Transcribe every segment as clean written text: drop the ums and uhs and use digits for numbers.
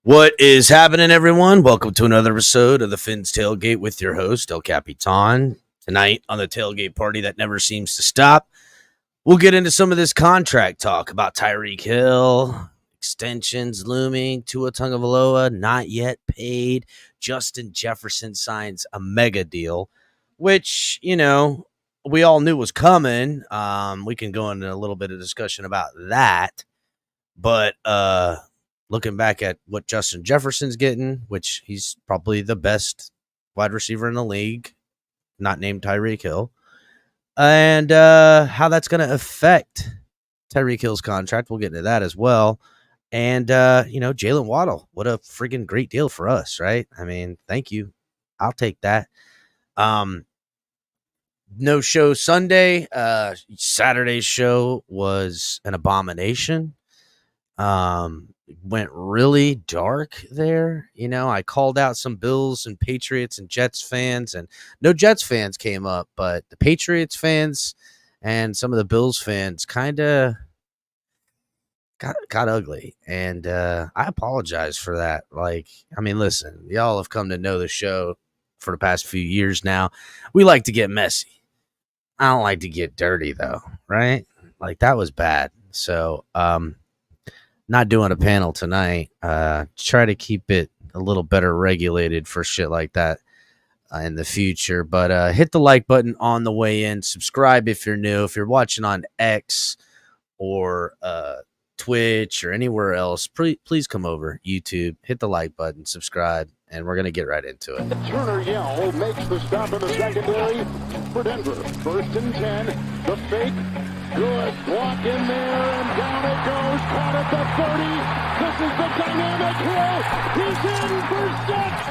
What is happening, everyone? Welcome to another episode of the Finn's Tailgate with your host, El Capitan. Tonight on the tailgate party that never seems to stop, we'll get into some of this contract talk about Tyreek Hill, extensions looming, Tua Tagovailoa not yet paid, Justin Jefferson signs a mega deal, which, we all knew was coming. We can go into a little bit of discussion about that, but looking back at what Justin Jefferson's getting, which he's probably the best wide receiver in the league, not named Tyreek Hill, and how that's going to affect Tyreek Hill's contract. We'll get into that as well. And, Jalen Waddle, what a freaking great deal for us, right? I mean, thank you. I'll take that. No show Sunday. Saturday's show was an abomination. Went really dark there. I called out some Bills and Patriots and Jets fans, and no Jets fans came up, but the Patriots fans and some of the Bills fans kind of got ugly. And I apologize for that. Listen, y'all have come to know the show for the past few years now. We like to get messy. I don't like to get dirty though, right? Like that was bad. So, not doing a panel tonight. Try to keep it a little better regulated for shit like that in the future. But hit the like button on the way in. Subscribe if you're new. If you're watching on X or Twitch or anywhere else, please come over YouTube. Hit the like button, subscribe, and we're gonna get right into it. Turner Yell makes the stop in the secondary for Denver. 1st and 10. The fake. Good block in there, and down it goes. Caught at the 30. This is the dynamic Hill. He's in for 6.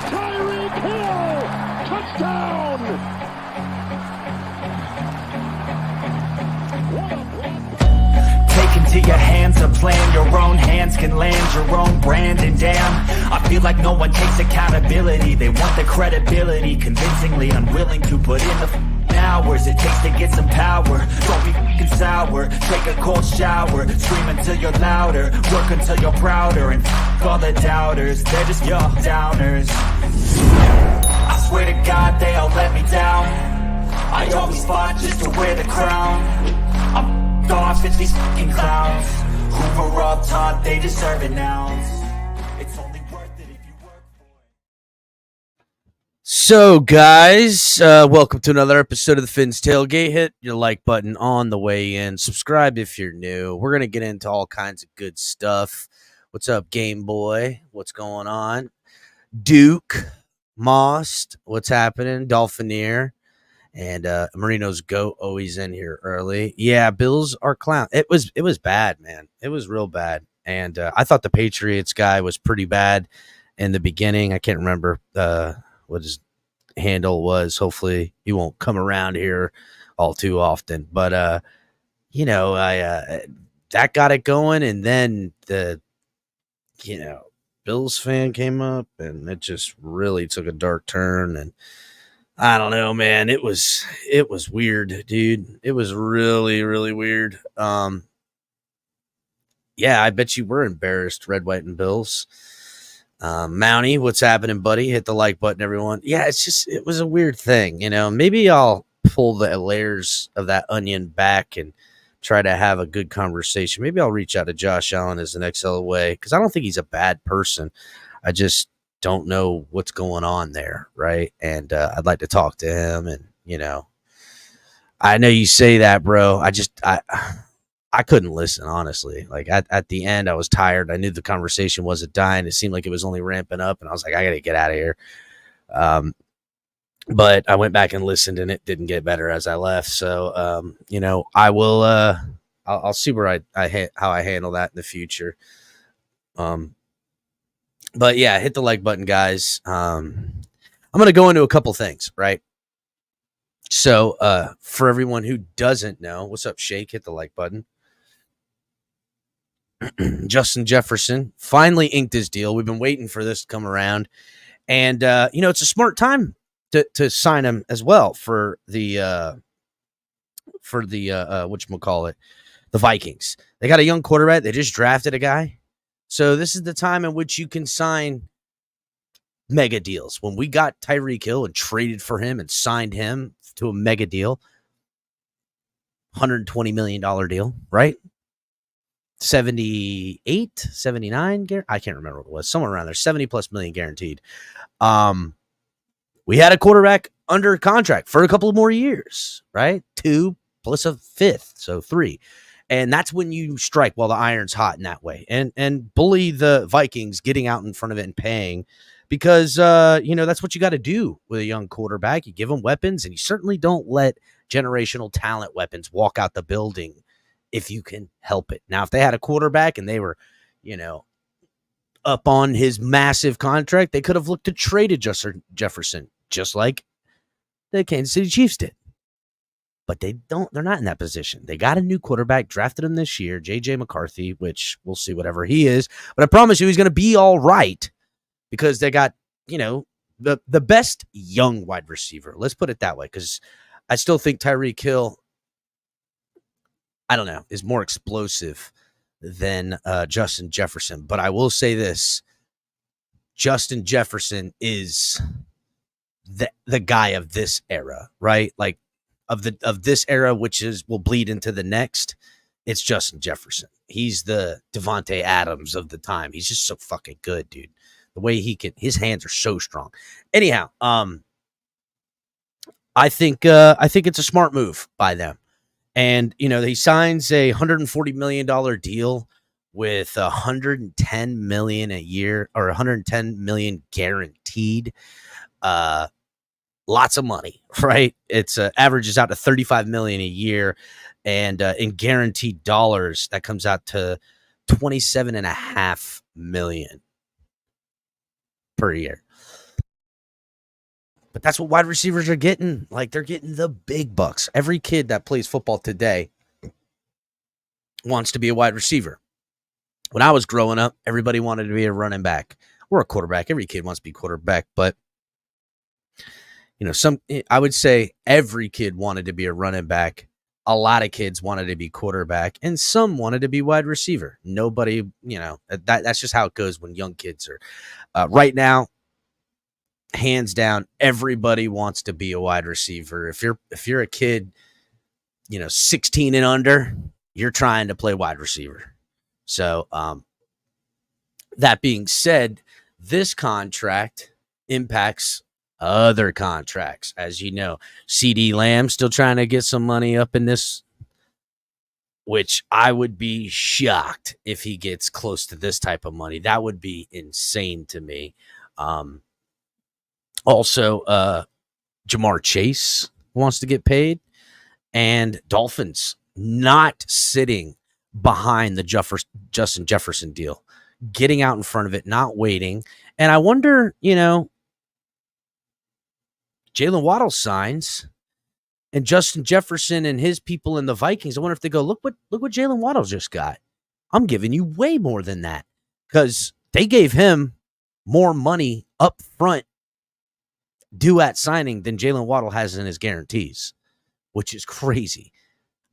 Tyreek Hill. Touchdown. What a block. Take into your hands a plan. Your own hands can land your own brand. And damn, I feel like no one takes accountability. They want the credibility, convincingly unwilling to put in the hours it takes to get some power. Don't be f***ing sour. Take a cold shower. Scream until you're louder. Work until you're prouder. And f*** all the doubters. They're just your downers. I swear to God they all let me down. I always fought just to wear the crown. I'm f***ed off, it's these f***ing clowns who were all taught they deserve it now. It's only worth it if you work for it. So, guys, welcome to another episode of the Finn's Tailgate. Hit your like button on the way in. Subscribe if you're new. We're going to get into all kinds of good stuff. What's up, Game Boy? What's going on? Duke, Most, what's happening? Dolphinier, and Marino's Goat always in here early. Yeah, Bills are clown. It was bad, man. It was real bad. And I thought the Patriots guy was pretty bad in the beginning. I can't remember what his handle was. Hopefully he won't come around here all too often. But I that got it going, and then the Bills fan came up, and it just really took a dark turn. And I don't know, man. It was weird, dude. It was really, really weird. Yeah, I bet you were embarrassed, Red, White, and Bills. Mountie, what's happening, buddy? Hit the like button, everyone. Yeah, it was a weird thing, Maybe I'll pull the layers of that onion back and try to have a good conversation. Maybe I'll reach out to Josh Allen as the next LOA, because I don't think he's a bad person. I just don't know what's going on there, right? And I'd like to talk to him, and I know you say that, bro. I couldn't listen, honestly. Like at the end, I was tired. I knew the conversation wasn't dying. It seemed like it was only ramping up, and I was like, I got to get out of here. But I went back and listened, and it didn't get better as I left. So, I will. I'll see where how I handle that in the future. But yeah, hit the like button, guys. I'm gonna go into a couple things, right? So, for everyone who doesn't know, what's up, Shake? Hit the like button. Justin Jefferson finally inked his deal. We've been waiting for this to come around, and it's a smart time to sign him as well for the whatchamacallit, the Vikings. They got a young quarterback. They just drafted a guy, So this is the time in which you can sign mega deals. When we got Tyreek Hill and traded for him and signed him to a mega deal, $120 million deal, right? 78, 79, I can't remember what it was, somewhere around there, 70 plus million guaranteed. We had a quarterback under contract for a couple more years, right? 2 plus a fifth, so 3. And that's when you strike while the iron's hot in that way, and bully the Vikings getting out in front of it and paying, because that's what you got to do with a young quarterback. You give them weapons, and you certainly don't let generational talent weapons walk out the building if you can help it. Now, if they had a quarterback and they were, up on his massive contract, they could have looked to trade Justin Jefferson, just like the Kansas City Chiefs did. But they're not in that position. They got a new quarterback, drafted him this year, J.J. McCarthy, which we'll see whatever he is. But I promise you he's going to be all right, because they got, the best young wide receiver. Let's put it that way, because I still think Tyreek Hill, I don't know, is more explosive than Justin Jefferson. But I will say this, Justin Jefferson is the guy of this era, right? Like, of this era, which will bleed into the next, it's Justin Jefferson. He's the Devontae Adams of the time. He's just so fucking good, dude. The way his hands are so strong. Anyhow, I think it's a smart move by them. And, he signs a $140 million deal with $110 million a year, or $110 million guaranteed. Lots of money, right? It's averages out to $35 million a year, and in guaranteed dollars, that comes out to $27.5 million per year. But that's what wide receivers are getting. Like, they're getting the big bucks. Every kid that plays football today wants to be a wide receiver. When I was growing up, everybody wanted to be a running back or a quarterback. Every kid wants to be quarterback, but I would say every kid wanted to be a running back. A lot of kids wanted to be quarterback, and some wanted to be wide receiver. Nobody, that's just how it goes when young kids are. Right now, hands down, everybody wants to be a wide receiver. If you're a kid, 16 and under, you're trying to play wide receiver. So, that being said, this contract impacts other contracts. As you know, CD Lamb still trying to get some money up in this, which I would be shocked if he gets close to this type of money. That would be insane to me. Also, Jamar Chase wants to get paid, and Dolphins not sitting behind the Justin Jefferson deal, getting out in front of it, not waiting. And I wonder, Jalen Waddle signs, and Justin Jefferson and his people in the Vikings, I wonder if they go, look what Jalen Waddle just got. I'm giving you way more than that, because they gave him more money up front due at signing than Jalen Waddle has in his guarantees, which is crazy.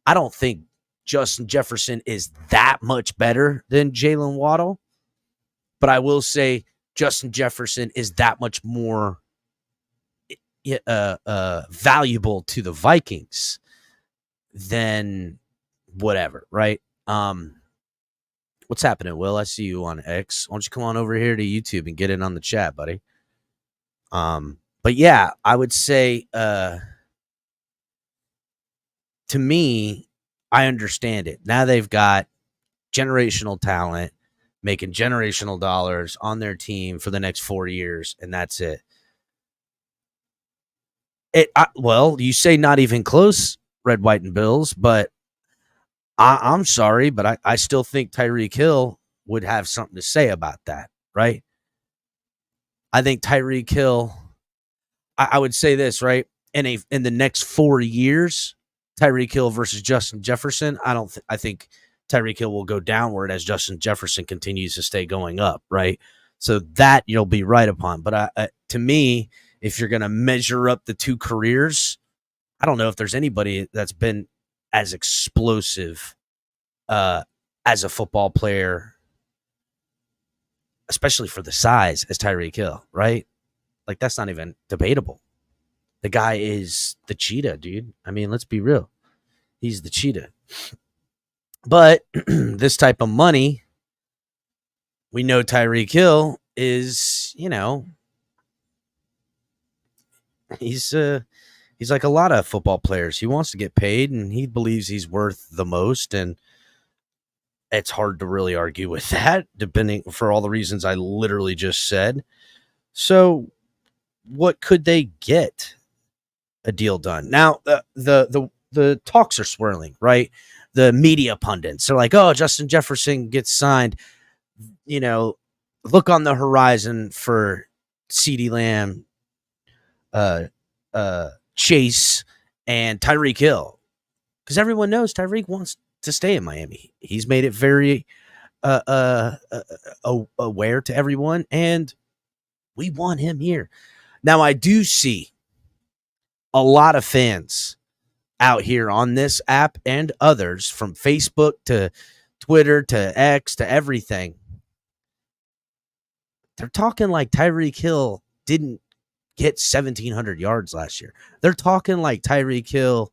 I don't think Justin Jefferson is that much better than Jalen Waddle, but I will say Justin Jefferson is that much more valuable to the Vikings than whatever, right? What's happening, Will? I see you on X. Why don't you come on over here to YouTube and get in on the chat, buddy? But yeah, I would say, to me, I understand it. Now they've got generational talent making generational dollars on their team for the next 4 years, and that's it. Well, you say not even close, Red, White, and Bills, but I'm sorry, but I still think Tyreek Hill would have something to say about that, right? I think Tyreek Hill, I would say this, right? In the next 4 years, Tyreek Hill versus Justin Jefferson, I think Tyreek Hill will go downward as Justin Jefferson continues to stay going up, right? So that you'll be right upon. But to me, if you're going to measure up the two careers, I don't know if there's anybody that's been as explosive as a football player especially for the size as Tyreek Hill, right? Like, that's not even debatable. The guy is the cheetah, dude. I mean, let's be real. He's the cheetah. But this type of money, we know Tyreek Hill is, he's like a lot of football players. He wants to get paid, and he believes he's worth the most. And it's hard to really argue with that, depending for all the reasons I literally just said. So, what could they get a deal done? Now, the talks are swirling, right? The media pundits are like, "Oh, Justin Jefferson gets signed." Look on the horizon for CeeDee Lamb, Chase, and Tyreek Hill, because everyone knows Tyreek wants to stay in Miami. He's made it very aware to everyone, and we want him here. Now, I do see a lot of fans out here on this app and others, from Facebook to Twitter to X to everything. They're talking like Tyreek Hill didn't get 1,700 yards last year. They're talking like Tyreek Hill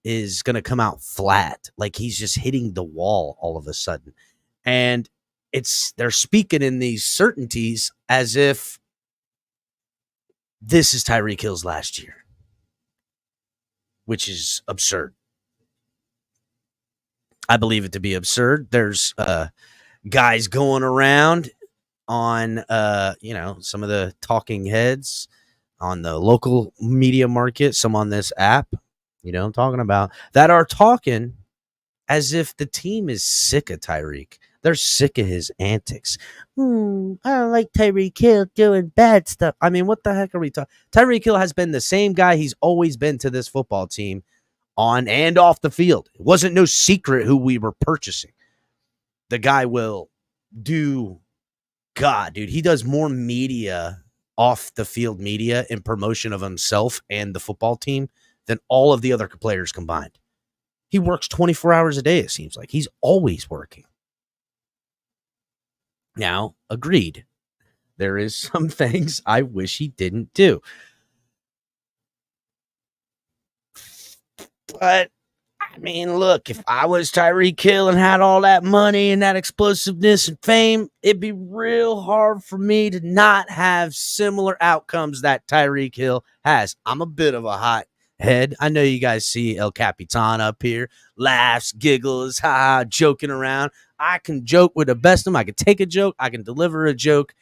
is going to come out flat, like he's just hitting the wall all of a sudden. And they're speaking in these certainties as if this is Tyreek Hill's last year, which is absurd. I believe it to be absurd. There's guys going around on some of the talking heads on the local media market, some on this app, I'm talking about, that are talking as if the team is sick of Tyreek. They're sick of his antics. I don't like Tyreek Hill doing bad stuff. I mean, what the heck are we talking? Tyreek Hill has been the same guy he's always been to this football team, on and off the field. It wasn't no secret who we were purchasing. The guy will do, God, dude, he does more media, off the field media, in promotion of himself and the football team than all of the other players combined. He works 24 hours a day, it seems like. He's always working. Now, agreed, there is some things I wish he didn't do. But, I mean, look, if I was Tyreek Hill and had all that money and that explosiveness and fame, it'd be real hard for me to not have similar outcomes that Tyreek Hill has. I'm a bit of a hot head. I know you guys see El Capitan up here, laughs, giggles, joking around. I can joke with the best of them. I can take a joke. I can deliver a joke.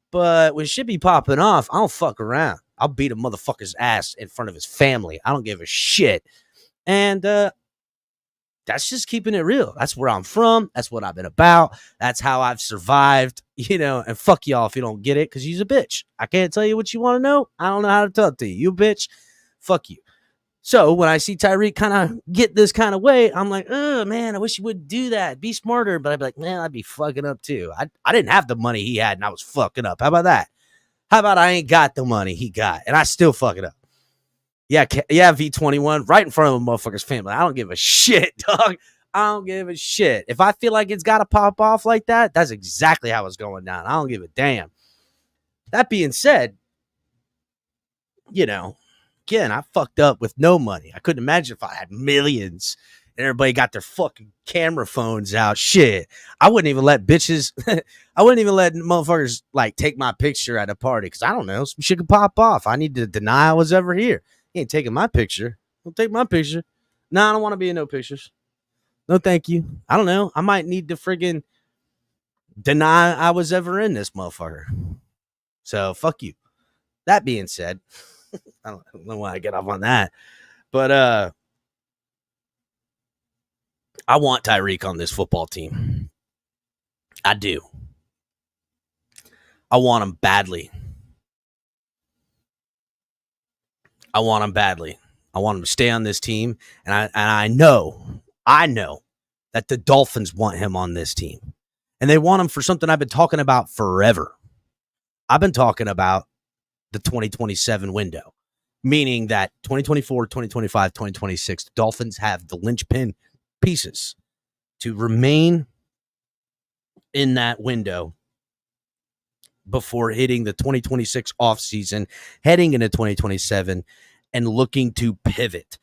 But when shit be popping off, I don't fuck around. I'll beat a motherfucker's ass in front of his family. I don't give a shit. And that's just keeping it real. That's where I'm from. That's what I've been about. That's how I've survived, and fuck y'all if you don't get it, because you's a bitch. I can't tell you what you want to know. I don't know how to tell it to you. You a bitch. Fuck you. So when I see Tyreek kind of get this kind of way, I'm like, oh, man, I wish he would do that. Be smarter. But I'd be like, man, I'd be fucking up too. I didn't have the money he had and I was fucking up. How about that? How about I ain't got the money he got and I still fuck it up? Yeah, V21 right in front of a motherfucker's family. I don't give a shit, dog. I don't give a shit. If I feel like it's got to pop off like that, that's exactly how it's going down. I don't give a damn. That being said, again, I fucked up with no money. I couldn't imagine if I had millions and everybody got their fucking camera phones out. Shit. I wouldn't even let bitches, I wouldn't even let motherfuckers like take my picture at a party, because I don't know, some shit could pop off. I need to deny I was ever here. He ain't taking my picture. Don't take my picture. No, I don't want to be in no pictures. No, thank you. I don't know. I might need to friggin' deny I was ever in this motherfucker. So, fuck you. That being said, I don't know why I get off on that. But I want Tyreek on this football team. I do. I want him badly. I want him badly. I want him to stay on this team. And I know that the Dolphins want him on this team. And they want him for something I've been talking about forever. I've been talking about the 2027 window, meaning that 2024, 2025, 2026, the Dolphins have the linchpin pieces to remain in that window before hitting the 2026 offseason, heading into 2027, and looking to pivot.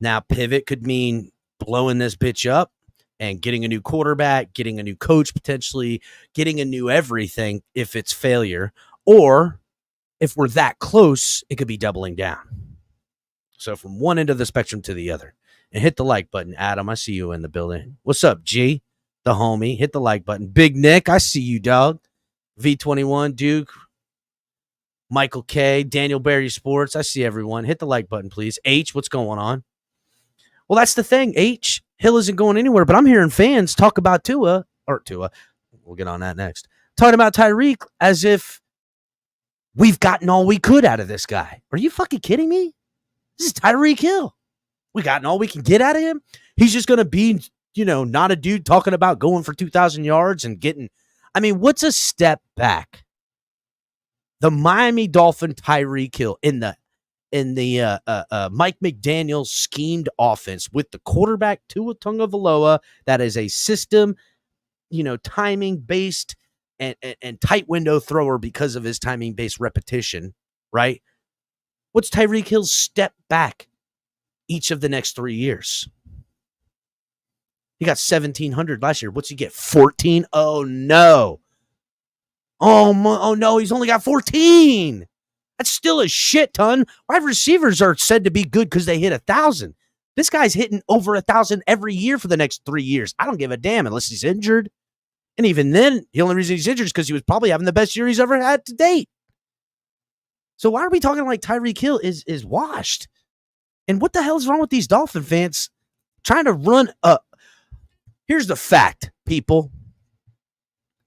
Now, pivot could mean blowing this bitch up and getting a new quarterback, getting a new coach potentially, getting a new everything if it's failure. Or if we're that close, it could be doubling down. So from one end of the spectrum to the other. And hit the like button. Adam, I see you in the building. What's up, G? The homie. Hit the like button. Big Nick, I see you, dog. V21, Duke, Michael K, Daniel Barry Sports. I see everyone. Hit the like button, please. H, what's going on? Well, that's the thing. H, Hill isn't going anywhere, but I'm hearing fans talk about Tua. We'll get on that next. Talking about Tyreek as if we've gotten all we could out of this guy. Are you fucking kidding me? This is Tyreek Hill. We gotten all we can get out of him. He's just going to be, not a dude talking about going for 2,000 yards and getting. I mean, what's a step back? The Miami Dolphin Tyreek Hill in the Mike McDaniel schemed offense with the quarterback Tua Tagovailoa that is a system, timing based and tight window thrower because of his timing based repetition, right? What's Tyreek Hill's step back each of the next 3 years? He got 1,700 last year. What's he get? 14? Oh, no. Oh, no. He's only got 14. That's still a shit ton. Wide receivers are said to be good because they hit 1,000. This guy's hitting over 1,000 every year for the next 3 years. I don't give a damn unless he's injured. And even then, the only reason he's injured is because he was probably having the best year he's ever had to date. So why are we talking like Tyreek Hill is washed? And what the hell is wrong with these Dolphin fans trying to run up? Here's the fact, people.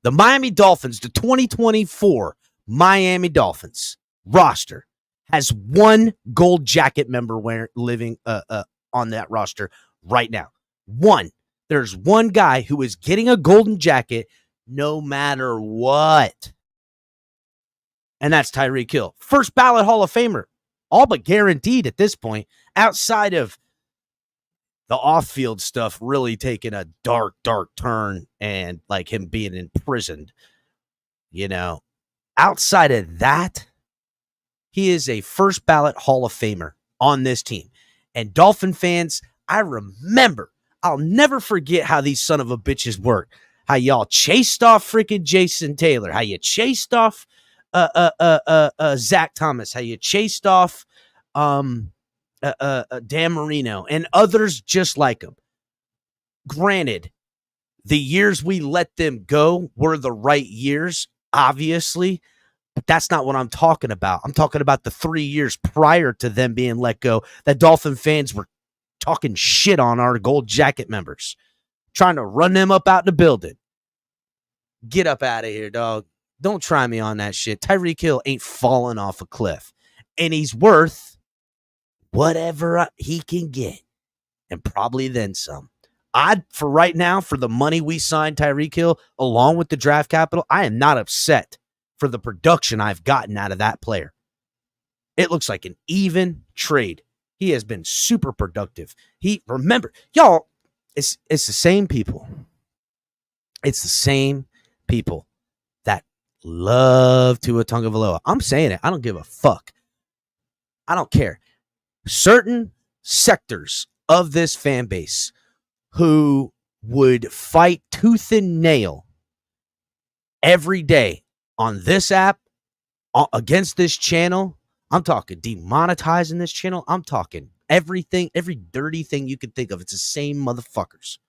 The Miami Dolphins, the 2024 Miami Dolphins roster has one gold jacket member living on that roster right now. One. There's one guy who is getting a golden jacket no matter what. And that's Tyreek Hill. First ballot Hall of Famer. All but guaranteed at this point, outside of the off-field stuff really taking a dark, dark turn and like him being imprisoned. Outside of that, he is a first ballot Hall of Famer on this team. And Dolphin fans, I'll never forget how these son of a bitches work. How y'all chased off freaking Jason Taylor. How you chased off Zach Thomas. How you chased off Dan Marino and others just like him. Granted, the years we let them go were the right years, obviously, but that's not what I'm talking about. I'm talking about the 3 years prior to them being let go that Dolphin fans were talking shit on our gold jacket members, trying to run them up out the building. Get up out of here, dog. Don't try me on that shit. Tyreek Hill ain't falling off a cliff, and he's worth whatever he can get, and probably then some. For right now, for the money we signed Tyreek Hill, along with the draft capital, I am not upset for the production I've gotten out of that player. It looks like an even trade. He has been super productive. Remember, y'all, it's the same people. It's the same people that love Tua Tagovailoa. I'm saying it. I don't give a fuck. I don't care. Certain sectors of this fan base who would fight tooth and nail every day on this app, against this channel. I'm talking demonetizing this channel. I'm talking everything, every dirty thing you can think of. It's the same motherfuckers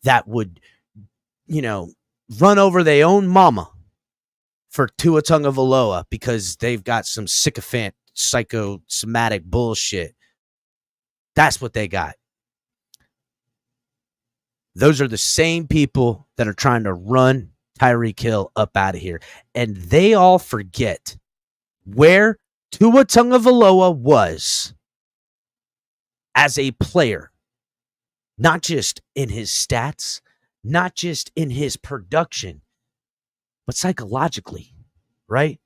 that would, run over their own mama for Tua Tagovailoa because they've got some sycophant, psychosomatic bullshit. That's what they got. Those are the same people that are trying to run Tyreek Hill up out of here. And they all forget where Tua Tagovailoa was as a player. Not just in his stats, not just in his production, but psychologically, right?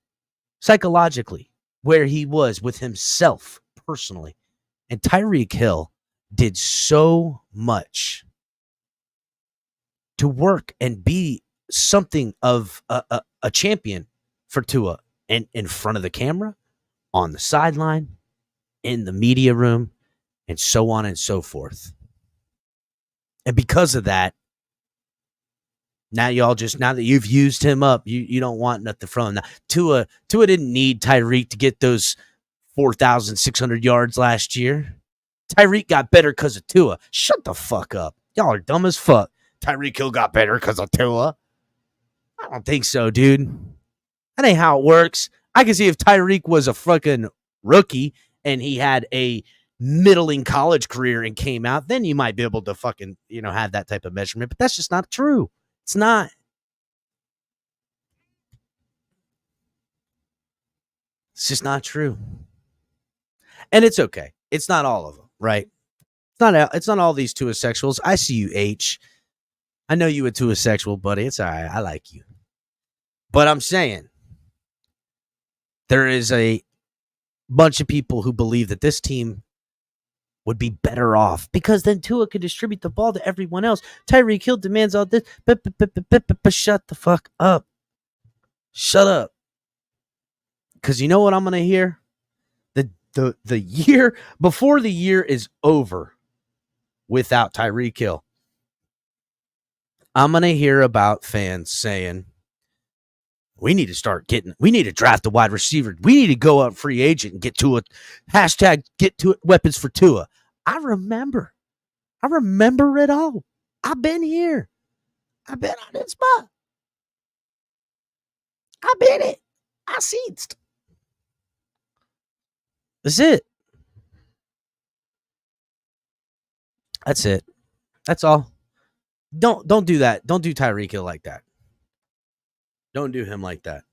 Psychologically, where he was with himself personally. And Tyreek Hill did so much to work and be something of a champion for Tua and in front of the camera, on the sideline, in the media room, and so on and so forth. And because of that, now that you've used him up, you don't want nothing from him. Now, Tua didn't need Tyreek to get those 4,600 yards last year. Tyreek got better because of Tua. Shut the fuck up. Y'all are dumb as fuck. Tyreek Hill got better because of Tua. I don't think so, dude. That ain't how it works. I can see if Tyreek was a fucking rookie and he had a middling college career and came out, then you might be able to fucking, have that type of measurement. But that's just not true. It's not. It's just not true. And it's okay. It's not all of them, right? It's not all these Tua-sexuals. I see you, H. I know you a Tua-sexual, buddy. It's all right. I like you. But I'm saying there is a bunch of people who believe that this team would be better off because then Tua could distribute the ball to everyone else. Tyreek Hill demands all this. Shut the fuck up. Shut up. Because you know what I'm going to hear? The year before the year is over without Tyreek Hill, I'm going to hear about fans saying, we need to draft a wide receiver. We need to go out free agent and get to weapons for Tua. I remember it all. I've been here. I've been on this spot. I've been it. I seen it. That's it. That's it. That's all. Don't do that. Don't do Tyreek Hill like that. Don't do him like that.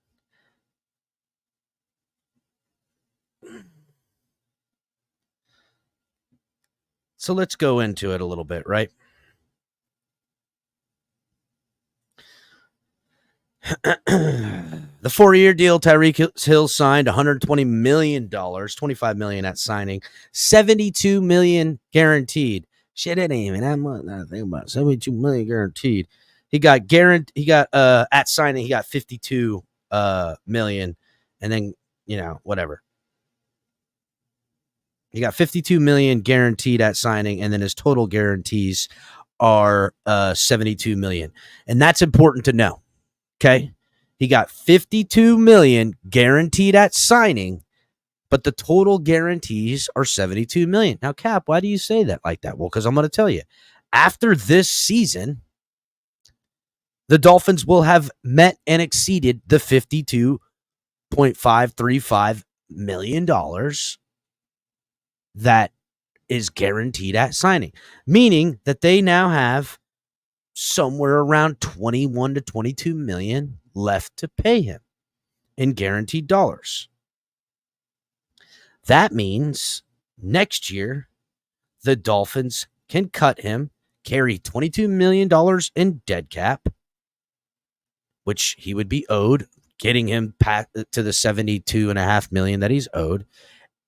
So let's go into it a little bit, right? The 4-year deal Tyreek Hill signed, $120 million, $25 million at signing, $72 million guaranteed. Shit, it ain't even that much. I think about $72 million guaranteed. He got at signing, he got $52 million, and then whatever. He got $52 million guaranteed at signing, and then his total guarantees are $72 million, and that's important to know. Okay, he got $52 million guaranteed at signing, but the total guarantees are $72 million. Now, Cap, why do you say that like that? Well, because I'm going to tell you, after this season, the Dolphins will have met and exceeded the $52.535 million that is guaranteed at signing, meaning that they now have somewhere around 21 to 22 million left to pay him in guaranteed dollars. That means next year, the Dolphins can cut him, carry $22 million in dead cap, which he would be owed, getting him to the $72.5 million that he's owed,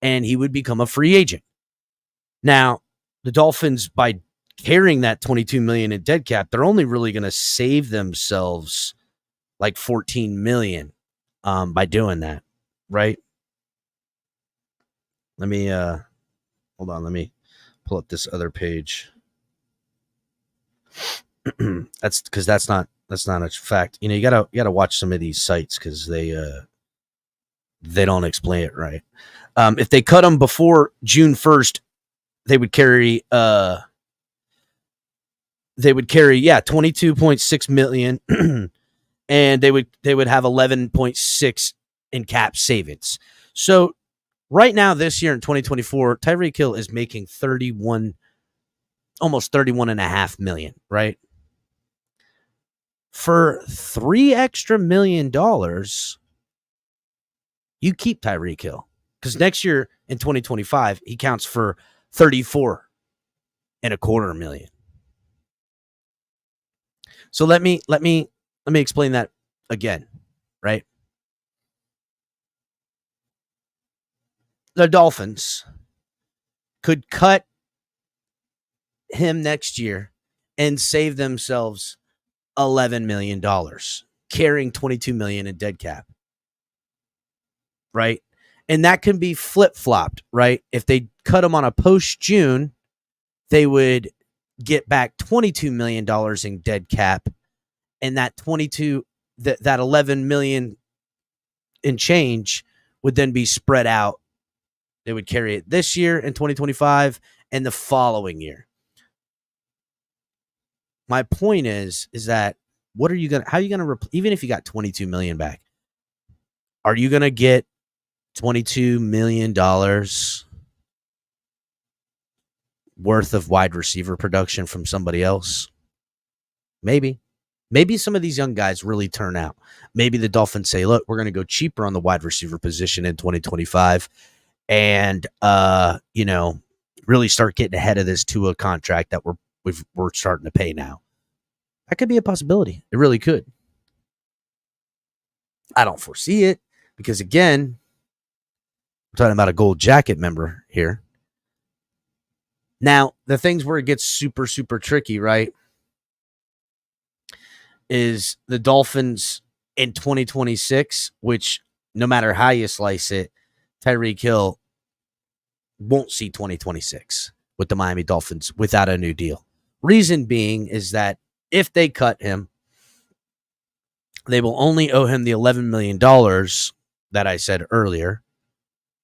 and he would become a free agent. Now, the Dolphins, by carrying that $22 million in dead cap, they're only really going to save themselves like $14 million by doing that, right? Let me hold on. Let me pull up this other page. That's because that's not a fact. You gotta watch some of these sites because they don't explain it right. If they cut them before June 1st, they would carry 22.6 million and they would have 11.6 in cap savings. So right now, this year in 2024, Tyreek Hill is making almost 31.5 million, right? For $3 extra million, you keep Tyreek Hill because next year in 2025, he counts for 34.25 million. So let me explain that again, right? The Dolphins could cut him next year and save themselves $11 million, carrying $22 million in dead cap. right? And that can be flip-flopped, right? If they cut him on a post-June, they would get back $22 million in dead cap, and that that $11 million in change would then be spread out. They would carry it this year in 2025 and the following year. My point is that how are you going to, even if you got $22 million back, are you going to get $22 million worth of wide receiver production from somebody else? Maybe some of these young guys really turn out. Maybe the Dolphins say, look, we're going to go cheaper on the wide receiver position in 2025 and, really start getting ahead of this Tua contract that we're starting to pay now. That could be a possibility. It really could. I don't foresee it because, again, we're talking about a gold jacket member here. Now, the things where it gets super, super tricky, right, is the Dolphins in 2026, which no matter how you slice it, Tyreek Hill won't see 2026 with the Miami Dolphins without a new deal. Reason being is that if they cut him, they will only owe him the $11 million that I said earlier,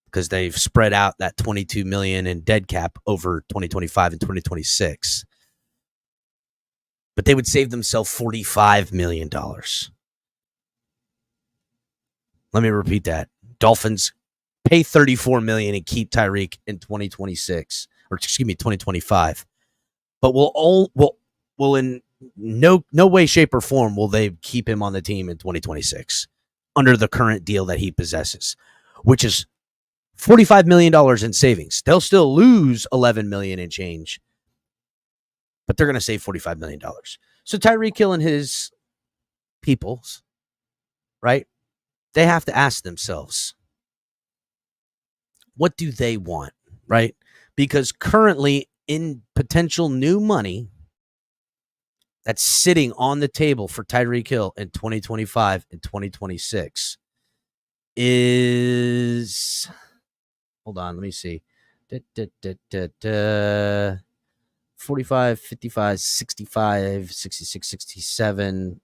because they've spread out that $22 million in dead cap over 2025 and 2026. But they would save themselves $45 million. Let me repeat that. Dolphins pay $34 million and keep Tyreek in 2026, or 2025. But will in no way, shape, or form will they keep him on the team in 2026 under the current deal that he possesses, which is $45 million in savings. They'll still lose $11 million in change, but they're going to save $45 million. So Tyreek Hill and his peoples, right? They have to ask themselves, what do they want, right? Because currently in potential new money that's sitting on the table for Tyreek Hill in 2025 and 2026 is, hold on, let me see. 45, 55, 65, 66, 67,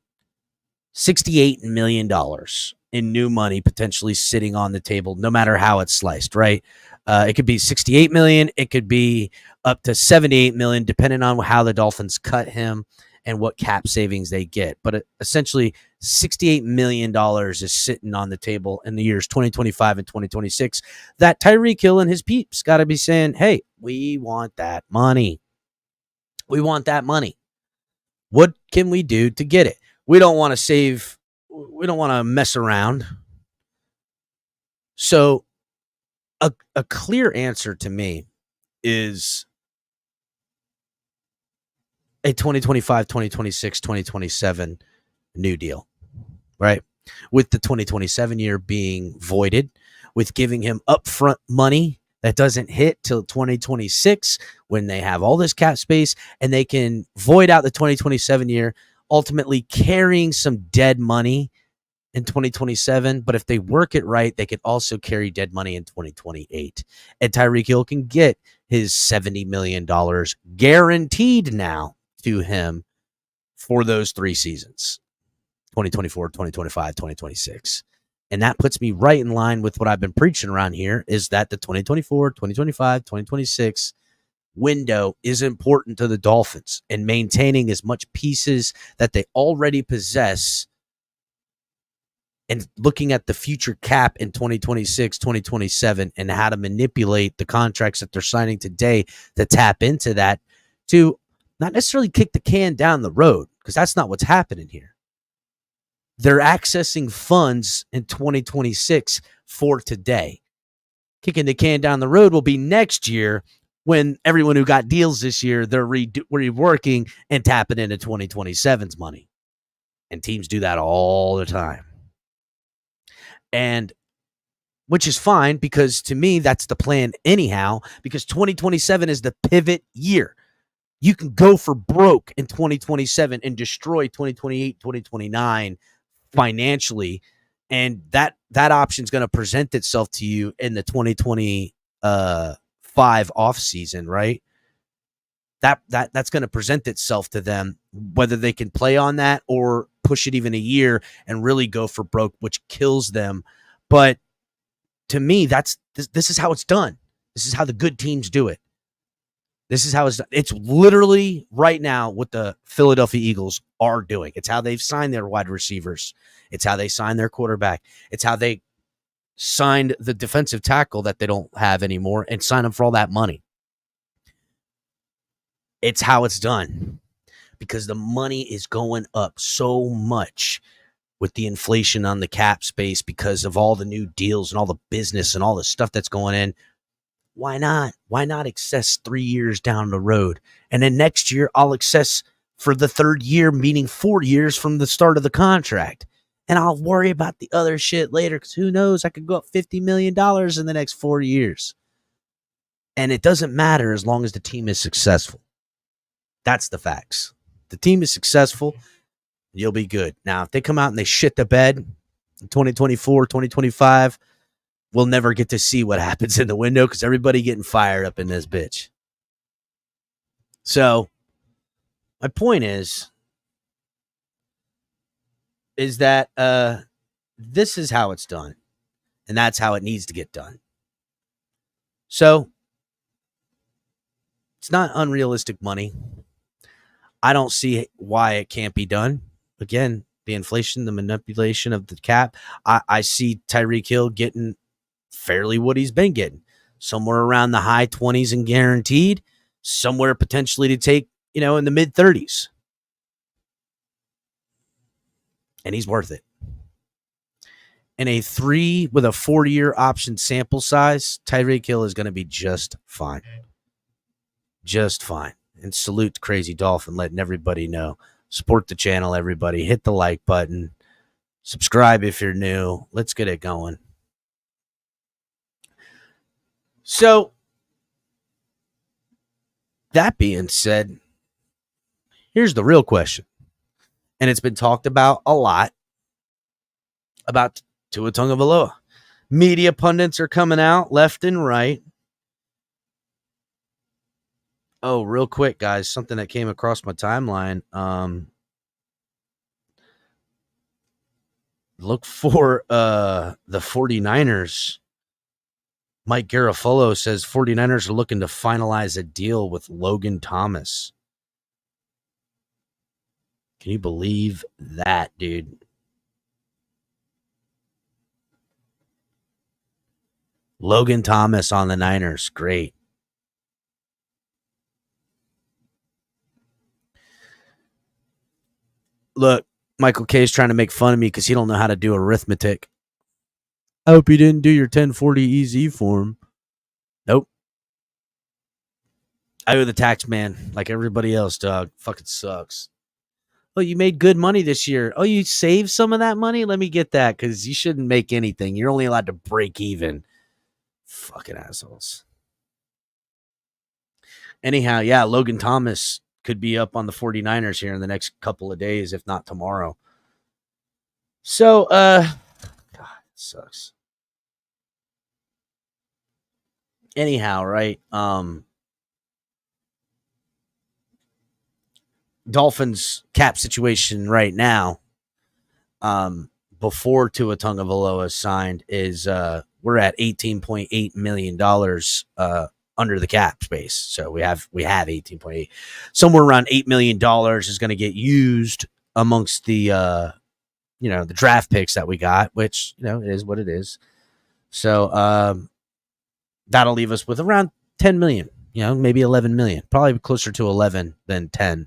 $68 million in new money potentially sitting on the table, no matter how it's sliced, right? It could be $68 million. It could be up to $78 million, depending on how the Dolphins cut him and what cap savings they get. But essentially, $68 million is sitting on the table in the years 2025 and 2026 that Tyreek Hill and his peeps got to be saying, hey, we want that money. We want that money. What can we do to get it? We don't want to save. We don't want to mess around. So a clear answer to me is a 2025, 2026, 2027 new deal, right? With the 2027 year being voided, with giving him upfront money that doesn't hit till 2026 when they have all this cap space, and they can void out the 2027 year, ultimately carrying some dead money in 2027. But if they work it right, they could also carry dead money in 2028. And Tyreek Hill can get his $70 million guaranteed now to him for those 3 seasons, 2024, 2025, 2026. And that puts me right in line with what I've been preaching around here, is that the 2024, 2025, 2026 window is important to the Dolphins, and maintaining as much pieces that they already possess and looking at the future cap in 2026, 2027, and how to manipulate the contracts that they're signing today to tap into that, to not necessarily kick the can down the road, because that's not what's happening here. They're accessing funds in 2026 for today. Kicking the can down the road will be next year, when everyone who got deals this year, they're reworking and tapping into 2027's money. And teams do that all the time. And which is fine, because to me, that's the plan anyhow, because 2027 is the pivot year. You can go for broke in 2027 and destroy 2028, 2029 financially And that option is going to present itself to you in the 2025 off season, right? That's going to present itself to them, whether they can play on that or push it even a year and really go for broke, which kills them. But to me, this is how it's done. This is how the good teams do it. This is how it's done. It's literally right now what the Philadelphia Eagles are doing. It's how they've signed their wide receivers. It's how they signed their quarterback. It's how they signed the defensive tackle that they don't have anymore and signed them for all that money. It's how it's done because the money is going up so much with the inflation on the cap space because of all the new deals and all the business and all the stuff that's going in. Why not? Why not access 3 years down the road? And then next year, I'll access for the third year, meaning 4 years from the start of the contract. And I'll worry about the other shit later because who knows? I could go up $50 million in the next 4 years. And it doesn't matter as long as the team is successful. That's the facts. The team is successful, you'll be good. Now, if they come out and they shit the bed in 2024, 2025, we'll never get to see what happens in the window because everybody getting fired up in this bitch. So, my point is that this is how it's done, and that's how it needs to get done. So, it's not unrealistic money. I don't see why it can't be done. Again, the inflation, the manipulation of the cap. I see Tyreek Hill getting fairly what he's been getting, somewhere around the high 20s and guaranteed, somewhere potentially to take, in the mid 30s. And he's worth it. And a 3 with a 4-year option sample size, Tyreek Hill is going to be just fine. Just fine. And salute to Crazy Dolphin, letting everybody know. Support the channel, everybody. Hit the like button. Subscribe if you're new. Let's get it going. So, that being said, here's the real question. And it's been talked about a lot about Tua Tagovailoa. Media pundits are coming out left and right. Oh, real quick, guys, something that came across my timeline. Look for the 49ers. Mike Garafolo says 49ers are looking to finalize a deal with Logan Thomas. Can you believe that, dude? Logan Thomas on the Niners. Great. Look, Michael K is trying to make fun of me because he don't know how to do arithmetic. I hope you didn't do your 1040 EZ form. Nope. I owe the tax man like everybody else, dog. Fucking sucks. Oh, you made good money this year. Oh, you saved some of that money? Let me get that because you shouldn't make anything. You're only allowed to break even. Fucking assholes. Anyhow, yeah, Logan Thomas could be up on the 49ers here in the next couple of days, if not tomorrow. So, God, it sucks. Anyhow, right? Dolphins cap situation right now, before Tua Tagovailoa signed, is we're at $18.8 million under the cap space. So we have 18.8. Somewhere around $8 million is going to get used amongst the the draft picks that we got, which it is what it is. So that'll leave us with around 10 million, maybe 11 million, probably closer to 11 than 10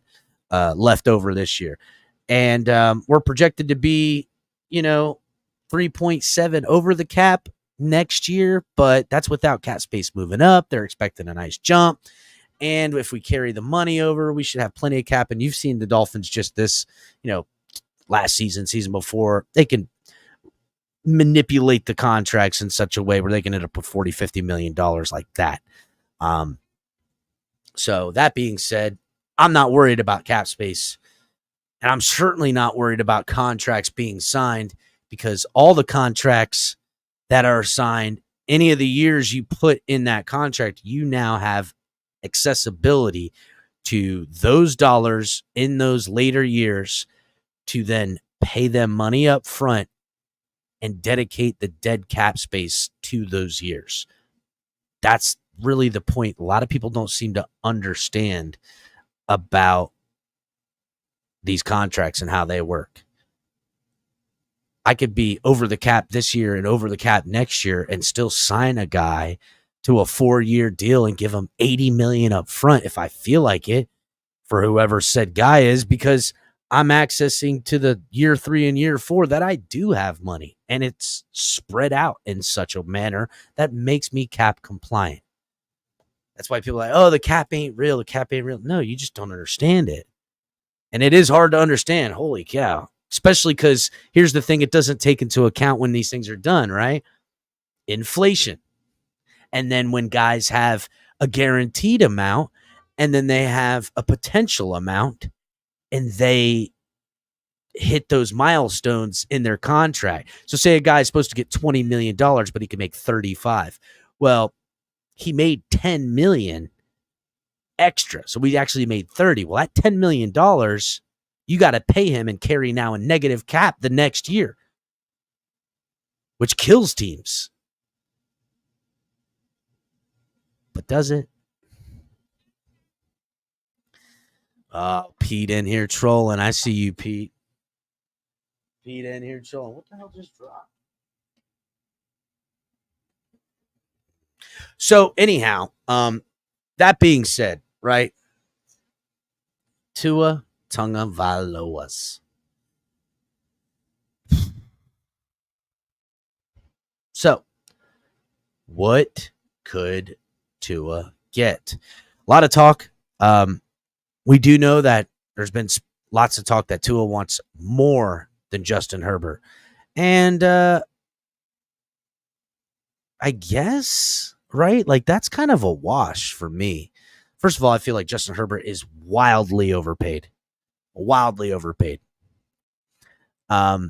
left over this year. And we're projected to be, 3.7 over the cap next year, but that's without cap space moving up. They're expecting a nice jump. And if we carry the money over, we should have plenty of cap. And you've seen the Dolphins just this, last season before, they can manipulate the contracts in such a way where they can end up with $40-50 million like that. So that being said, I'm not worried about cap space, and I'm certainly not worried about contracts being signed because all the contracts that are signed, any of the years you put in that contract, you now have accessibility to those dollars in those later years to then pay them money up front and dedicate the dead cap space to those years. That's really the point a lot of people don't seem to understand about these contracts and how they work. I could be over the cap this year and over the cap next year and still sign a guy to a 4-year deal and give him $80 million up front if I feel like it for whoever said guy is, because I'm accessing to the year 3 and year 4 that I do have money, and it's spread out in such a manner that makes me cap compliant. That's why people are like, oh, the cap ain't real. The cap ain't real. No, you just don't understand it. And it is hard to understand. Holy cow. Especially because here's the thing it doesn't take into account when these things are done, right? Inflation. And then when guys have a guaranteed amount and then they have a potential amount and they hit those milestones in their contract. So say a guy's supposed to get $20 million, but he can make 35. Well, he made $10 million extra. So we actually made 30. Well, that $10 million, you got to pay him and carry now a negative cap the next year, which kills teams. But does it? Oh, Pete in here trolling. I see you, Pete. Pete in here trolling. What the hell just dropped? So anyhow, that being said, right? Tua Tagovailoa. So, what could Tua get? A lot of talk. We do know that there's been lots of talk that Tua wants more than Justin Herbert. And I guess, right? Like, that's kind of a wash for me. First of all, I feel like Justin Herbert is wildly overpaid. Wildly overpaid. I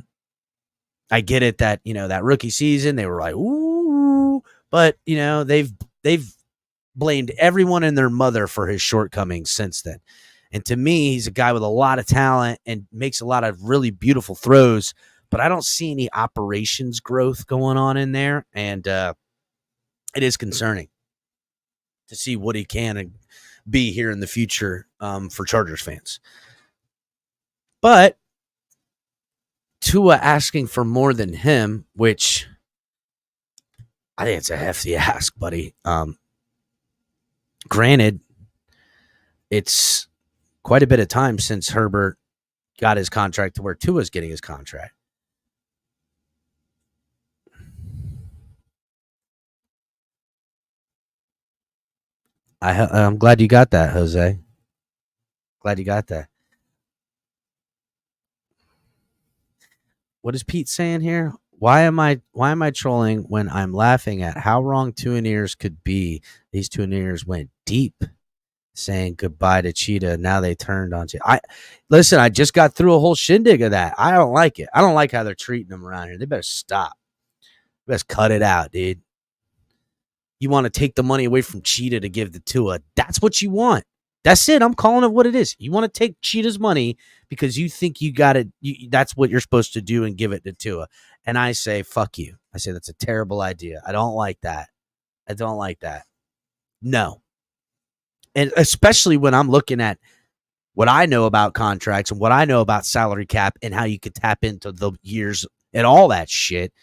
get it that, that rookie season, they were like, ooh, but, they've blamed everyone and their mother for his shortcomings since then. And to me, he's a guy with a lot of talent and makes a lot of really beautiful throws, but I don't see any operations growth going on in there. And it is concerning to see what he can be here in the future for Chargers fans. But Tua asking for more than him, which I think it's a hefty ask, buddy. Granted, it's quite a bit of time since Herbert got his contract to where Tua's getting his contract. I'm glad you got that, Jose. Glad you got that. What is Pete saying here? Why am I trolling when I'm laughing at how wrong two and ears could be? These two and ears went deep, saying goodbye to Cheetah. Now they turned on Cheetah. Listen, I just got through a whole shindig of that. I don't like it. I don't like how they're treating them around here. They better stop. Let's cut it out, dude. You want to take the money away from Cheetah to give to Tua. That's what you want. That's it. I'm calling it what it is. You want to take Cheetah's money because you think you got it. That's what you're supposed to do and give it to Tua. And I say, fuck you. I say, that's a terrible idea. I don't like that. I don't like that. No. And especially when I'm looking at what I know about contracts and what I know about salary cap and how you could tap into the years and all that shit,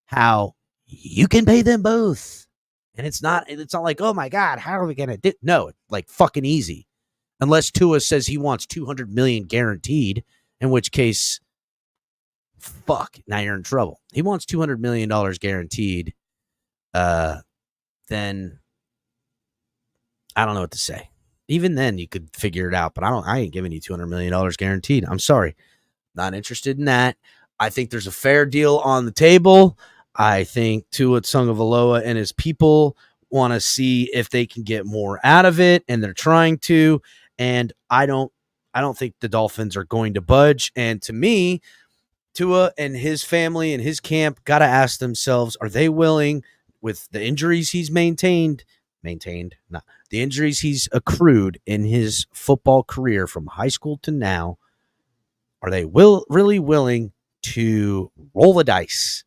how you can pay them both. And it's not like, oh my God, how are we going to do? No, like fucking easy. Unless Tua says he wants $200 million guaranteed, in which case, fuck, now you're in trouble. He wants $200 million guaranteed. Then I don't know what to say. Even then you could figure it out, but I ain't giving you $200 million guaranteed. I'm sorry. Not interested in that. I think there's a fair deal on the table. I think Tua Tagovailoa and his people want to see if they can get more out of it, and they're trying to. And I don't think the Dolphins are going to budge. And to me, Tua and his family and his camp got to ask themselves, are they willing, with the injuries he's not the injuries he's accrued in his football career from high school to now, are they really willing to roll the dice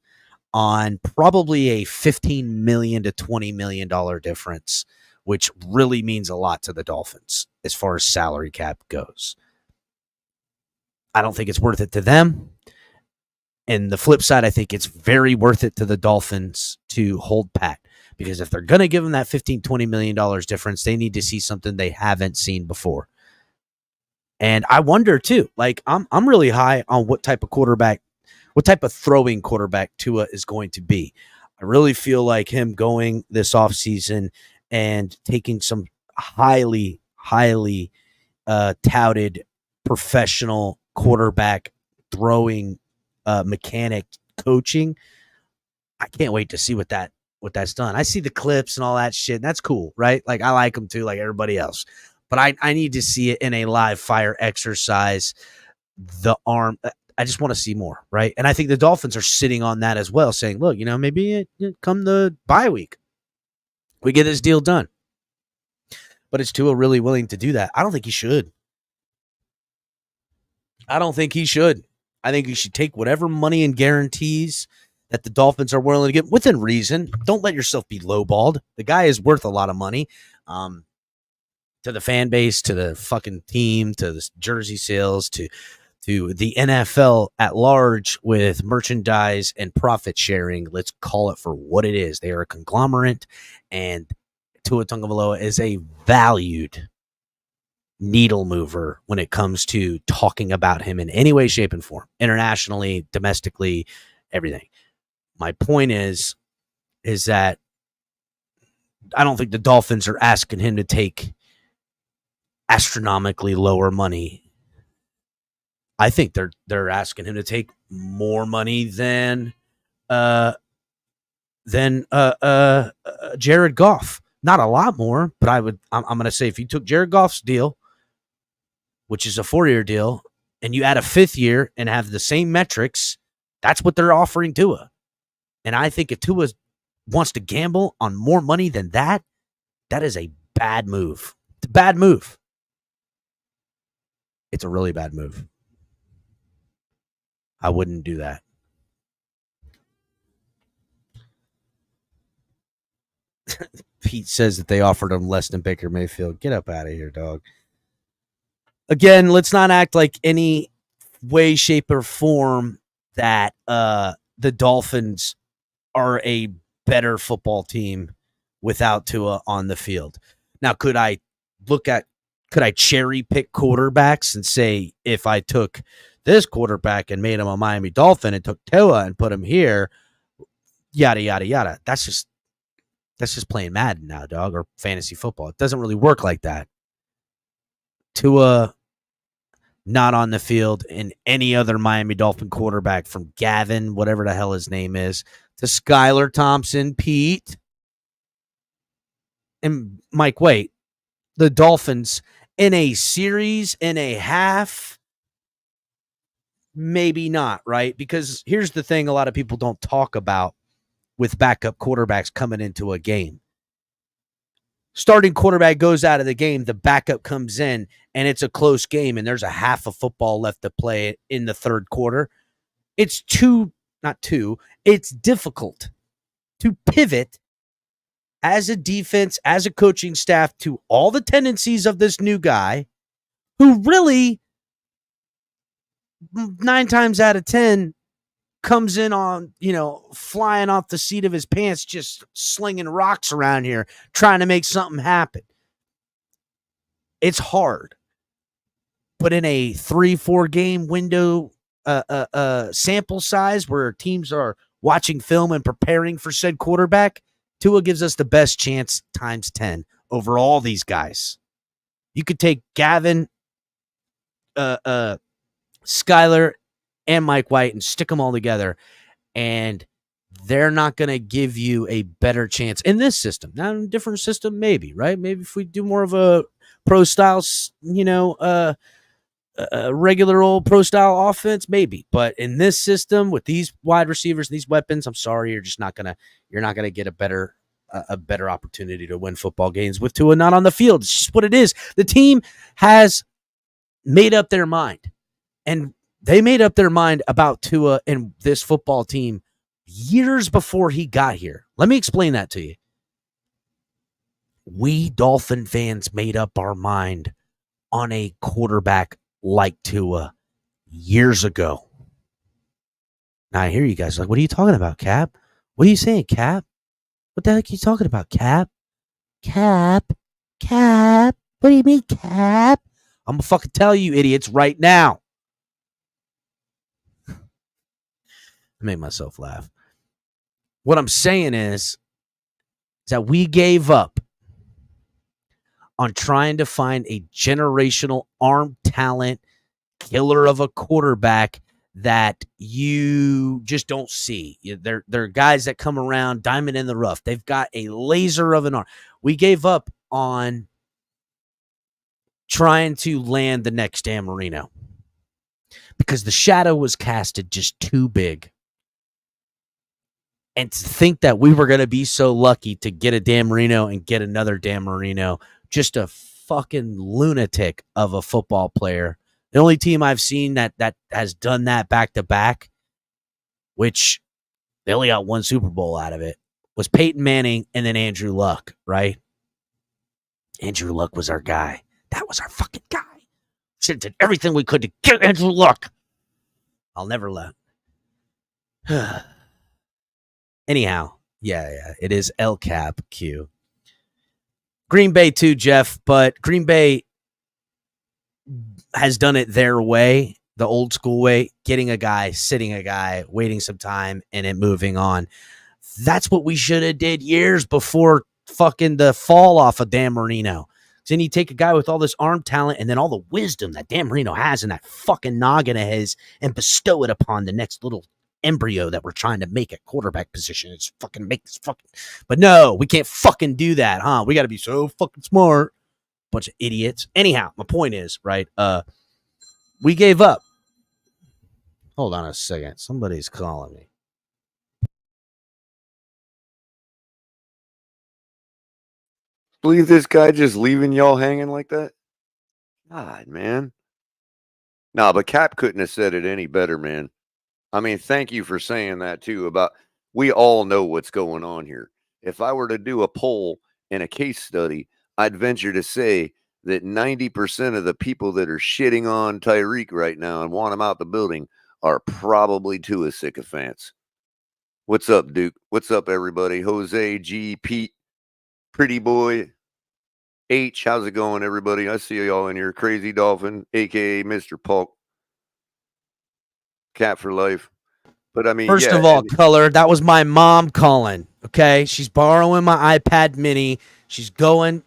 on probably a $15 million to $20 million difference, which really means a lot to the Dolphins as far as salary cap goes? I don't think it's worth it to them. And the flip side, I think it's very worth it to the Dolphins to hold pat, because if they're going to give them that $15, $20 million difference, they need to see something they haven't seen before. And I wonder too, like I'm really high on what type of throwing quarterback Tua is going to be. I really feel like him going this offseason and taking some highly touted professional quarterback throwing mechanic coaching. I can't wait to see what that's done. I see the clips and all that shit, and that's cool, right? Like, I like them too, like everybody else. But I need to see it in a live fire exercise. The arm, I just want to see more, right? And I think the Dolphins are sitting on that as well, saying, look, maybe come the bye week, we get this deal done. But is Tua really willing to do that? I don't think he should. I think you should take whatever money and guarantees that the Dolphins are willing to get within reason. Don't let yourself be lowballed. The guy is worth a lot of money to the fan base, to the fucking team, to the jersey sales, to the NFL at large with merchandise and profit sharing. Let's call it for what it is. They are a conglomerate, and Tua Tagovailoa is a valued needle mover when it comes to talking about him in any way, shape, and form, internationally, domestically, everything. My point is that I don't think the Dolphins are asking him to take astronomically lower money. I think they're asking him to take more money than Jared Goff. Not a lot more, but I'm going to say if you took Jared Goff's deal, which is a 4-year deal, and you add a 5th year and have the same metrics, that's what they're offering Tua. And I think if Tua wants to gamble on more money than that, that is a bad move. It's a bad move. It's a really bad move. I wouldn't do that. Pete says that they offered him less than Baker Mayfield. Get up out of here, dog. Again, let's not act like any way, shape, or form that the Dolphins are a better football team without Tua on the field. Now, could I cherry pick quarterbacks and say, if I took this quarterback and made him a Miami Dolphin and took Tua and put him here, yada, yada, yada. That's just playing Madden now, dog, or fantasy football. It doesn't really work like that. Tua not on the field, and any other Miami Dolphin quarterback, from Gavin, whatever the hell his name is, to Skylar Thompson, Pete, and Mike Waite, the Dolphins in a series and a half, maybe not, right? Because here's the thing a lot of people don't talk about with backup quarterbacks coming into a game. Starting quarterback goes out of the game, the backup comes in, and it's a close game, and there's a half of football left to play in the third quarter. It's difficult to pivot as a defense, as a coaching staff, to all the tendencies of this new guy who really 9 times out of 10 comes in on, flying off the seat of his pants, just slinging rocks around here, trying to make something happen. It's hard. But in a 3-4 game window sample size where teams are watching film and preparing for said quarterback, Tua gives us the best chance times 10 over all these guys. You could take Gavin, Skylar, and Mike White and stick them all together, and they're not going to give you a better chance in this system. Now, in a different system, maybe, right? Maybe if we do more of a pro style, a regular old pro style offense, maybe. But in this system with these wide receivers, these weapons, I'm sorry, you're not gonna get a better opportunity to win football games with Tua not on the field. It's just what it is. The team has made up their mind, and they made up their mind about Tua and this football team years before he got here. Let me explain that to you. We Dolphin fans made up our mind on a quarterback like Tua years ago. Now I hear you guys like, what are you talking about, Cap? What are you saying, Cap? What the heck are you talking about, Cap? Cap? What do you mean, Cap? I'm going to fucking tell you, idiots, right now. I made myself laugh. What I'm saying is that we gave up on trying to find a generational arm talent killer of a quarterback that you just don't see. They're guys that come around diamond in the rough. They've got a laser of an arm. We gave up on trying to land the next Dan Marino because the shadow was casted just too big. And to think that we were going to be so lucky to get a Dan Marino and get another Dan Marino, just a fucking lunatic of a football player. The only team I've seen that has done that back-to-back, which they only got one Super Bowl out of it, was Peyton Manning and then Andrew Luck, right? Andrew Luck was our guy. That was our fucking guy. Should have did everything we could to get Andrew Luck. I'll never let. Anyhow, yeah, it is El Cap Q. Green Bay too, Jeff, but Green Bay has done it their way, the old school way, getting a guy, sitting a guy, waiting some time, and then moving on. That's what we should have did years before fucking the fall off of Dan Marino. Then you take a guy with all this arm talent and then all the wisdom that Dan Marino has in that fucking noggin of his and bestow it upon the next little embryo that we're trying to make at quarterback position. It's fucking make this fucking. But no, we can't fucking do that, huh? We got to be so fucking smart. Bunch of idiots. Anyhow, my point is, right, we gave up. Hold on a second. Somebody's calling me. Believe this guy just leaving y'all hanging like that? God, man. No, but Cap couldn't have said it any better, man. I mean, thank you for saying that, too, about we all know what's going on here. If I were to do a poll and a case study, I'd venture to say that 90% of the people that are shitting on Tyreek right now and want him out the building are probably Tua sycophants. What's up, Duke? What's up, everybody? Jose, G, Pete, Pretty Boy, H. How's it going, everybody? I see y'all in here. Crazy Dolphin, a.k.a. Mr. Polk. Cat for life. But I mean, first of all, Color, that was my mom calling. Okay, she's borrowing my iPad Mini. She's going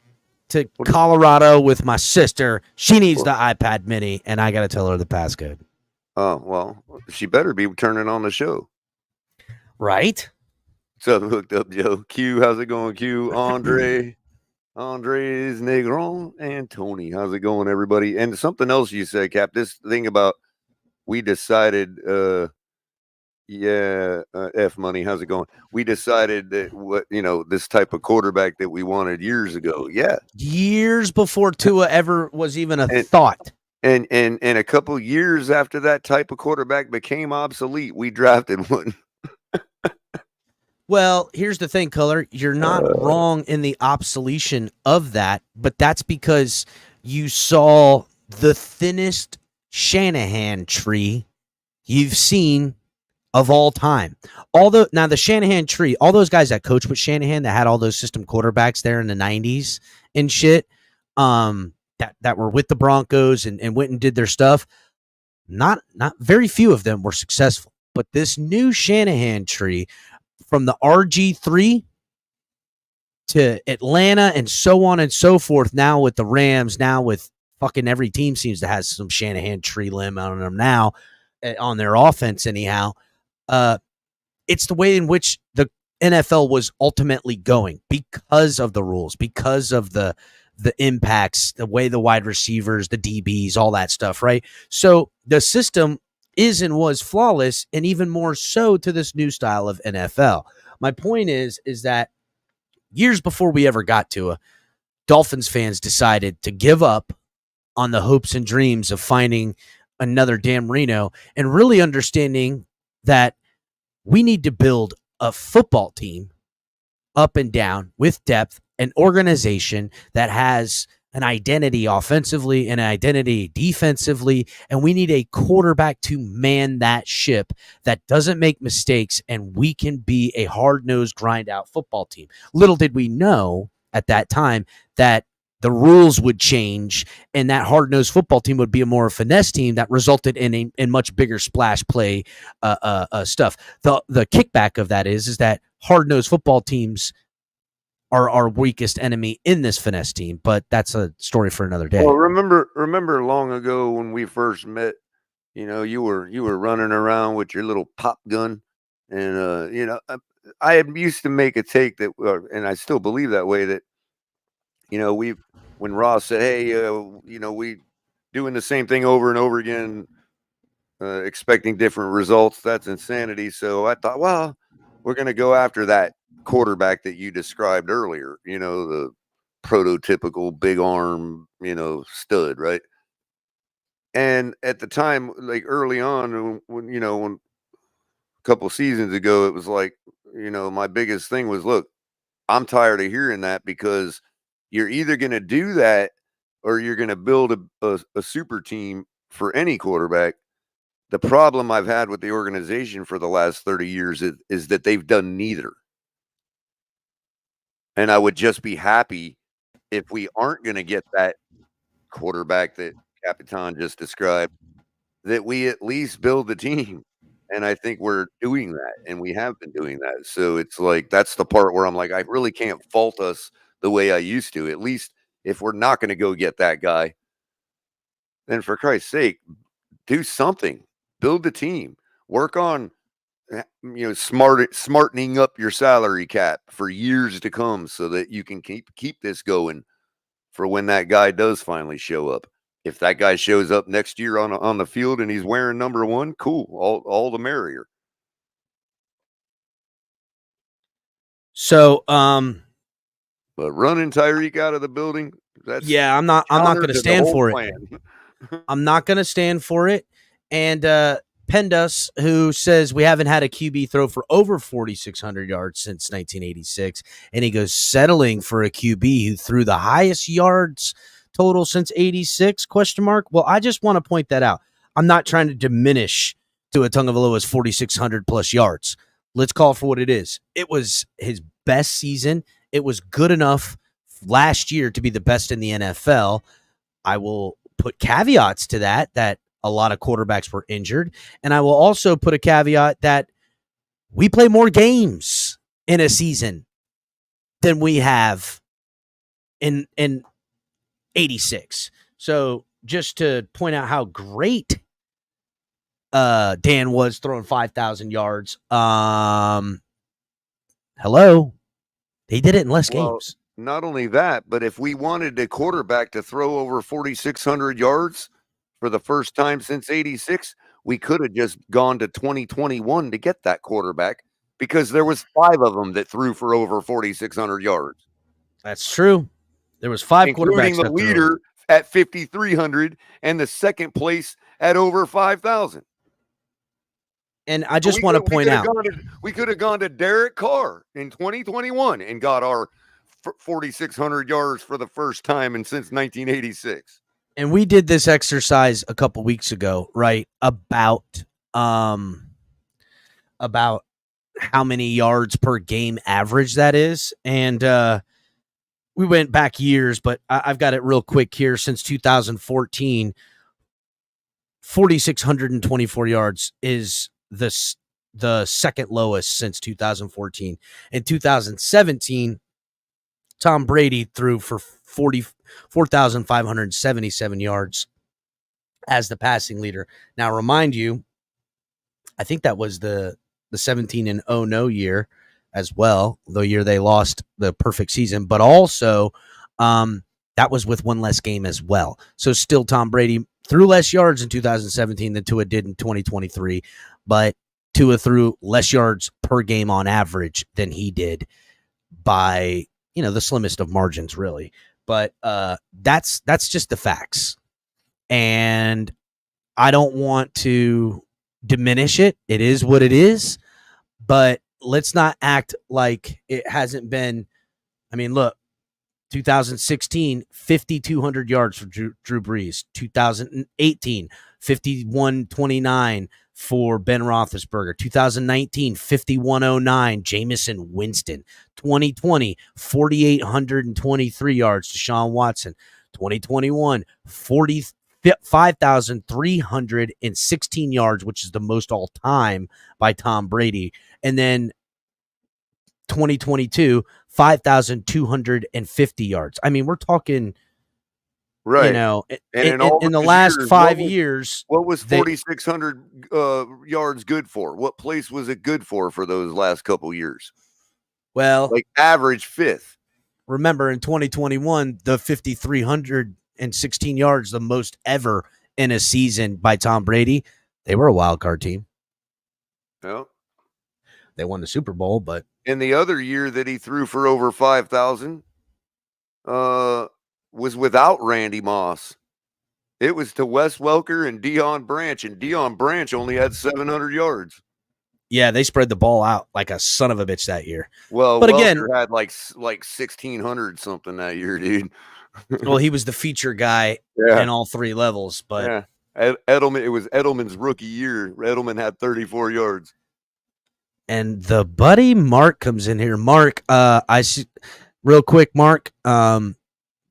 to Colorado with my sister. She needs the iPad Mini, and I got to tell her the passcode. Oh, well, she better be turning on the show. Right? What's up, Hooked Up Joe? Q, how's it going, Q? Andres Negron, and Tony. How's it going, everybody? And something else you said, Cap, this thing about we decided, F Money, how's it going? We decided that this type of quarterback that we wanted years ago. Yeah. Years before Tua ever was even a thought. And a couple years after that type of quarterback became obsolete, we drafted one. Well, here's the thing, Color. You're not wrong in the obsolescence of that, but that's because you saw the thinnest Shanahan tree you've seen of all time. Now the Shanahan tree, all those guys that coached with Shanahan that had all those system quarterbacks there in the 90s and shit, that were with the Broncos and went and did their stuff, not very few of them were successful. But this new Shanahan tree, from the RG3 to Atlanta and so on and so forth, now with the Rams, now with fucking every team seems to have some Shanahan tree limb on them now, on their offense anyhow. It's the way in which the NFL was ultimately going because of the rules, because of the the impacts, the way the wide receivers, the DBs, all that stuff, right? So the system is and was flawless, and even more so to this new style of NFL. My point is that years before we ever got to a Dolphins fans decided to give up on the hopes and dreams of finding another Dan Marino and really understanding that we need to build a football team up and down with depth, an organization that has an identity offensively and an identity defensively, and we need a quarterback to man that ship that doesn't make mistakes, and we can be a hard-nosed, grind-out football team. Little did we know at that time that the rules would change and that hard-nosed football team would be a more finesse team that resulted in a much bigger splash play stuff. The kickback of that is that hard-nosed football teams are our weakest enemy in this finesse team, but that's a story for another day. Well, remember long ago when we first met, you were running around with your little pop gun, and I used to make a take that, and I still believe that way, that when Ross said, hey, we doing the same thing over and over again, expecting different results, that's insanity. So I thought, well, we're going to go after that quarterback that you described earlier, the prototypical big arm, stud, right? And at the time, like early on, when a couple seasons ago, it was like, my biggest thing was, look, I'm tired of hearing that, because you're either going to do that or you're going to build a super team for any quarterback. The problem I've had with the organization for the last 30 years is that they've done neither. And I would just be happy if we aren't going to get that quarterback that Capitan just described, that we at least build the team. And I think we're doing that, and we have been doing that. So it's like, that's the part where I'm like, I really can't fault us the way I used to. At least if we're not going to go get that guy, then for Christ's sake, do something. Build the team. Work on smartening up your salary cap for years to come, so that you can keep this going for when that guy does finally show up. If that guy shows up next year on the field and he's wearing number 1, cool, all the merrier. So, but running Tyreek out of the building, I'm not going to stand for it. I'm not going to stand for it. And Pendas, who says we haven't had a QB throw for over 4,600 yards since 1986, and he goes settling for a QB who threw the highest yards total since 86? ? Well, I just want to point that out. I'm not trying to diminish Tua Tagovailoa's 4,600 plus yards. Let's call it for what it is. It was his best season. It was good enough last year to be the best in the NFL. I will put caveats to that a lot of quarterbacks were injured. And I will also put a caveat that we play more games in a season than we have in 86. So just to point out how great Dan was throwing 5,000 yards. Hello. They did it in less games. Not only that, but if we wanted a quarterback to throw over 4,600 yards for the first time since 86, we could have just gone to 2021 to get that quarterback, because there was 5 of them that threw for over 4,600 yards. That's true. There was 5 including quarterbacks, the leader at 5,300 and the second place at over 5,000. And I just want to point out, we could have gone to Derek Carr in 2021 and got our 4,600 yards for the first time since 1986. And we did this exercise a couple weeks ago, right? About how many yards per game average that is. And we went back years, but I've got it real quick here. Since 2014, 4,624 yards is the second lowest since 2014. In 2017, Tom Brady threw for 4,577 yards as the passing leader. Now, remind you, I think that was the 17 and 0 no year as well, the year they lost the perfect season, but also that that was with one less game as well. So still Tom Brady threw less yards in 2017 than Tua did in 2023, but Tua threw less yards per game on average than he did by, the slimmest of margins, really. But that's just the facts. And I don't want to diminish it. It is what it is. But let's not act like it hasn't been. I mean, look, 2016, 5,200 yards for Drew Brees. 2018, 5,129 for Ben Roethlisberger. 2019, 5,109, Jameson Winston. 2020, 4,823 yards to Deshaun Watson. 2021, 5,316 yards, which is the most all time by Tom Brady. And then 2022, 5,250 yards. I mean, we're talking, right? In the last 5 years, what was 4,600 yards good for? What place was it good for those last couple years? Well, like average fifth. Remember, in 2021, the 5,316 yards, the most ever in a season by Tom Brady. They were a wild card team. Yeah. They won the Super Bowl, but in the other year that he threw for over 5,000 was without Randy Moss. It was to Wes Welker and Deion Branch, and Deion Branch only had 700 yards. Yeah, they spread the ball out like a son of a bitch that year. Well, but Welker again, had like 1,600 something that year, dude. Well, he was the feature guy in all three levels, but Edelman. It was Edelman's rookie year. Edelman had 34 yards. And the buddy Mark comes in here. Mark, I see real quick, Mark.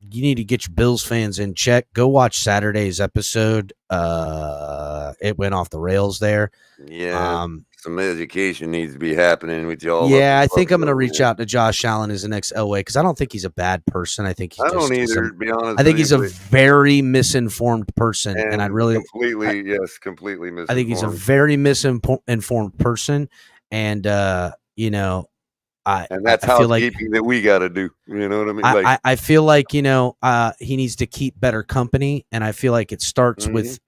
You need to get your Bills fans in check. Go watch Saturday's episode. It went off the rails there. Yeah. Some education needs to be happening with y'all. Yeah, I think I'm going to reach out to Josh Allen as the next Elway because I don't think he's a bad person. I think I don't either, to be honest. I think he's a very misinformed person, and I'd really completely misinformed. I think he's a very misinformed person, and that's housekeeping that we got to do. You know what I mean? I feel like he needs to keep better company, and I feel like it starts with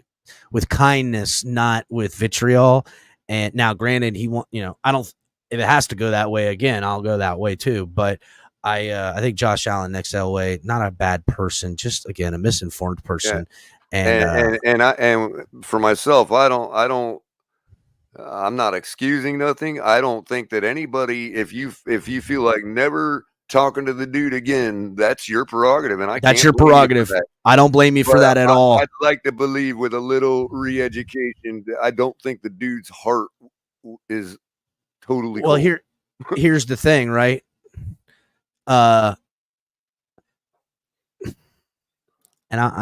kindness, not with vitriol. And now, granted, I don't. If it has to go that way again, I'll go that way too. But I think Josh Allen next Elway, not a bad person, just again a misinformed person. Yeah. And for myself, I'm not excusing nothing. I don't think that anybody, if you feel like never talking to the dude again, that's your prerogative, and that's your prerogative. I don't blame you for that at all. I'd like to believe with a little re-education, I don't think the dude's heart is totally well. Cold. Here's the thing, right? And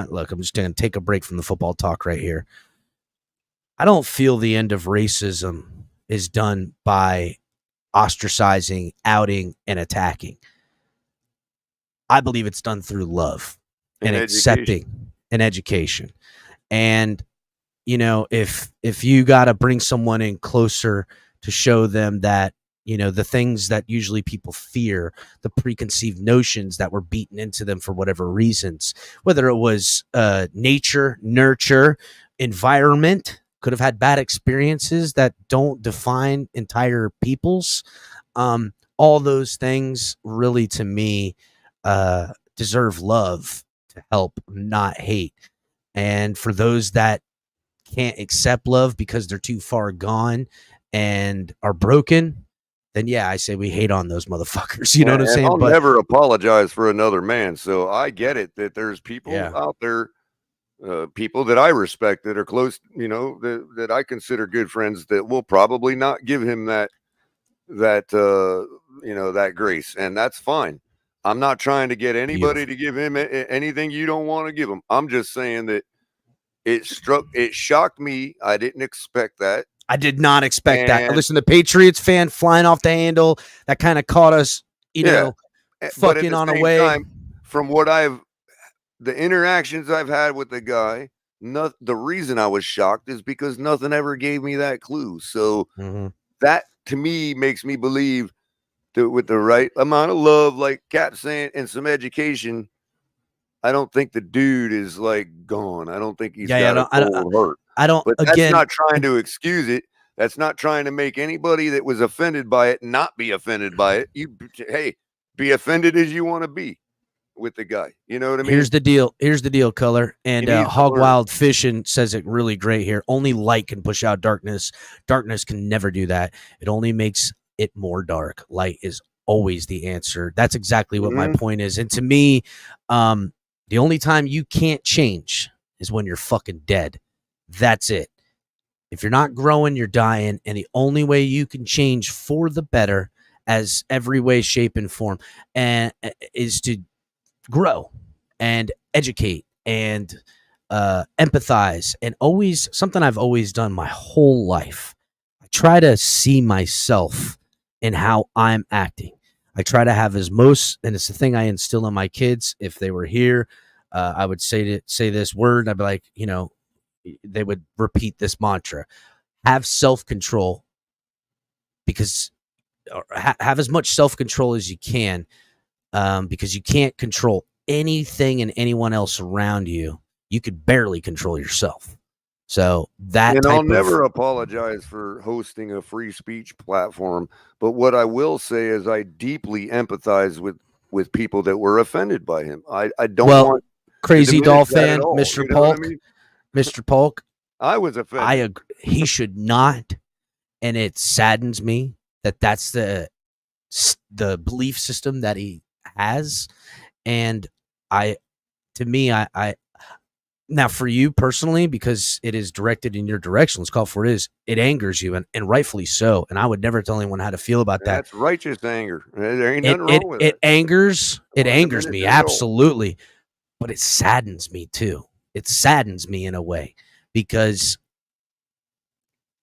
look, I'm just going to take a break from the football talk right here. I don't feel the end of racism is done by ostracizing, outing, and attacking. I believe it's done through love and accepting and education. And, if you got to bring someone in closer to show them that, the things that usually people fear, the preconceived notions that were beaten into them for whatever reasons, whether it was nature, nurture, environment, could have had bad experiences that don't define entire peoples. All those things really, to me, deserve love to help, not hate. And for those that can't accept love because they're too far gone and are broken, then I say we hate on those motherfuckers. You know what I'm saying? I'll never apologize for another man. So I get it that there's people out there, people that I respect that are close, that I consider good friends that will probably not give him that grace, and that's fine. I'm not trying to get anybody to give him anything you don't want to give him. I'm just saying that it shocked me. I didn't expect that. I did not expect that. Listen, the Patriots fan flying off the handle, that kind of caught us, fucking on a way. Time, from what the interactions I've had with the guy, the reason I was shocked is because nothing ever gave me that clue. So that to me makes me believe that with the right amount of love, like Cap's saying, and some education, I don't think the dude is like gone. I don't think he's Yeah, got a cold heart. I don't. But that's Again, not trying to excuse it. That's not trying to make anybody that was offended by it not be offended by it. Hey, be offended as you want to be with the guy. You know what I mean? Here's the deal. Here's the deal, Color. And needs to Hog learn. Wild Fishing says it really great here. Only light can push out darkness. Darkness can never do that. It only makes it more dark. Light is always the answer. That's exactly what my point is. And to me, the only time you can't change is when you're fucking dead. That's it. If you're not growing, you're dying. And the only way you can change for the better, as every way, shape, and form, and is to grow and educate and empathize. And always, something I've always done my whole life, I try to see myself in how I'm acting. I try to have as most, and it's the thing I instill in my kids. If they were here, I would say this word. I'd be like, they would repeat this mantra: have self-control, because have as much self-control as you can, because you can't control anything and anyone else around you. You could barely control yourself. So that, and I'll never apologize for hosting a free speech platform. But what I will say is I deeply empathize with people that were offended by him. I don't want Crazy Doll fan, Mr. You know Polk. I mean? Mr. Polk. I was offended. I agree. He should not, and it saddens me that that's the belief system that he has. And now for you personally, because it is directed in your direction, let's call for it angers you, and rightfully so. And I would never tell anyone how to feel about that. That's righteous anger. There ain't nothing wrong with it. It angers me, absolutely. But it saddens me too. It saddens me in a way, because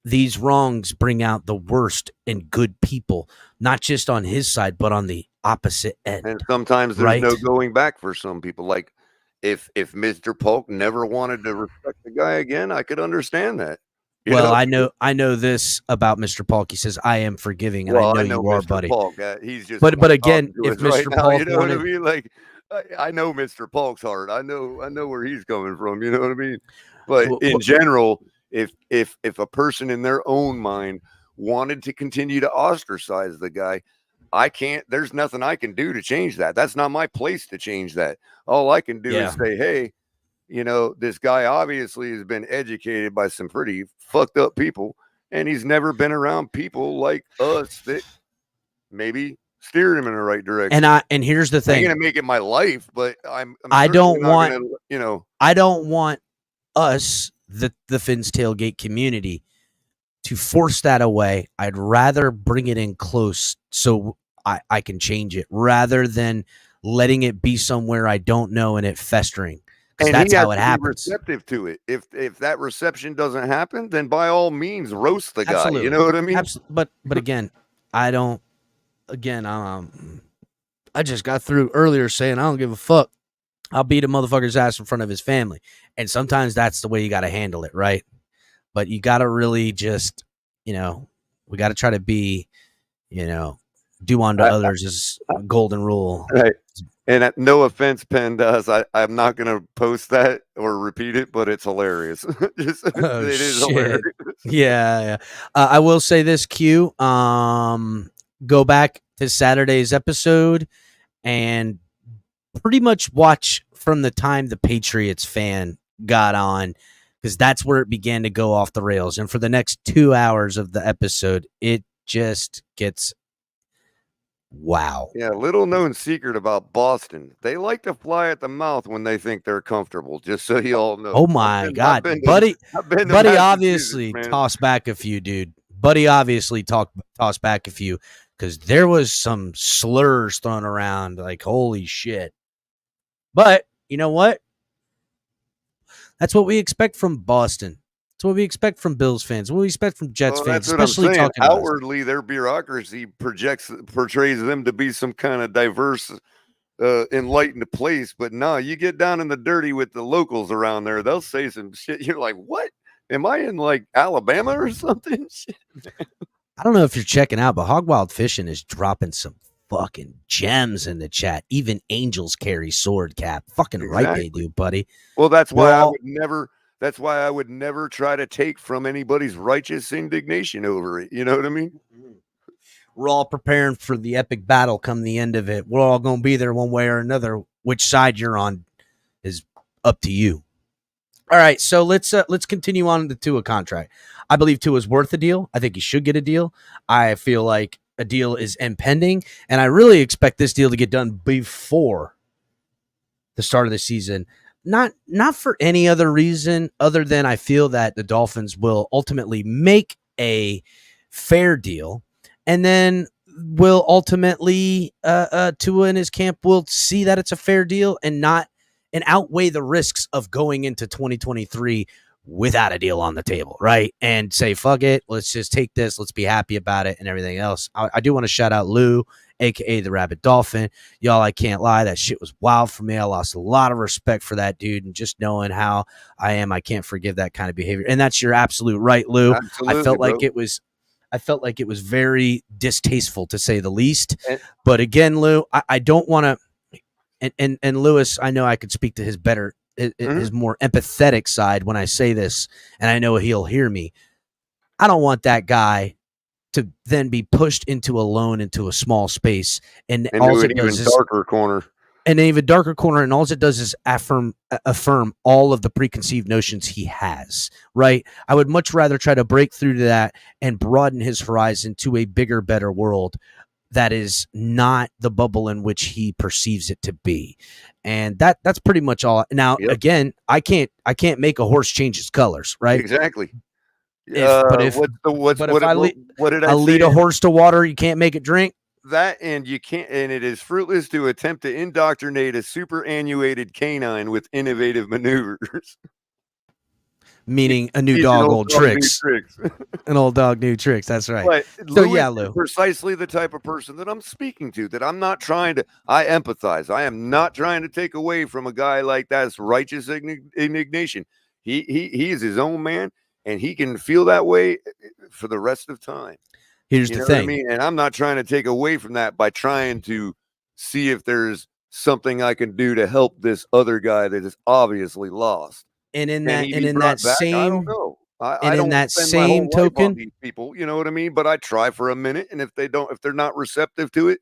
these wrongs bring out the worst in good people, not just on his side, but on the opposite end. And sometimes there's no going back for some people. Like if Mr. Polk never wanted to respect the guy again, I could understand that. I know this about Mr. Polk. He says, "I am forgiving," and I know you are, Mr. buddy. Polk, he's just. But again, if Mr. Polk, you know what I mean? Like, I know Mr. Polk's heart. I know where he's coming from. You know what I mean? But in general, if a person in their own mind wanted to continue to ostracize the guy, I can't. There's nothing I can do to change that. That's not my place to change that. All I can do is say, hey, this guy obviously has been educated by some pretty fucked up people, and he's never been around people like us that maybe steered him in the right direction. And here's the thing: I'm gonna make it my life, but I don't want us, the Fins Tailgate community, to force that away. I'd rather bring it in close so I can change it, rather than letting it be somewhere I don't know and it festering. Because that's how it happens. Receptive to it. If that reception doesn't happen, then by all means roast the guy. Absolutely. You know what I mean? But again, I don't. Again, I just got through earlier saying I don't give a fuck. I'll beat a motherfucker's ass in front of his family, and sometimes that's the way you got to handle it, right? But you got to really just, we got to try to be, do unto others is a golden rule. Right. And no offense, PennDOS, I'm not going to post that or repeat it, but it's hilarious. It is hilarious. Yeah. I will say this, Q. Go back to Saturday's episode and pretty much watch from the time the Patriots fan got on, because that's where it began to go off the rails. And for the next 2 hours of the episode, it just gets wow. Yeah, little known secret about Boston. They like to fly at the mouth when they think they're comfortable, just so you all know. Oh my God. Buddy obviously tossed back a few, dude. Buddy obviously tossed back a few, because there was some slurs thrown around like, holy shit. But you know what? That's what we expect from Boston. That's what we expect from Bills fans. What we expect from Jets fans, especially talking outwardly, their bureaucracy portrays them to be some kind of diverse, enlightened place. But no, you get down in the dirty with the locals around there, they'll say some shit. You're like, what? Am I in like Alabama or something? Shit, I don't know if you're checking out, but Hog Wild Fishing is dropping some fucking gems in the chat. Even angels carry sword, Cap. Fucking right they Exactly. do, buddy. Well, that's We're why I all- would never. That's why I would never try to take from anybody's righteous indignation over it. You know what I mean? We're all preparing for the epic battle come the end of it. We're all going to be there one way or another. Which side you're on is up to you. All right, so let's continue on the Tua contract. I believe Tua is worth a deal. I think he should get a deal. I feel like a deal is impending, and I really expect this deal to get done before the start of the season. Not for any other reason other than I feel that the Dolphins will ultimately make a fair deal, and then will ultimately Tua and his camp will see that it's a fair deal and outweigh the risks of going into 2023 without a deal on the table, right? And say, fuck it, let's just take this, let's be happy about it and everything else. I do want to shout out Lou, aka the Rabbit Dolphin. Y'all, I can't lie, that shit was wild for me. I lost a lot of respect for that dude, and just knowing how I am, I can't forgive that kind of behavior. And that's your absolute right, Lou. Absolutely, I felt bro. like it was very distasteful, to say the least. And- but again, Lou, I don't want to. And Lewis, I know I could speak to his his more empathetic side when I say this, and I know he'll hear me. I don't want that guy to then be pushed into a small space, and all it does is darker corner. And an even darker corner, and all it does is affirm all of the preconceived notions he has, right? I would much rather try to break through to that and broaden his horizon to a bigger, better world that is not the bubble in which he perceives it to be. And that's pretty much all. Now, again, I can't make a horse change its colors, right? Exactly. What did I lead a horse to water? You can't make it drink. That, and you can't, and it is fruitless to attempt to indoctrinate a superannuated canine with innovative maneuvers. Meaning a new dog, old tricks. An old dog, new tricks. That's right. But so yeah, Lou, precisely the type of person that I'm speaking to. That I'm not trying to. I empathize. I am not trying to take away from a guy like that's righteous indignation. He is his own man, and he can feel that way for the rest of time. Here's the thing. I mean, and I'm not trying to take away from that by trying to see if there's something I can do to help this other guy that is obviously lost. And in that same, I don't know. I don't spend my whole life on these people, you know what I mean? But I try for a minute, and if they're not receptive to it,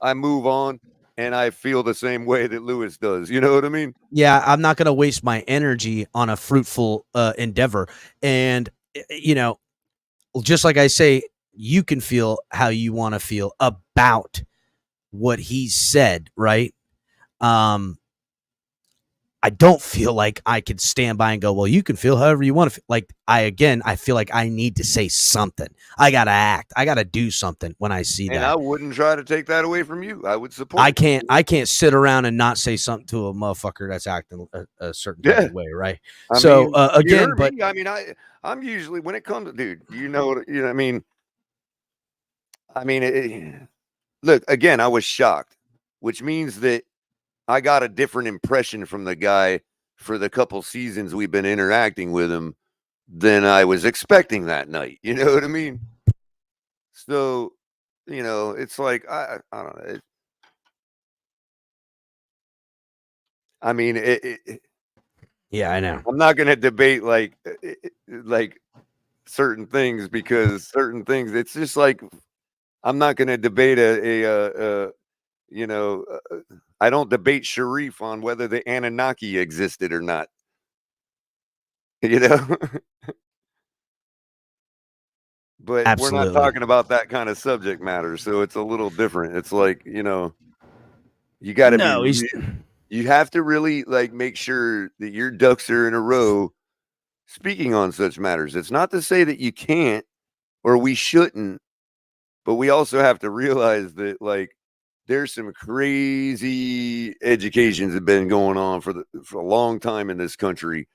I move on, and I feel the same way that Lewis does. You know what I mean? Yeah, I'm not going to waste my energy on a fruitful endeavor. And just like I say, you can feel how you want to feel about what he said, right? I don't feel like I could stand by and go, well, you can feel however you want to feel. Like, I feel like I need to say something. I got to act. I got to do something when I see that. And I wouldn't try to take that away from you. I would support. I can't sit around and not say something to a motherfucker that's acting a certain type of way, right? Again, but me? I mean, I'm usually, when it comes to, dude, you know what I mean? Look, again, I was shocked, which means that I got a different impression from the guy for the couple seasons we've been interacting with him than I was expecting that night. You know what I mean? So, it's like, I don't know. Yeah, I know. I'm not going to debate like certain things, because certain things, it's just like, I'm not going to debate I don't debate Sharif on whether the Anunnaki existed or not. But Absolutely. We're not talking about that kind of subject matter, so it's a little different. It's like, you got to you have to really make sure that your ducks are in a row speaking on such matters. It's not to say that you can't or we shouldn't, but we also have to realize that there's some crazy educations that have been going on for a long time in this country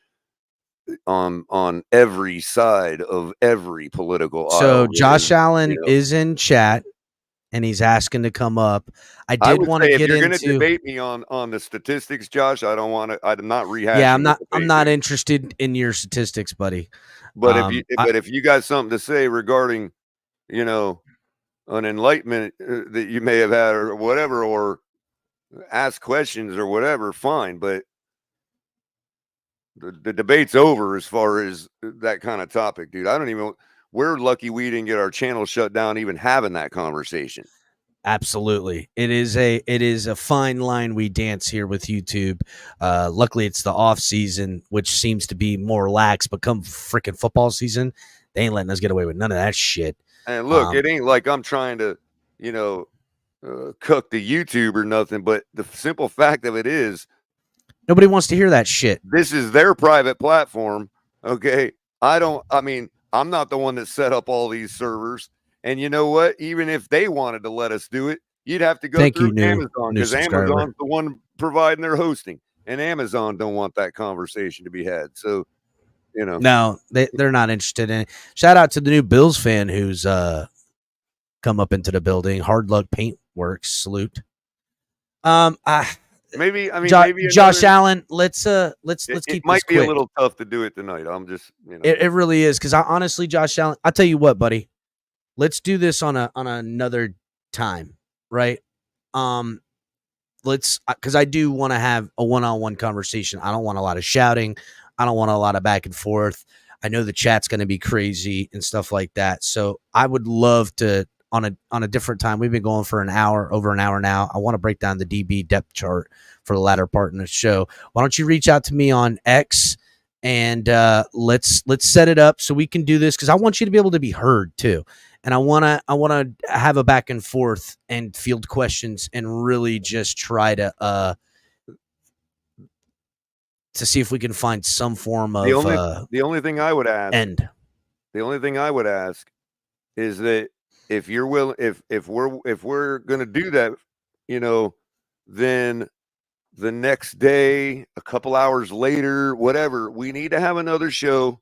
on every side of every political aisle. So Josh Allen is in chat, and he's asking to come up. I want to get into. If you're going to debate me on the statistics, Josh, I don't want to. I'm not rehashing. Yeah, I'm not interested in your statistics, buddy. But if you got something to say regarding, an enlightenment that you may have had or whatever, or ask questions or whatever, fine. But the debate's over as far as that kind of topic, dude. I don't even, we're lucky we didn't get our channel shut down even having that conversation. Absolutely. It is a fine line we dance here with YouTube. Luckily it's the off season, which seems to be more lax, but come freaking football season, they ain't letting us get away with none of that shit. And look, it ain't like I'm trying to, cook the YouTube or nothing, but the simple fact of it is Nobody wants to hear that shit. this is their private platform. Okay. I'm not the one that set up all these servers. And you know what? Even if they wanted to let us do it, you'd have to go through Amazon, because Amazon's the one providing their hosting, and Amazon don't want that conversation to be had. So, no, they're not interested in it. Shout out to the new Bills fan who's come up into the building. Hard Luck Paintworks, salute. Maybe Josh Allen. Let's keep it might this be quick. a little tough to do it tonight. I'm just, It really is, because I honestly, Josh Allen, I'll tell you what, buddy. Let's do this on another time, right? Let's, because I do want to have a one-on-one conversation. I don't want a lot of shouting. I don't want a lot of back and forth. I know the chat's going to be crazy and stuff like that. So I would love to, on a different time. We've been going for over an hour now. I want to break down the DB depth chart for the latter part in the show. Why don't you reach out to me on X and let's set it up so we can do this, because I want you to be able to be heard too. And I want to have a back and forth and field questions and really just try to see if we can find some form of the only thing I would ask The only thing I would ask is that if you're willing, if we're going to do that, then the next day, a couple hours later, whatever, we need to have another show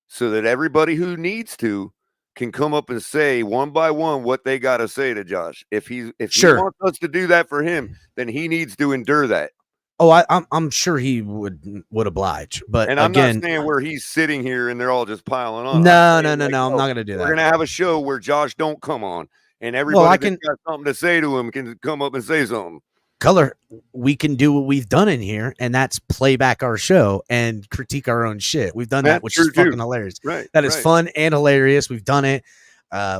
so that everybody who needs to can come up and say one by one what they got to say to Josh. If he wants us to do that for him, then he needs to endure that. Oh, I'm sure he would oblige, but and I'm again, not saying where he's sitting here and they're all just piling on. No. I'm not going to do that. We're going to have a show where Josh don't come on, and everybody that's got something to say to him can come up and say something. Color, we can do what we've done in here, and that's play back our show and critique our own shit. We've done that, which is fucking hilarious. Right. That is fun and hilarious. We've done it.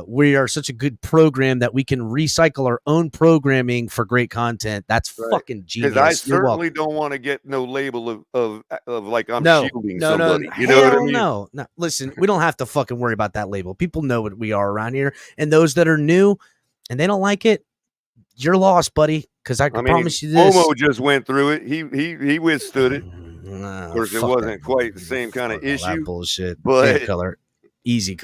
We are such a good program that we can recycle our own programming for great content. That's fucking genius. Because I certainly don't want to get no label of like I'm shielding somebody. You know what I mean? No. Listen, we don't have to fucking worry about that label. People know what we are around here, and those that are new and they don't like it, you're lost, buddy. Because I promise you this. Momo just went through it. He withstood it. Of course, it wasn't quite the same kind of issue. That bullshit. But Color. Easy.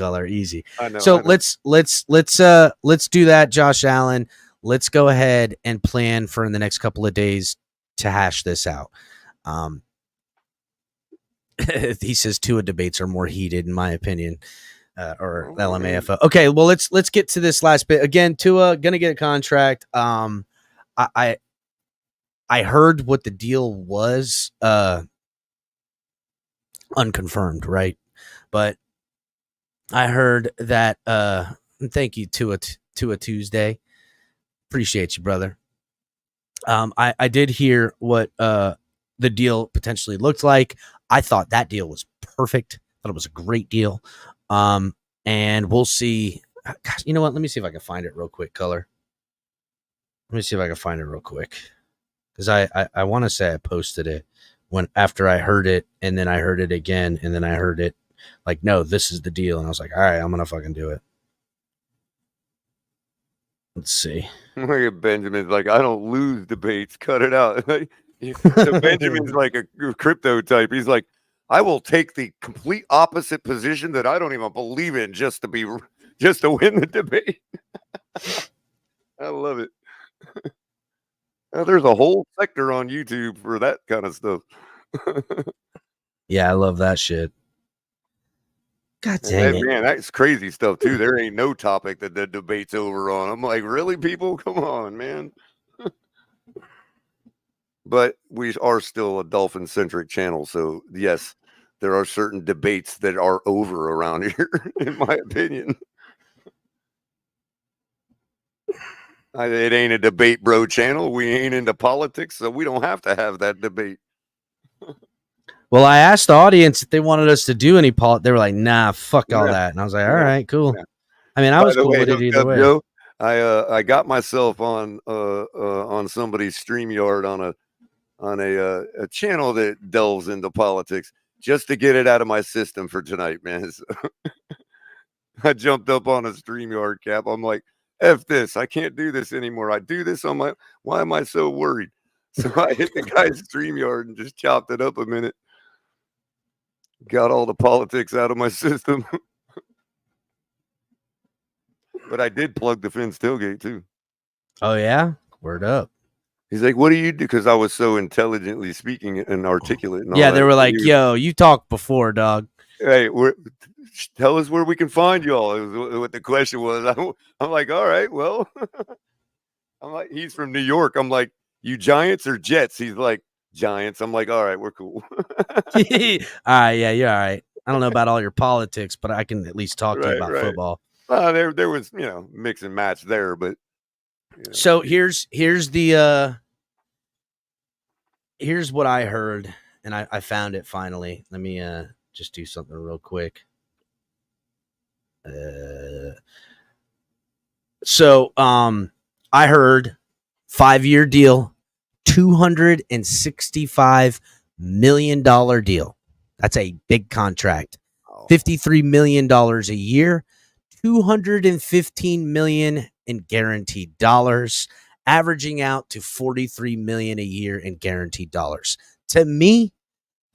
I know. So let's do that, Josh Allen. Let's go ahead and plan for in the next couple of days to hash this out. He says Tua debates are more heated, in my opinion, or LMAFO. Okay, well let's get to this last bit again. Tua gonna get a contract. I heard what the deal was, unconfirmed, right? But I heard that, thank you, Tua Tuesday. Appreciate you, brother. I did hear what the deal potentially looked like. I thought that deal was perfect. Thought it was a great deal. And we'll see. Gosh, you know what? Let me see if I can find it real quick, Color. Let me see if I can find it real quick. Because I want to say I posted it after I heard it, and then I heard it again, and then I heard it. Like, no, this is the deal. And I was like, all right, I'm going to fucking do it. Let's see. Look at Benjamin's like, I don't lose debates. Cut it out. So Benjamin's like a crypto type. He's like, I will take the complete opposite position that I don't even believe in just to win the debate. I love it. There's a whole sector on YouTube for that kind of stuff. Yeah, I love that shit. God dang it. Man, that's crazy stuff too. There ain't no topic that the debate's over on. I'm like, really, people? Come on, man. But we are still a Dolphin-centric channel, so yes, there are certain debates that are over around here, in my opinion. It ain't a debate, bro. Channel. We ain't into politics, so we don't have to have that debate. Well, I asked the audience if they wanted us to do any They were like, "Nah, fuck all Yeah. that." And I was like, "All Yeah. right, cool." Yeah. I mean, I By was the cool way, with it hooked either up, way. Joe. I got myself on somebody's StreamYard on a channel that delves into politics just to get it out of my system for tonight, man. So I jumped up on a StreamYard, Cap. I'm like, F this. I can't do this anymore. I do this on my. Why am I so worried? So I hit the guy's StreamYard and just chopped it up a minute. Got all the politics out of my system. But I did plug the Finn's tailgate too. Oh yeah, word up. He's like, "What do you do?" Because I was so intelligently speaking and articulate. And all Yeah, they that. were like, "Yo, you talked before, dog." Hey, tell us where we can find you all. It was what the question was. I'm like, all right, well, I'm like, he's from New York. I'm like, you Giants or Jets? He's like, Giants. I'm like, all right, we're cool. All right, yeah, you're all right. I don't know about all your politics, but I can at least talk to you about football. There was, mix and match there, but. So here's what I heard, and I found it finally. Let me just do something real quick. So I heard 5-year deal, $265 million deal. That's a big contract. $53 million a year, $215 million in guaranteed dollars, averaging out to $43 million a year in guaranteed dollars. To me,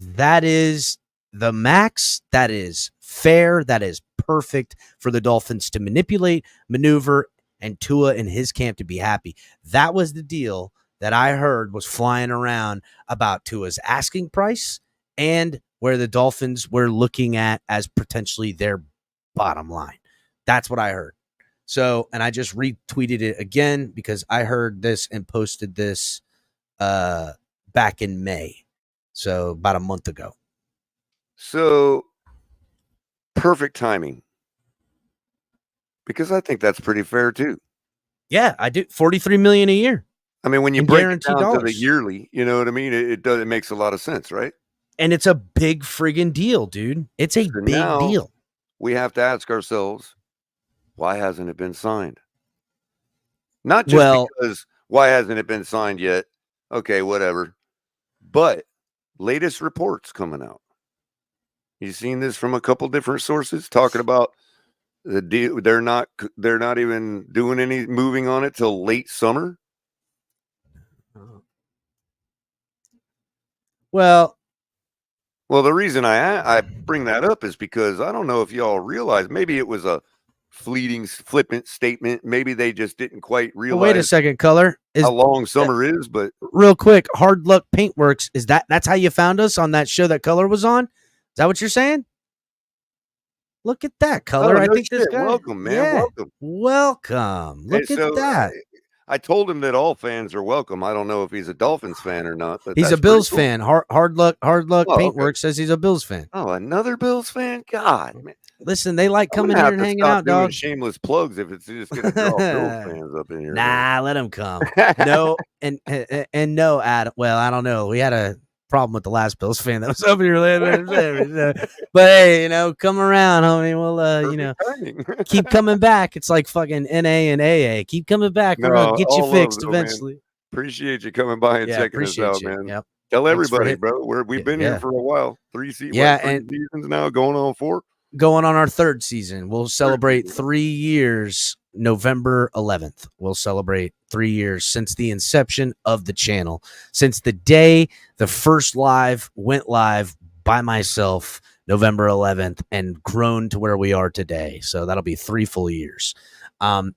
that is the max. That is fair. That is perfect for the Dolphins to manipulate, maneuver, and Tua and his camp to be happy. That was the deal that I heard was flying around about Tua's asking price and where the Dolphins were looking at as potentially their bottom line. That's what I heard. So, and I just retweeted it again because I heard this and posted this back in May. So about a month ago. So perfect timing. Because I think that's pretty fair too. Yeah, I do. $43 million a year. I mean, when you break it down to the yearly, you know what I mean? It makes a lot of sense, right? And it's a big friggin' deal, dude. It's a big deal. We have to ask ourselves, why hasn't it been signed? Not just because why hasn't it been signed yet? Okay, whatever. But latest reports coming out. You've seen this from a couple different sources talking about the deal. They're not even doing any moving on it till late summer. Well, the reason I bring that up is because I don't know if y'all realize, maybe it was a fleeting, flippant statement. Maybe they just didn't quite realize. Wait a second, Color. How long summer is, but real quick, Hard Luck Paintworks, that's how you found us on that show that Color was on? Is that what you're saying? Look at that, Color. I think this guy. Welcome, man. Welcome. Look at that. I told him that all fans are welcome. I don't know if he's a Dolphins fan or not, but he's a Bills fan. Hard Luck Paintworks says he's a Bills fan. Oh, another Bills fan? God, man. Listen, they like coming here and hanging out, dog. Shameless plugs if it's just going to draw Bills fans up in here. Nah, let them come. No, and no, Adam. Well, I don't know. We had a problem with the last Bills fan that was up here. But hey, come around, homie. We'll, keep coming back. It's like fucking NA and AA. Keep coming back. We're going to get you fixed eventually. Man. Appreciate you coming by and checking us out, man. Yep. Tell everybody, bro. We've been here for a while. 3 seasons now, going on 4. Going on our 3rd season. We'll celebrate 3 years November 11th. We'll celebrate 3 years since the inception of the channel. Since the day the first live went live by myself, November 11th, and grown to where we are today. So that'll be 3 full years. And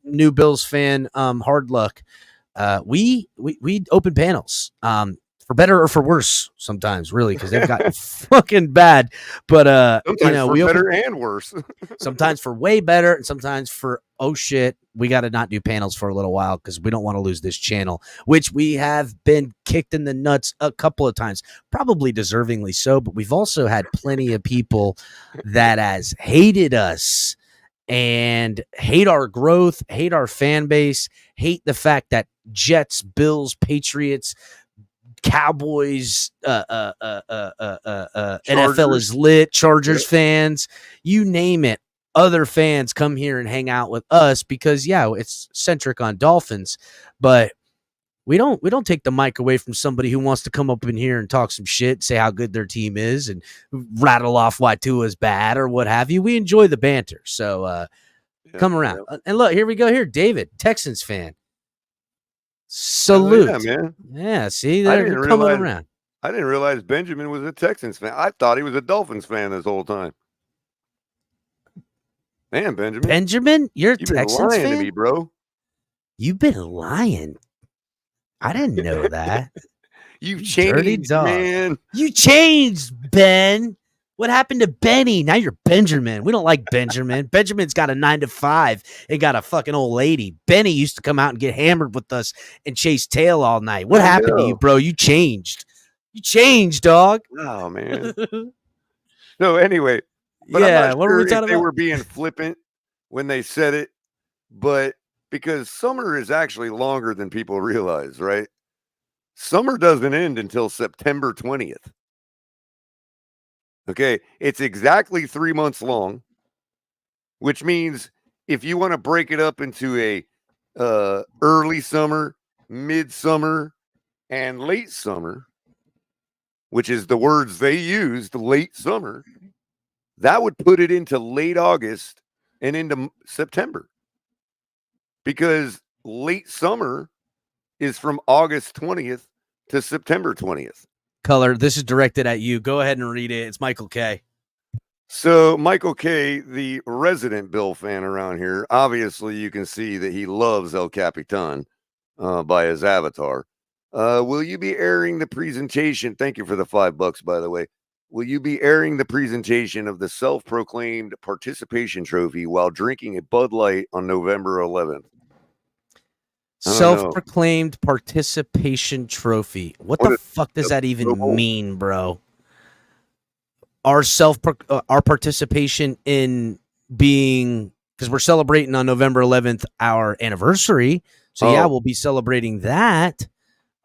new Bills fan, Hard Luck. We open panels. For better or for worse, sometimes, really, because they've gotten fucking bad. But sometimes for better and worse. Sometimes for way better, and sometimes for oh shit, we got to not do panels for a little while because we don't want to lose this channel, which we have been kicked in the nuts a couple of times, probably deservingly so. But we've also had plenty of people that has hated us and hate our growth, hate our fan base, hate the fact that Jets, Bills, Patriots, Cowboys, NFL is lit, Chargers fans, you name it. Other fans come here and hang out with us because, yeah, it's centric on Dolphins, but we don't take the mic away from somebody who wants to come up in here and talk some shit, say how good their team is, and rattle off why Tua is bad or what have you. We enjoy the banter, so come around. And look, here we go. Here, David, Texans fan. Salute. Yeah, man. Yeah, see, they're coming around. I didn't realize Benjamin was a Texans fan. I thought he was a Dolphins fan this whole time. Man, Benjamin, you're a Texans been lying fan? to me, bro. You've been lying. I didn't know that. You changed, man. You changed, Ben. What happened to Benny? Now you're Benjamin. We don't like Benjamin. Benjamin's got a 9 to 5 and got a fucking old lady. Benny used to come out and get hammered with us and chase tail all night. What happened to you, bro? You changed. You changed, dog. Oh, man. No, anyway. But yeah, what were we talking about? They were being flippant when they said it, but because summer is actually longer than people realize, right? Summer doesn't end until September 20th. Okay, it's exactly 3 months long, which means if you want to break it up into a early summer, midsummer, and late summer, which is the words they used, late summer, that would put it into late August and into September. Because late summer is from August 20th to September 20th. Color, this is directed at you. Go ahead and read it. It's Michael K. So Michael K., the resident Bill fan around here, obviously you can see that he loves El Capitan by his avatar. Will you be airing the presentation? Thank you for the $5, by the way. Will you be airing the presentation of the self-proclaimed participation trophy while drinking a Bud Light on November 11th? Self-proclaimed participation trophy. What the fuck does that even mean, bro? Our participation in being, because we're celebrating on November 11th our anniversary. So yeah, we'll be celebrating that.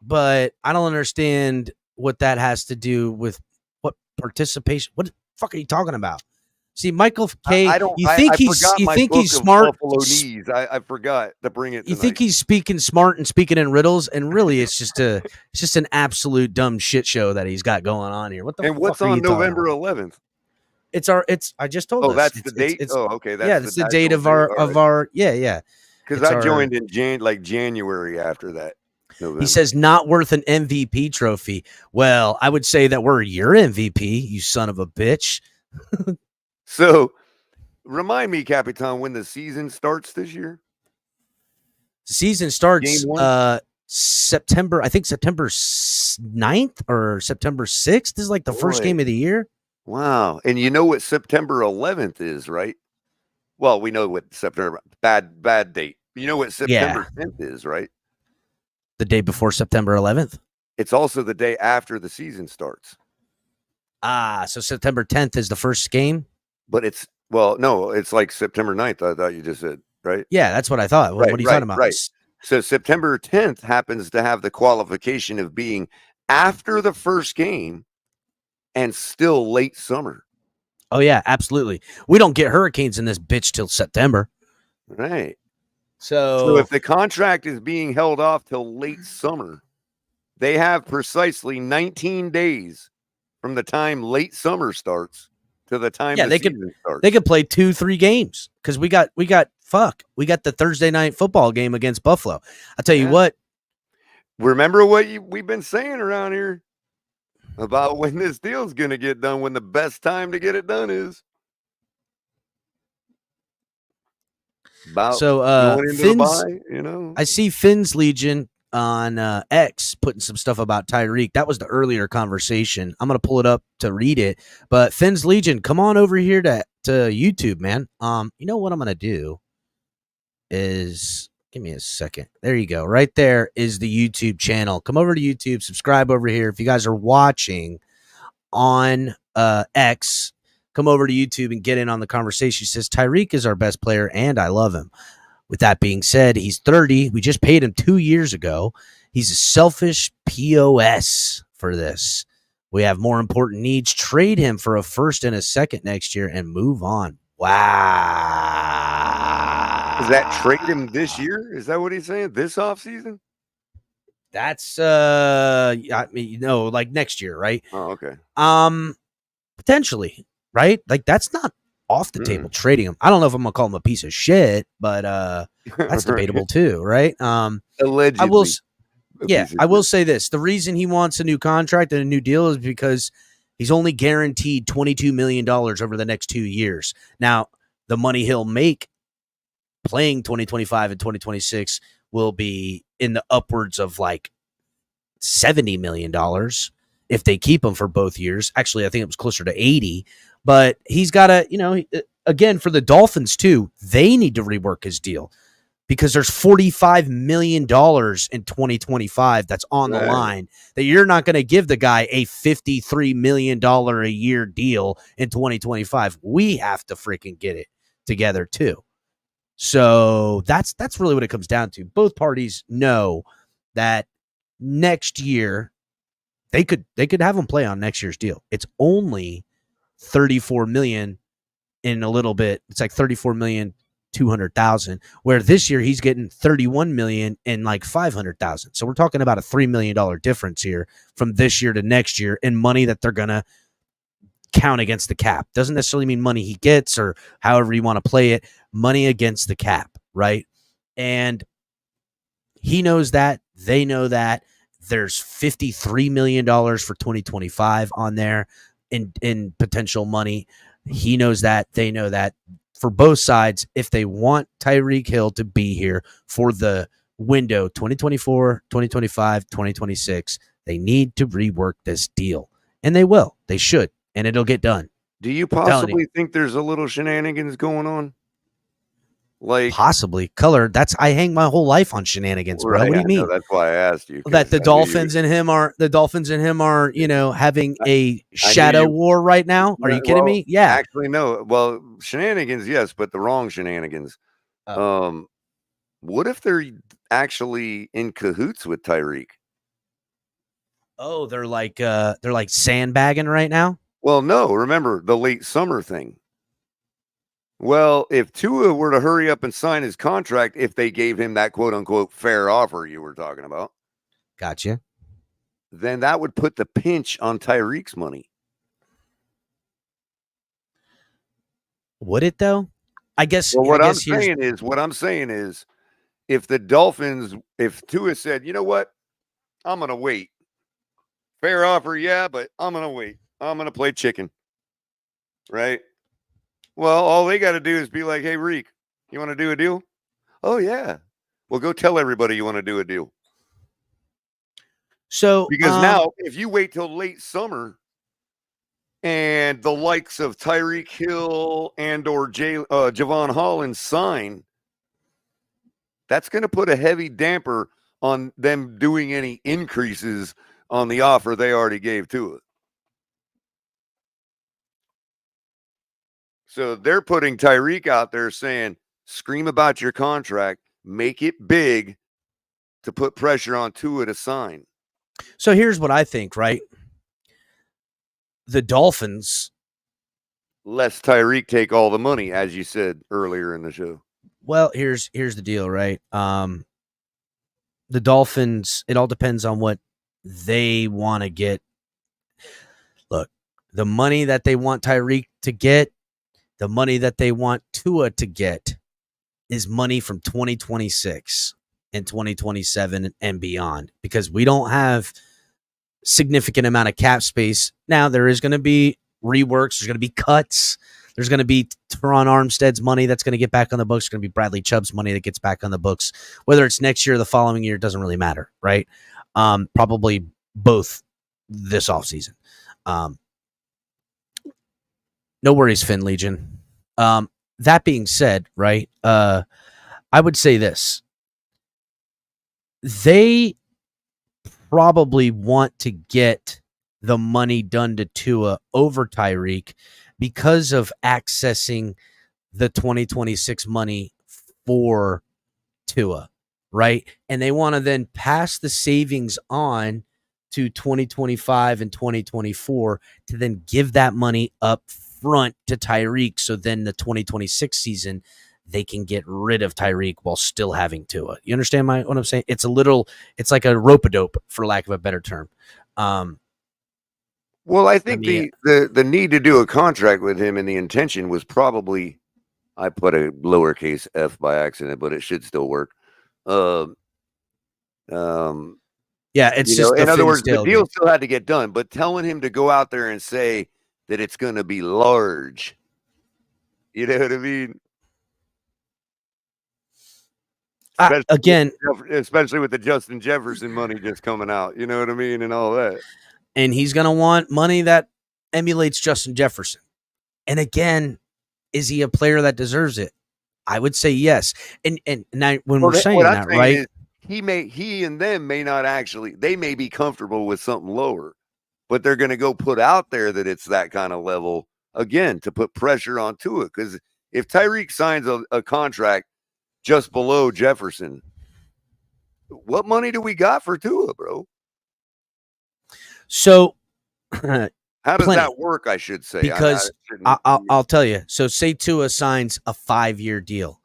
But I don't understand what that has to do with what participation. What the fuck are you talking about? See, Michael K. I think he's smart. I forgot to bring it. You think he's speaking smart and speaking in riddles, and really, it's just an absolute dumb shit show that he's got going on here. What the? And what's on November 11th? I just told us. Oh, that's the date. Okay, that's the date of our. Yeah. Because I joined in January after that. November. He says not worth an MVP trophy. Well, I would say that we're your MVP, you son of a bitch. So, remind me, Capitan, when the season starts this year? The season starts September, I think September 9th or September 6th is like the first game of the year. Wow. And you know what September 11th is, right? Well, we know what September, bad date. You know what September 10th is, right? The day before September 11th? It's also the day after the season starts. So September 10th is the first game? But it's like September 9th, I thought you just said, right? Yeah, that's what I thought. What are you talking about? Right. So September 10th happens to have the qualification of being after the first game and still late summer. Oh, yeah, absolutely. We don't get hurricanes in this bitch till September. Right. So if the contract is being held off till late summer, they have precisely 19 days from the time late summer starts to the time the season starts. They could play 2-3 games because we got the Thursday night football game against Buffalo. I'll tell you what. Remember what we've been saying around here about when this deal's going to get done, when the best time to get it done is. About going into the bye, you know. I see Finn's Legion on X putting some stuff about Tyreek. That was the earlier conversation. I'm gonna pull it up to read it. But Finn's Legion, come on over here to YouTube, man. You know what I'm gonna do is give me a second. There you go. Right there is the YouTube channel. Come over to YouTube, subscribe over here. If you guys are watching on X, come over to YouTube and get in on the conversation. He says, Tyreek is our best player, and I love him. With that being said, he's 30. We just paid him 2 years ago. He's a selfish POS for this. We have more important needs. Trade him for a first and a second next year and move on. Wow. Is that trade him this year? Is that what he's saying? This offseason? That's like next year, right? Oh, okay. Potentially, right? Like that's not off the table trading him. I don't know if I'm gonna call him a piece of shit, but that's debatable too, right? Allegedly. I will say this. The reason he wants a new contract and a new deal is because he's only guaranteed $22 million over the next 2 years. Now, the money he'll make playing 2025 and 2026 will be in the upwards of like $70 million if they keep him for both years. Actually, I think it was closer to 80. But he's got to, again, for the Dolphins too, they need to rework his deal. Because there's $45 million in 2025 that's on the line that you're not going to give the guy a $53 million a year deal in 2025. We have to freaking get it together too. So that's really what it comes down to. Both parties know that next year they could have him play on next year's deal. It's only $34 million in a little bit. It's like $34,200,000, where this year he's getting $31 million and like $500,000. So we're talking about a $3 million difference here from this year to next year in money that they're gonna count against the cap. Doesn't necessarily mean money he gets or however you want to play it. Money against the cap, right? And he knows that. They know that. There's $53 million for 2025 on there in potential money. He knows that. They know that. For both sides, if they want Tyreek Hill to be here for the window 2024, 2025, 2026, they need to rework this deal. And they will. They should. And it'll get done. Do you possibly think there's a little shenanigans going on? Like possibly color. I hang my whole life on shenanigans, bro. Right, what do you mean? That's why I asked you. That the Dolphins and him are having a shadow war right now. Are you kidding me? Yeah. Actually, no. Well, shenanigans, yes, but the wrong shenanigans. What if they're actually in cahoots with Tyreek? Oh, they're like sandbagging right now? Well, no. Remember the late summer thing. Well, if Tua were to hurry up and sign his contract, if they gave him that quote-unquote fair offer you were talking about. Gotcha. Then that would put the pinch on Tyreek's money. Would it, though? I guess. Well, what I'm saying is, if the Dolphins, if Tua said, you know what, I'm going to wait. Fair offer, yeah, but I'm going to wait. I'm going to play chicken. Right? Well, all they got to do is be like, hey, Reek, you want to do a deal? Oh, yeah. Well, go tell everybody you want to do a deal. So, because now, if you wait till late summer and the likes of Tyreek Hill and or Javon Holland sign, that's going to put a heavy damper on them doing any increases on the offer they already gave to it. So they're putting Tyreek out there saying, scream about your contract, make it big to put pressure on Tua to sign. So here's what I think, right? The Dolphins. Lest Tyreek take all the money, as you said earlier in the show. Well, here's the deal, right? The Dolphins, it all depends on what they want to get. Look, the money that they want Tyreek to get, the money that they want Tua to get is money from 2026 and 2027 and beyond, because we don't have significant amount of cap space. Now, there is going to be reworks. There's going to be cuts. There's going to be Teron Armstead's money that's going to get back on the books. There's going to be Bradley Chubb's money that gets back on the books. Whether it's next year or the following year, it doesn't really matter, right? Probably both this offseason. No worries, Finn Legion. That being said, right, I would say this. They probably want to get the money done to Tua over Tyreek because of accessing the 2026 money for Tua, right? And they want to then pass the savings on to 2025 and 2024 to then give that money up front to Tyreek. So then the 2026 season, they can get rid of Tyreek while still having Tua. You understand what I'm saying? It's like a rope-a-dope, for lack of a better term. Well, I think the need to do a contract with him and the intention was probably, I put a lowercase f by accident, but it should still work. Yeah, it's just in other words, the deal still had to get done, but telling him to go out there and say that it's going to be large, you know what I mean? Especially with the Justin Jefferson money just coming out, you know what I mean, and all that. And he's going to want money that emulates Justin Jefferson. And again, is he a player that deserves it? I would say yes. And now when we're saying that, right? He and them may not actually, they may be comfortable with something lower, but they're going to go put out there that it's that kind of level again to put pressure on Tua. Because if Tyreek signs a contract just below Jefferson, what money do we got for Tua, bro? So how does that work? I should say, because I'll tell you. So say Tua signs a 5-year deal.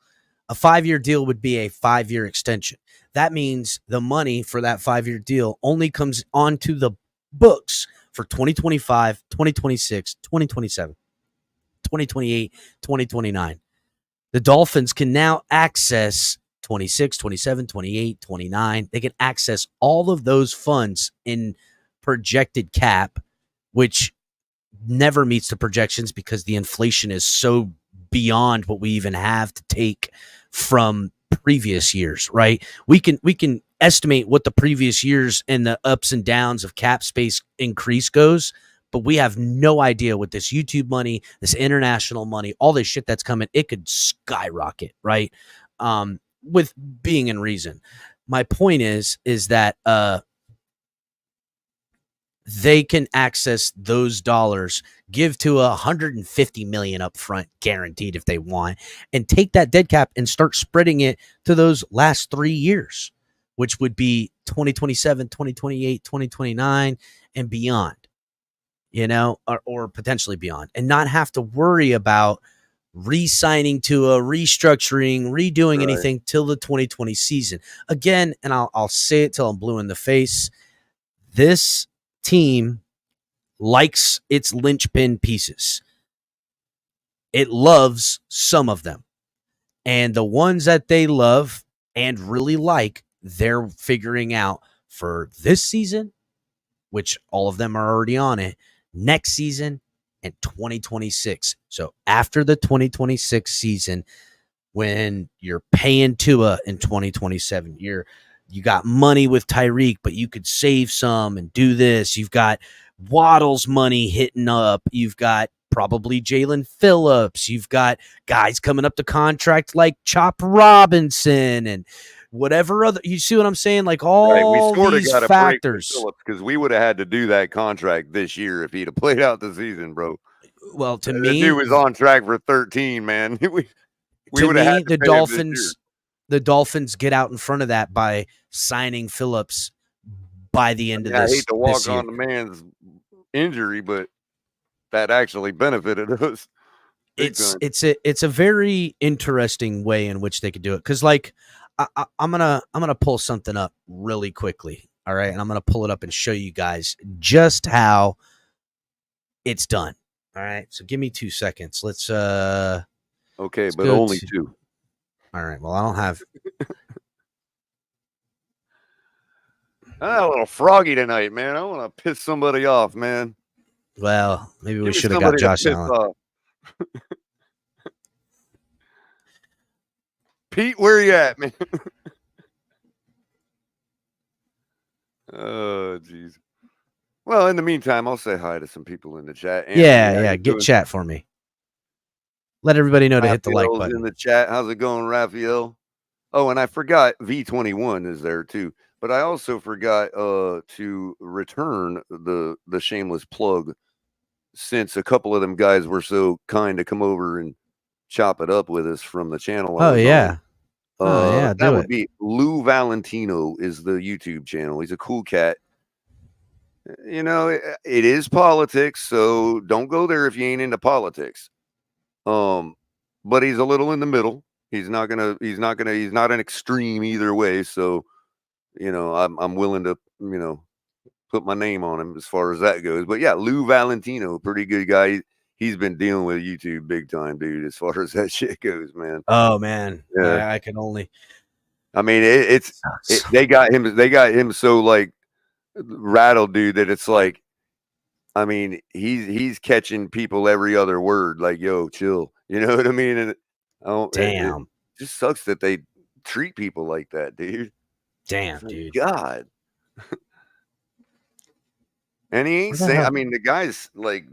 A 5-year deal would be a 5-year extension. That means the money for that 5-year deal only comes onto the books for 2025, 2026, 2027, 2028, 2029. The Dolphins can now access 26, 27, 28, 29. They can access all of those funds in projected cap, which never meets the projections because the inflation is so beyond what we even have to take from previous years, right? We can estimate what the previous years and the ups and downs of cap space increase goes, but we have no idea what this YouTube money, this international money, all this shit that's coming, it could skyrocket, right? With being in reason. My point is that they can access those dollars, give to $150 million up front, guaranteed if they want, and take that dead cap and start spreading it to those last 3 years, which would be 2027, 2028, 2029, and beyond, or potentially beyond, and not have to worry about re-signing to a restructuring, redoing anything till the 2020 season. Again, and I'll say it till I'm blue in the face, this team likes its linchpin pieces. It loves some of them. And the ones that they love and really like, they're figuring out for this season, which all of them are already on it, next season, and 2026. So after the 2026 season, when you're paying Tua in 2027, you got money with Tyreek, but you could save some and do this. You've got Waddle's money hitting up. You've got probably Jalen Phillips. You've got guys coming up to contract like Chop Robinson and whatever other. You see what I'm saying? Like all these factors. Because we would have had to do that contract this year if he'd have played out the season, bro. Well, to me, the dude was on track for 13, man. we would have had to the Dolphins get out in front of that by signing Phillips by the end of this. I hate to walk on the man's injury, but that actually benefited us. It's a very interesting way in which they could do it. Because like I'm gonna pull something up really quickly. All right, and I'm gonna pull it up and show you guys just how it's done. All right, so give me 2 seconds. Let's okay, but only 2. All right. Well, I don't have. I'm a little froggy tonight, man. I want to piss somebody off, man. Well, maybe we should have got Josh Allen. Pete, where you at, man? Oh, jeez. Well, in the meantime, I'll say hi to some people in the chat. Anthony, yeah. Get chat for me. Let everybody know to hit the like button. In the chat. How's it going, Raphael? Oh, and I forgot V21 is there too. But I also forgot to return the shameless plug since a couple of them guys were so kind to come over and chop it up with us from the channel I Oh was yeah. on. Do That would it. be Lou Valentino is the YouTube channel. He's a cool cat. You know, it is politics, so don't go there if you ain't into politics. But he's a little in the middle. He's not an extreme either way. So, you know, I'm willing to, you know, put my name on him as far as that goes. But yeah, Lou Valentino, pretty good guy. He's been dealing with YouTube big time, dude, as far as that shit goes, man. Oh man. Yeah. I can only I mean, they got him so like rattled, dude, that it's like, I mean, he's catching people every other word, like, yo, chill. You know what I mean? And it just sucks that they treat people like that, dude. Damn, dude. God. And he ain't saying, I mean, the guy's like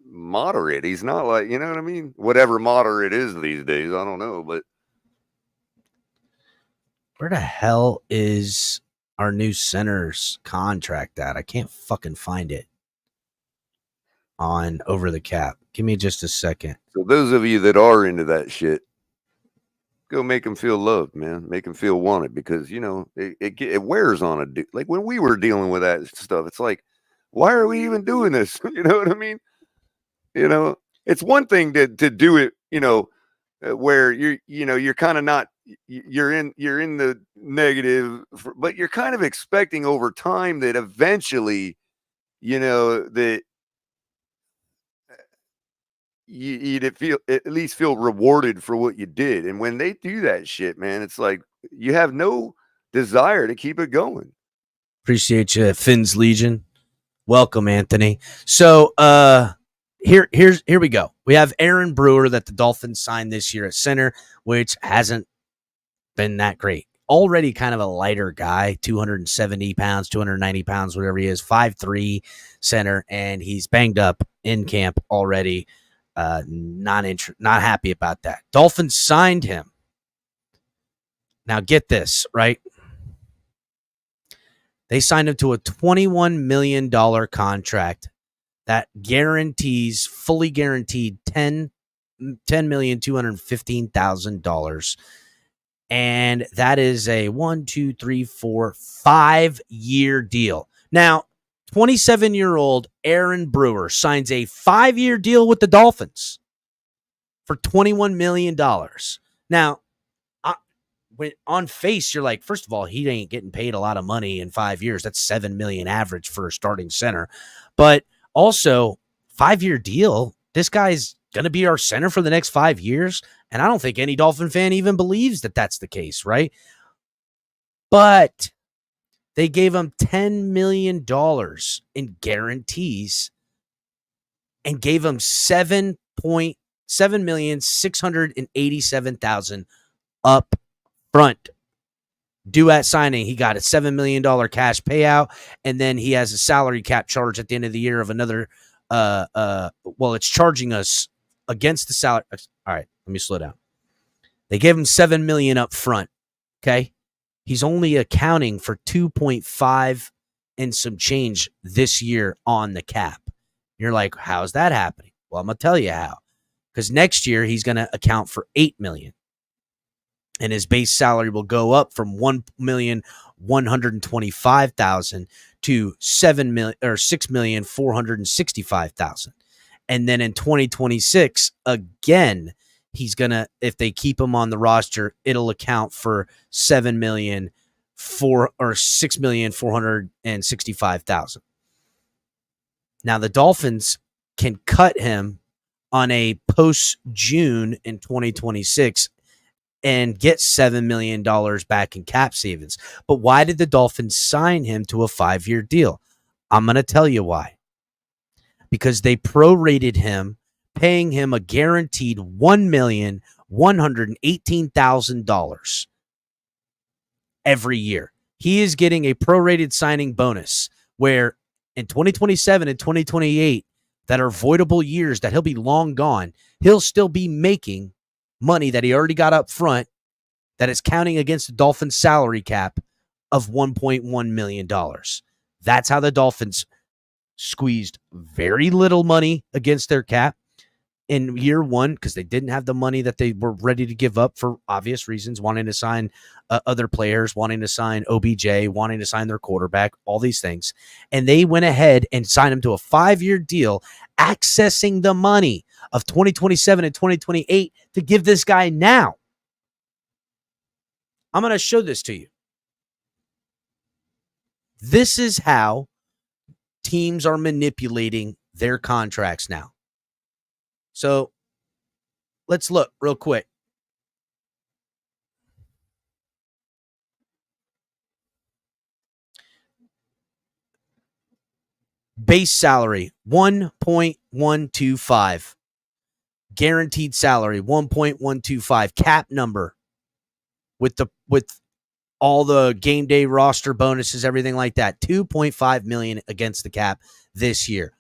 moderate. He's not like, you know what I mean? Whatever moderate is these days, I don't know, but where the hell is our new center's contract at? I can't fucking find it on Over the Cap. Give me just a second. So those of you that are into that shit, go make them feel loved, man. Make them feel wanted, because, you know, it wears on a dude. Like when we were dealing with that stuff, it's like, why are we even doing this? You know what I mean? You know, it's one thing to do it, you know, where you're kind of not, you're in the negative, but you're kind of expecting over time that eventually, you know, that you'd at least feel rewarded for what you did. And when they do that shit, man, it's like you have no desire to keep it going. Appreciate you, Finn's Legion. Welcome, Anthony. So here we go. We have Aaron Brewer that the Dolphins signed this year at center, which hasn't been that great. Already kind of a lighter guy, 270 pounds, 290 pounds, whatever he is, 5'3" center, and he's banged up in camp already. Not happy about that. Dolphins signed him. Now get this, right? They signed him to a $21 million contract that guarantees, fully guaranteed, $10,215,000. And that is a 5-year deal. Now, 27-year-old Aaron Brewer signs a 5-year deal with the Dolphins for $21 million. Now, when on face, you're like, first of all, he ain't getting paid a lot of money in 5 years. That's $7 million average for a starting center. But also, 5-year deal, this guy's going to be our center for the next 5 years. And I don't think any Dolphin fan even believes that that's the case, right? But they gave him $10 million in guarantees and gave him $7,687,000 up front. Due at signing, he got a $7 million cash payout, and then he has a salary cap charge at the end of the year of another. It's charging us against the salary. All right, let me slow down. They gave him $7 million up front. Okay, he's only accounting for 2.5 and some change this year on the cap. You're like, how's that happening? Well, I'm gonna tell you how. Because next year he's gonna account for $8 million. And his base salary will go up from $1,125,000 to $6,465,000. And then in 2026, again, he's gonna, if they keep him on the roster, it'll account for $6,465,000. Now the Dolphins can cut him on a post-June in 2026 and get $7 million back in cap savings. But why did the Dolphins sign him to a 5-year deal? I'm going to tell you why. Because they prorated him, paying him a guaranteed $1,118,000 every year. He is getting a prorated signing bonus where in 2027 and 2028, that are voidable years that he'll be long gone, he'll still be making money that he already got up front that is counting against the Dolphins salary cap of $1.1 million. That's how the Dolphins squeezed very little money against their cap in year one because they didn't have the money that they were ready to give up for obvious reasons, wanting to sign other players, wanting to sign OBJ, wanting to sign their quarterback, all these things. And they went ahead and signed him to a 5-year deal, accessing the money of 2027 and 2028 to give this guy now. I'm going to show this to you. This is how teams are manipulating their contracts now. So let's look real quick. Base salary, 1.125. Guaranteed salary, 1.125. Cap number with all the game day roster bonuses, everything like that, $2.5 million against the cap this year.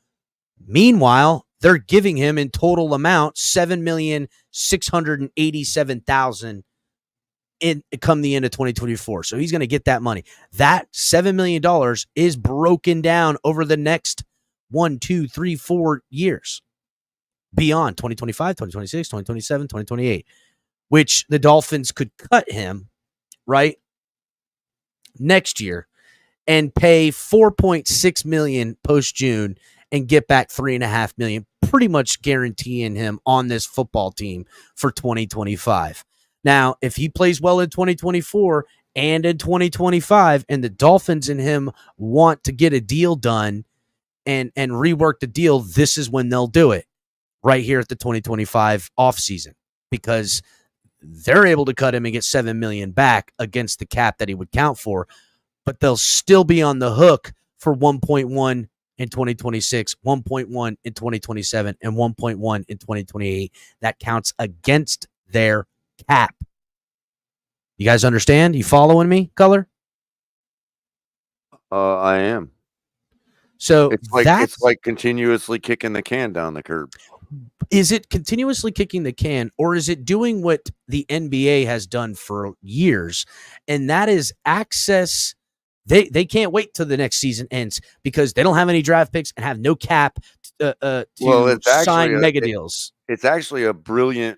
Meanwhile, they're giving him in total amount $7,687,000 in come the end of 2024. So he's going to get that money. That $7 million is broken down over the next 1, 2, 3, 4 years beyond 2025, 2026, 2027, 2028, which the Dolphins could cut him right next year and pay $4.6 million post June and get back $3.5 million, pretty much guaranteeing him on this football team for 2025. Now, if he plays well in 2024 and in 2025, and the Dolphins and him want to get a deal done and rework the deal, this is when they'll do it, right here at the 2025 offseason, because they're able to cut him and get $7 million back against the cap that he would count for, but they'll still be on the hook for 1.1 in 2026, 1.1 in 2027, and 1.1 in 2028. That counts against their cap. You guys understand? You following me, Color? I am. So it's like continuously kicking the can down the curb. Is it continuously kicking the can, or is it doing what the NBA has done for years, and that is access? They can't wait till the next season ends because they don't have any draft picks and have no cap to sign mega deals. It's actually a brilliant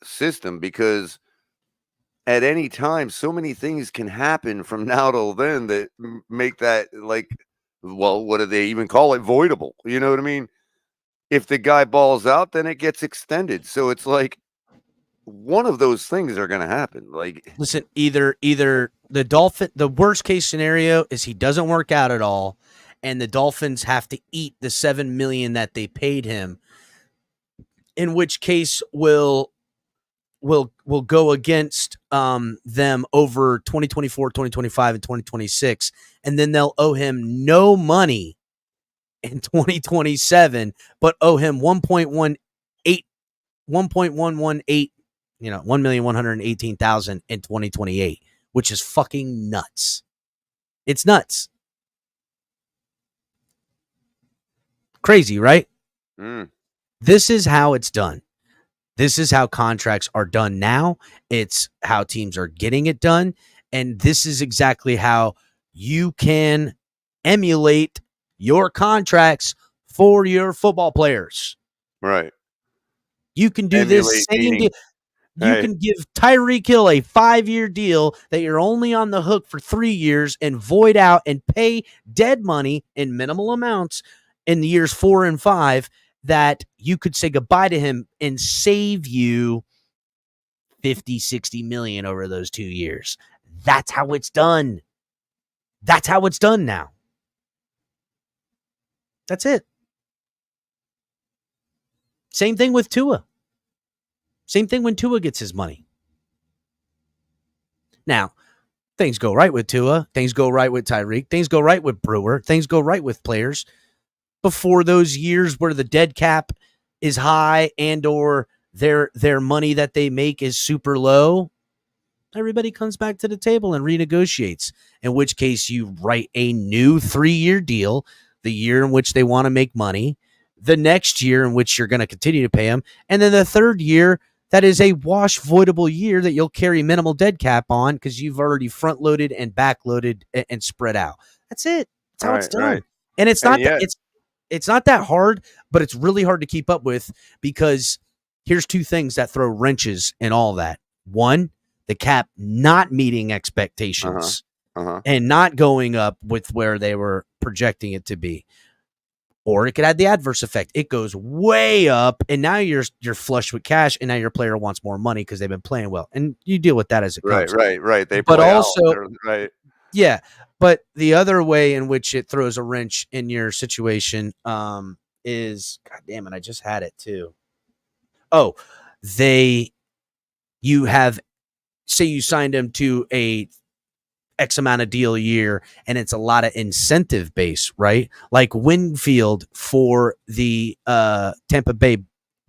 system because at any time, so many things can happen from now till then that make that what do they even call it? Voidable. You know what I mean? If the guy balls out, then it gets extended. So it's like one of those things are going to happen. Listen, either the worst case scenario is he doesn't work out at all, and the Dolphins have to eat the $7 million that they paid him, in which case will go against them over 2024, 2025, and 2026, and then they'll owe him no money in 2027, but owe him 1.118, $1,118,000 in 2028, which is fucking nuts. It's nuts. Crazy, right? This is how it's done. This is how contracts are done now. It's how teams are getting it done. And this is exactly how you can emulate your contracts for your football players. Right. You can do this same deal. You can give Tyreek Hill a 5-year deal that you're only on the hook for 3 years and void out and pay dead money in minimal amounts in the years 4 and 5 that you could say goodbye to him and save you 50, 60 million over those 2 years. That's how it's done. That's how it's done now. That's it. Same thing with Tua. Same thing when Tua gets his money. Now, things go right with Tua. Things go right with Tyreek. Things go right with Brewer. Things go right with players before those years where the dead cap is high and or their money that they make is super low. Everybody comes back to the table and renegotiates, in which case you write a new 3-year deal, the year in which they want to make money, the next year in which you're going to continue to pay them, and then the third year that is a wash voidable year that you'll carry minimal dead cap on because you've already front loaded and back loaded and spread out. That's it. That's how it's done. Right. And it's And not that yet, it's not that hard, but it's really hard to keep up with because here's two things that throw wrenches in all that. One, the cap not meeting uh-huh, expectations uh-huh. and not going up with where they were projecting it to be. Or it could have the adverse effect. It goes way up, and now you're flush with cash, and now your player wants more money because they've been playing well, and you deal with that as it Right, comes. right, right. They But play out. also, Right. yeah. But the other way in which it throws a wrench in your situation is, God damn it, I just had it too. Oh, you have, say you signed him to a X amount of deal a year, and it's a lot of incentive base, right? Like Winfield for the Tampa Bay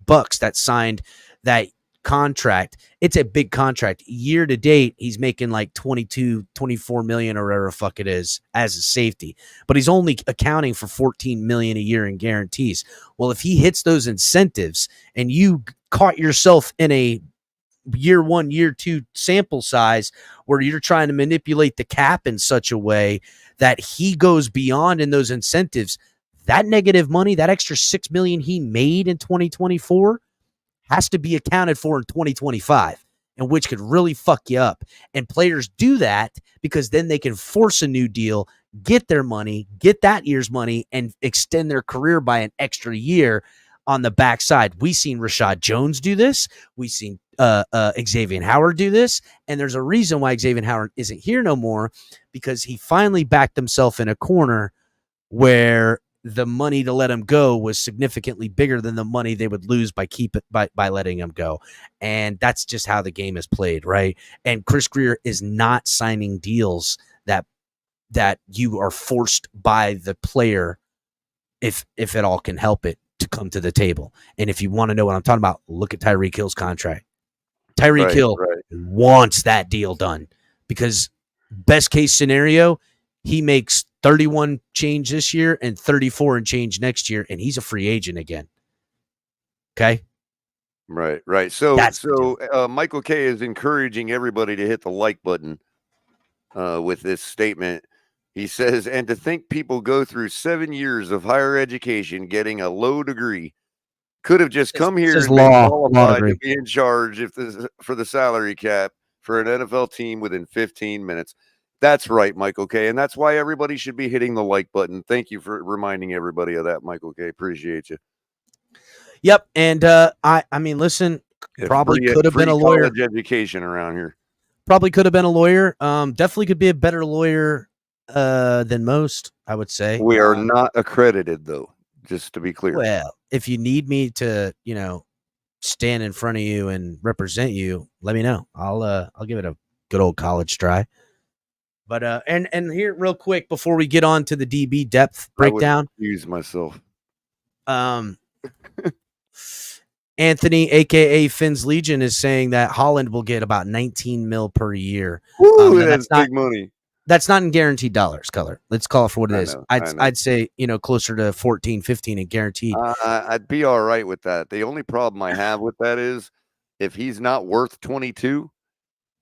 Bucks that signed that contract. It's a big contract. Year to date, he's making like 22, 24 million or whatever the fuck it is as a safety. But he's only accounting for 14 million a year in guarantees. Well, if he hits those incentives and you caught yourself in a year one, year two sample size where you're trying to manipulate the cap in such a way that he goes beyond in those incentives, that negative money, that extra 6 million he made in 2024 has to be accounted for in 2025, and which could really fuck you up. And players do that because then they can force a new deal, get their money, get that year's money, and extend their career by an extra year on the backside. We've seen Rashad Jones do this. We've seen Xavier Howard do this. And there's a reason why Xavier Howard isn't here no more, because he finally backed himself in a corner where the money to let him go was significantly bigger than the money they would lose by letting him go. And that's just how the game is played, right? And Chris Grier is not signing deals that you are forced by the player, if at all can help it, to come to the table. And if you want to know what I'm talking about, look at Tyreek Hill's contract. Tyreek Hill wants that deal done because best case scenario, he makes 31 change this year and 34 and change next year, and he's a free agent again. Okay? Right. So Michael K is encouraging everybody to hit the like button with this statement. He says, and to think people go through 7 years of higher education getting a low degree could have just come here and been qualified to be in charge for the salary cap for an NFL team within 15 minutes. That's right, Michael K. And that's why everybody should be hitting the like button. Thank you for reminding everybody of that, Michael K. Appreciate you. Yep. And I mean, listen, probably could have been a lawyer. College education around here. Probably could have been a lawyer. Definitely could be a better lawyer than most, I would say. We are not accredited, though, just to be clear. Well, if you need me to, stand in front of you and represent you, let me know. I'll give it a good old college try. But and here real quick before we get on to the DB depth breakdown. Use myself. Anthony, aka Finn's Legion, is saying that Holland will get about 19 mil per year. Woo, that's big money. That's not in guaranteed dollars, color. Let's call it for what it is. I'd say, closer to 14, 15 in guaranteed. I'd be all right with that. The only problem I have with that is if he's not worth 22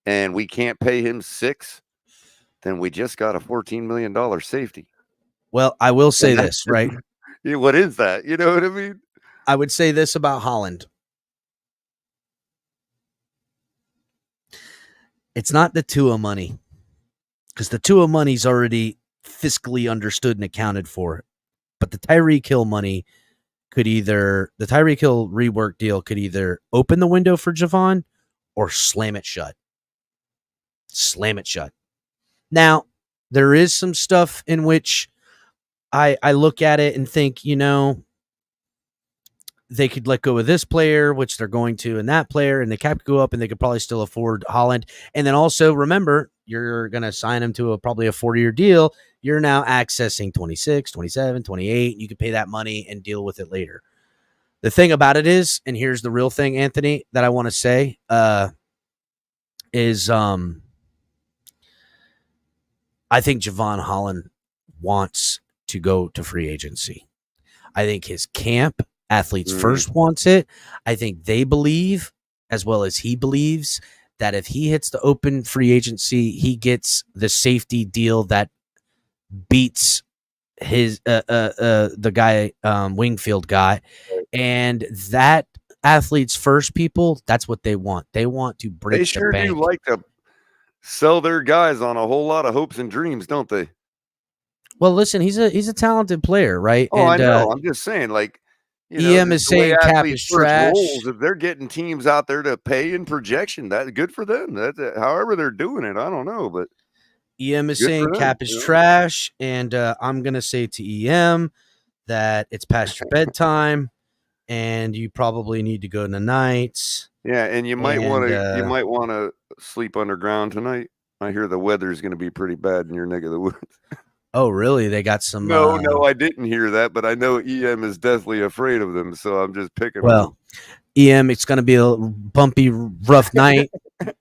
and we can't pay him 6, then we just got a $14 million safety. Well, I will say this, right? What is that? You know what I mean? I would say this about Holland. It's not the Tua money, because the Tua money's already fiscally understood and accounted for. But the Tyreek Hill money the Tyreek Hill rework deal could either open the window for Javon or slam it shut. Slam it shut. Now, there is some stuff in which I look at it and think, they could let go of this player, which they're going to, and that player, and the cap could go up, and they could probably still afford Holland. And then also, remember, you're going to sign him to probably a 4-year deal. You're now accessing 26, 27, 28. You could pay that money and deal with it later. The thing about it is, and here's the real thing, Anthony, that I want to say, is I think Javon Holland wants to go to free agency. I think his camp, Athletes First, wants it. I think they believe, as well as he believes, that if he hits the open free agency, he gets the safety deal that beats his the guy Wingfield got, and that athletes first people. That's what they want. They want to break They the sure bank. do like to sell their guys on a whole lot of hopes and dreams, don't they? Well, listen, he's a talented player, right? Oh, I And know. I'm just saying, like, EM is the way saying Cap athletes is first trash. rolls, if they're getting teams out there to pay in projection, that's good for them. That's however they're doing it. I don't know, but EM is good saying for them, Cap is trash, and I'm gonna say to EM that it's past your bedtime, and you probably need to go tonight. Yeah, and you might want And, to sleep underground tonight. I hear the weather is going to be pretty bad in your neck of the woods. Oh, really? They got some. No, I didn't hear that, but I know EM is deathly afraid of them, so I'm just picking on Well, EM, it's going to be a bumpy, rough night.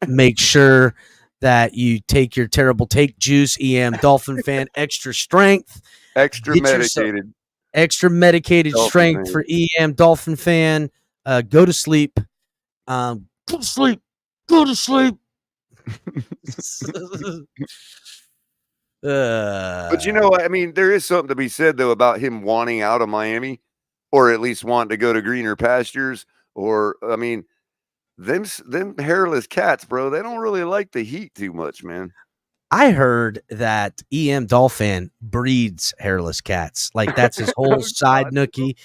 Make sure that you take your terrible take juice, EM Dolphin fan, extra strength, extra medicated. Extra medicated Dolphin strength fan. for EM Dolphin fan. Go to sleep. Go to sleep. Go to sleep. But you know, I mean, there is something to be said though about him wanting out of Miami, or at least wanting to go to greener pastures. Or I mean, them hairless cats, bro. They don't really like the heat too much, man. I heard that EM Dolphin breeds hairless cats. Like that's his whole side nookie.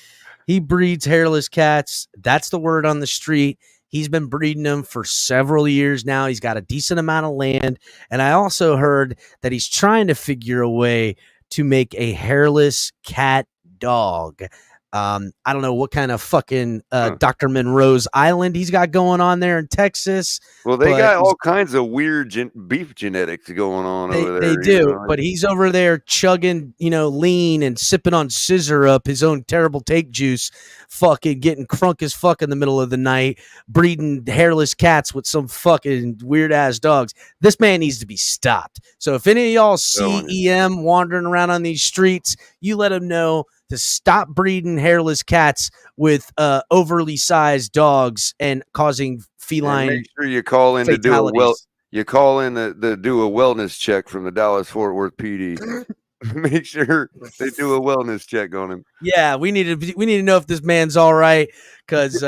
He breeds hairless cats. That's the word on the street. He's been breeding them for several years now. He's got a decent amount of land. And I also heard that he's trying to figure a way to make a hairless cat dog. I don't know what kind of fucking Dr. Monroe's Island he's got going on there in Texas. Well, they got all kinds of weird beef genetics going on over there. They do, but he's over there chugging, lean and sipping on scissor up his own terrible take juice, fucking getting crunk as fuck in the middle of the night, breeding hairless cats with some fucking weird ass dogs. This man needs to be stopped. So if any of y'all see EM wandering around on these streets, you let him know to stop breeding hairless cats with overly sized dogs and causing feline. And make sure you call in fatalities. You call in to do a wellness check from the Dallas Fort Worth PD. Make sure they do a wellness check on him. Yeah, we need to know if this man's all right, because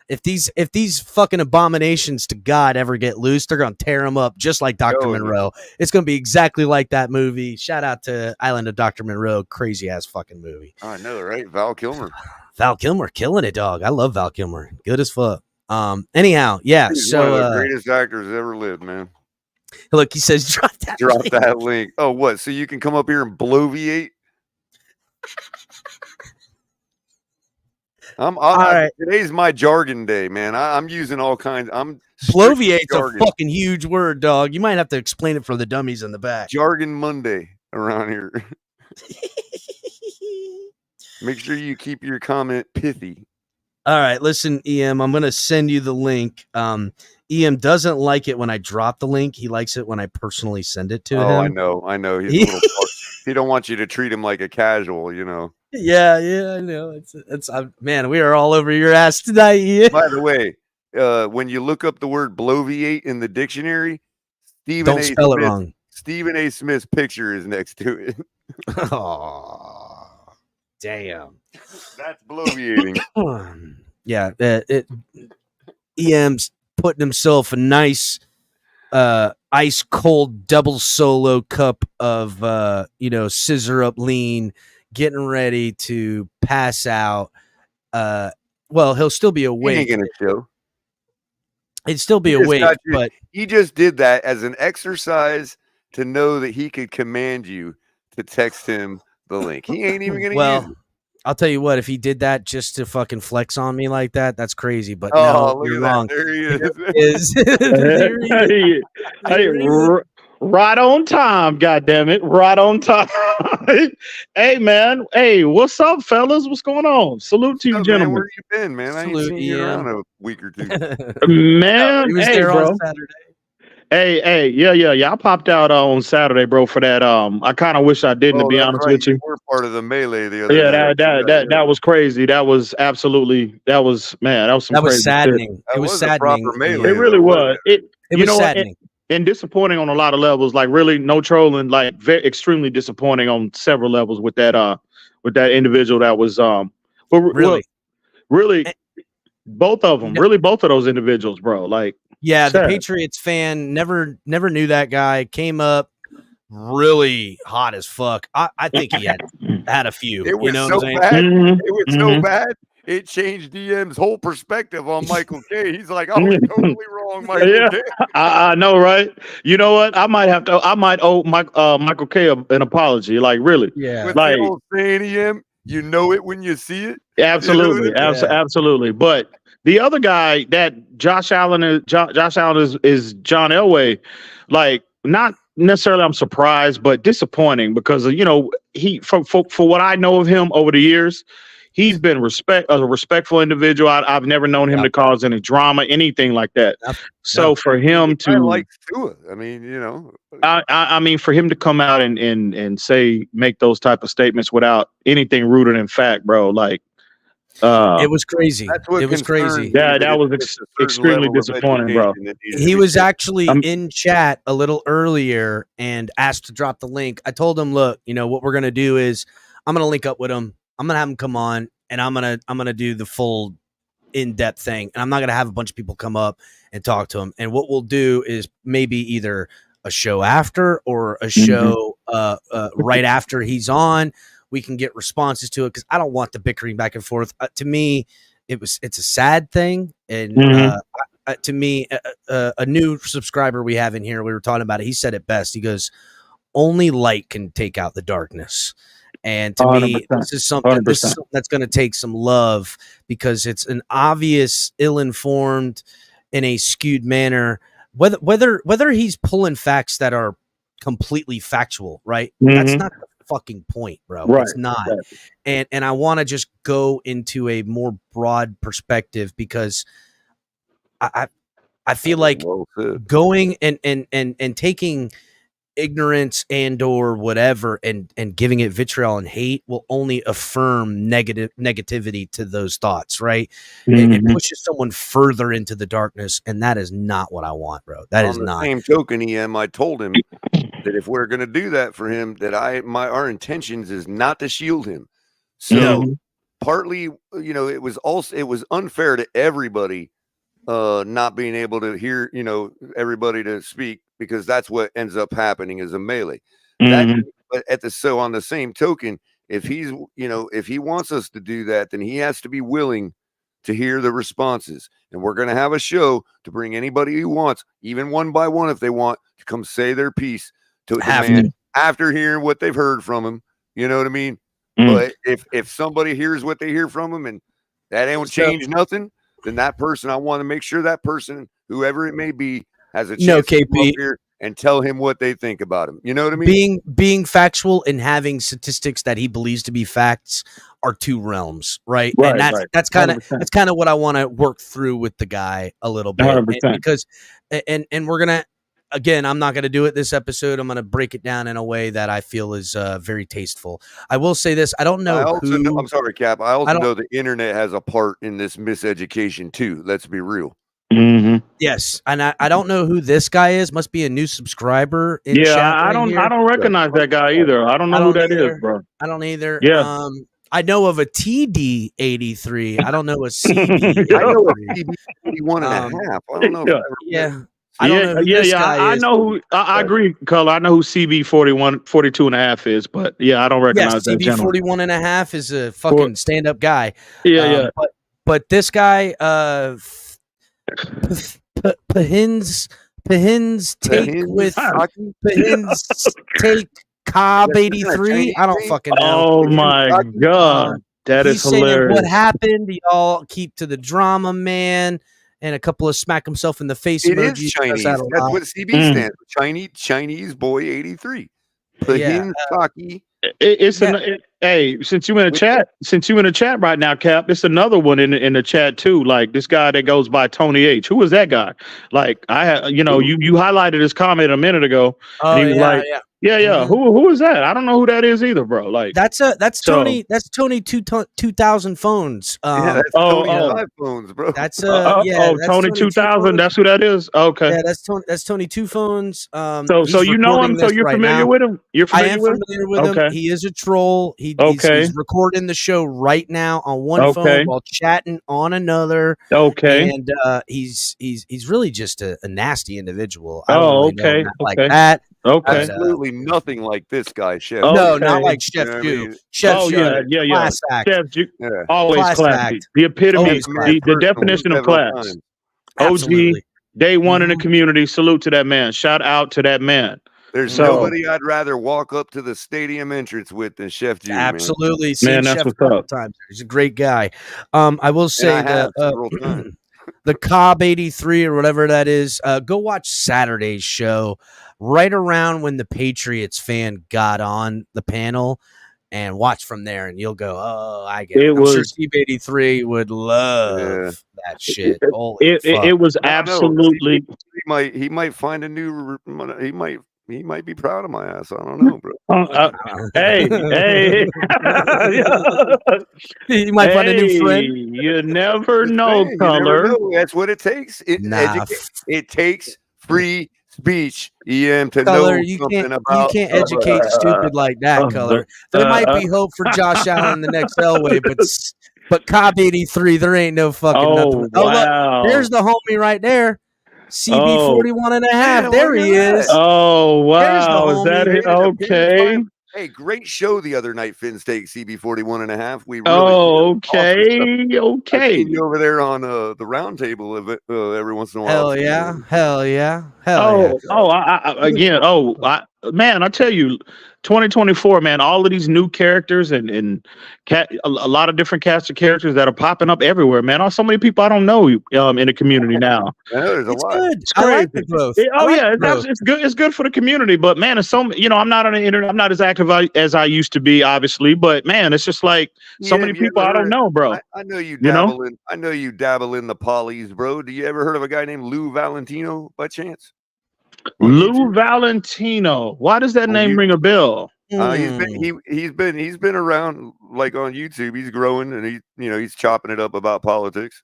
if these fucking abominations to God ever get loose, they're gonna tear him up just like Dr. Monroe. It's gonna be exactly like that movie. Shout out to Island of Dr. Monroe, crazy ass fucking movie. I know, right? Val Kilmer. Val Kilmer killing it, dog. I love Val Kilmer. Good as fuck. Anyhow, yeah. He's so one of the greatest actors ever lived, man. Look, he says drop that link. Oh, what? So you can come up here and bloviate? All right. Today's my jargon day, man. I'm using all kinds. Bloviate's a fucking huge word, dog. You might have to explain it for the dummies in the back. Jargon Monday around here. Make sure you keep your comment pithy. All right, listen, EM, I'm going to send you the link. EM doesn't like it when I drop the link. He likes it when I personally send it to him. I know. He's a little he don't want you to treat him like a casual, Yeah, I know. It's man, we are all over your ass tonight, Ian. By the way, when you look up the word bloviate in the dictionary, Don't spell it wrong. Stephen A. Smith's picture is next to it. Oh, damn. That's bloviating. Yeah, EM's putting himself a nice ice cold double solo cup of scissor up lean, getting ready to pass out. Well, he'll still be awake. He ain't gonna show. He'd still be awake, but he just did that as an exercise to know that he could command you to text him the link. He ain't even gonna use it. I'll tell you what, if he did that just to fucking flex on me like that, that's crazy. But no, you're wrong. There he is. Right on time, goddammit. Right on time. Hey, man. Hey, what's up, fellas? What's going on? Salute to you, gentlemen. Man, where you been, man? I ain't seen you around a week or two. Man, he was there bro. on Saturday. Hey, yeah. I popped out on Saturday, bro, for that. I kind of wish I didn't, to be honest with you. You were part of the melee the other day. That was crazy. That was some that was crazy saddening. It was saddening. a proper melee. It really was. It was saddening. and disappointing on a lot of levels. Like really, no trolling. Like very extremely disappointing on several levels with that individual that was but Really? really Eh, both of them. No. Really, both of those individuals, bro. Like Yeah, the sad. Patriots fan never knew that guy. Came up really hot as fuck. I think he had a few. It was you know so what I'm saying? bad. Mhm, It was so bad. It changed DM's whole perspective on Michael K. He's like, I was totally wrong, Michael Yeah. K. I know, right? You know what? I might owe Michael K an apology. Like really, Yeah. With like the old saying, EM, you know it when you see it. absolutely, You know Yeah. absolutely. But the other guy that Josh Allen is John Elway, like not necessarily I'm surprised, but disappointing because he for what I know of him over the years, he's been a respectful individual. I've never known him to cause any drama, anything like that. So for him I to like Tua. I mean, I mean, for him to come out and make those type of statements without anything rooted in fact, bro, like It was crazy. that's what It was concerns crazy. me, yeah, that was it's a certain extremely level of disappointing, bro. education that needs to He be was taken. actually in chat a little earlier and asked to drop the link. I told him, look, what we're gonna do is I'm gonna link up with him. I'm gonna have him come on, and I'm gonna do the full in-depth thing, and I'm not gonna have a bunch of people come up and talk to him. And what we'll do is maybe either a show after or a show right after he's on. We can get responses to it because I don't want the bickering back and forth. To me, it's a sad thing, and to me, a new subscriber we have in here, we were talking about it. He said it best. He goes, "Only light can take out the darkness." And to me, this is something that's going to take some love because it's an obvious, ill-informed, in a skewed manner. Whether he's pulling facts that are completely factual, right? That's not the fucking point, bro. Right, It's not. right. And I want to just go into a more broad perspective because I feel like Well said. going and taking ignorance and or whatever and giving it vitriol and hate will only affirm negativity to those thoughts, right? It pushes someone further into the darkness, and that is not what I want, bro. That is On the not. same token, EM, I told him that if we're going to do that for him, that our intentions is not to shield him. So partly, it was unfair to everybody not being able to hear, everybody to speak, because that's what ends up happening is a melee. But on the same token, if he wants us to do that, then he has to be willing to hear the responses. And we're going to have a show to bring anybody who wants, even one by one, if they want to come say their piece to the man after hearing what they've heard from him. You know what I mean? But if somebody hears what they hear from him and that don't change nothing, then that person, I want to make sure that person, whoever it may be, has a chance to come up here and tell him what they think about him. You know what I mean? Being factual and having statistics that he believes to be facts are two realms, right? And that's kind of what I want to work through with the guy a little bit. 100%. Because we're gonna, again, I'm not gonna do it this episode. I'm gonna break it down in a way that I feel is very tasteful. I will say this: I don't know. I'm sorry, Cap. I also know the internet has a part in this miseducation too. Let's be real. Yes, and I don't know who this guy is. Must be a new subscriber. In chat I don't recognize that guy either. I don't know who that is, bro. I don't either. Yeah. I know of a TD83. I don't know a CB. I know a CB 41 and a half. I don't know. I don't know who this guy is. I know who. I agree, Color. I know who CB 42 and a half is, but I don't recognize that CB gentleman. 41 and a half is a fucking stand-up guy. But this guy, Pahins take Cobb 83. I don't fucking know. Oh my god, that is hilarious. What happened? Y'all keep to the drama, man. And a couple of smack himself in the face it emojis. Is Chinese. That's what CB stands for. Chinese boy 83. Pahins Taki. Hey, since you in the chat right now, Cap, it's another one in the chat too. Like this guy that goes by Tony H. Who is that guy? Like you highlighted his comment a minute ago. Oh, and he was Yeah. Who is that? I don't know who that is either, bro. Like That's Tony. That's Tony 2000 phones. Yeah, that's Tony iPhones, bro. That's that's Tony 2000. That's who that is. Okay. Yeah, that's Tony Two Phones. So you know him. So you're familiar with him. You're familiar with him. He is a troll. He's recording the show right now on one phone while chatting on another. Okay. And he's really just a nasty individual. Like that. Okay. Absolutely nothing like this guy, Chef. No, not like Chef Jew. Chef class act. Chef Jew. Always classy. The epitome, the definition of class. OG, day one in the community. Salute to that man. Shout out to that man. There's nobody I'd rather walk up to the stadium entrance with than Chef Jew. Absolutely. Man, that's Chef what's up. Times. He's a great guy. I will say the Cobb 83 or whatever that is, go watch Saturday's show right around when the Patriots fan got on the panel and watch from there, and you'll go, oh, I get it. I'm sure Steve 83 would love that shit. It was absolutely. He might find a new. He might be proud of my ass. I don't know, bro. Hey. He might find a new friend. You never know, Color. That's what it takes. It takes free speech, to Color, know something about. You can't educate stupid like that, Color. There might be hope for Josh Allen in the next Elway, but Cobb 83, there ain't no fucking nothing. Wow. Look, there's the homie right there. CB 41 and a half. There he is. Oh, wow. Is that it? Okay. Hey, great show the other night, Finn's Take, CB 41 and a half. We really okay. I see you over there on the round table every once in a while. Hell yeah. Man, I tell you, 2024, man, all of these new characters and a lot of different cast of characters that are popping up everywhere, man. So many people I don't know in the community now. Yeah, there's a lot. Good. It's crazy. I like the growth. It's good. It's good for the community. But man, it's I'm not on the internet. I'm not as active as I used to be, obviously. But man, it's just like so many people I don't know, bro. I know you dabble in. I know you dabble in the polys, bro. Do you ever heard of a guy named Lou Valentino by chance? Lou Valentino. Why does that name ring a bell? He's been around like on YouTube. He's growing and he's chopping it up about politics.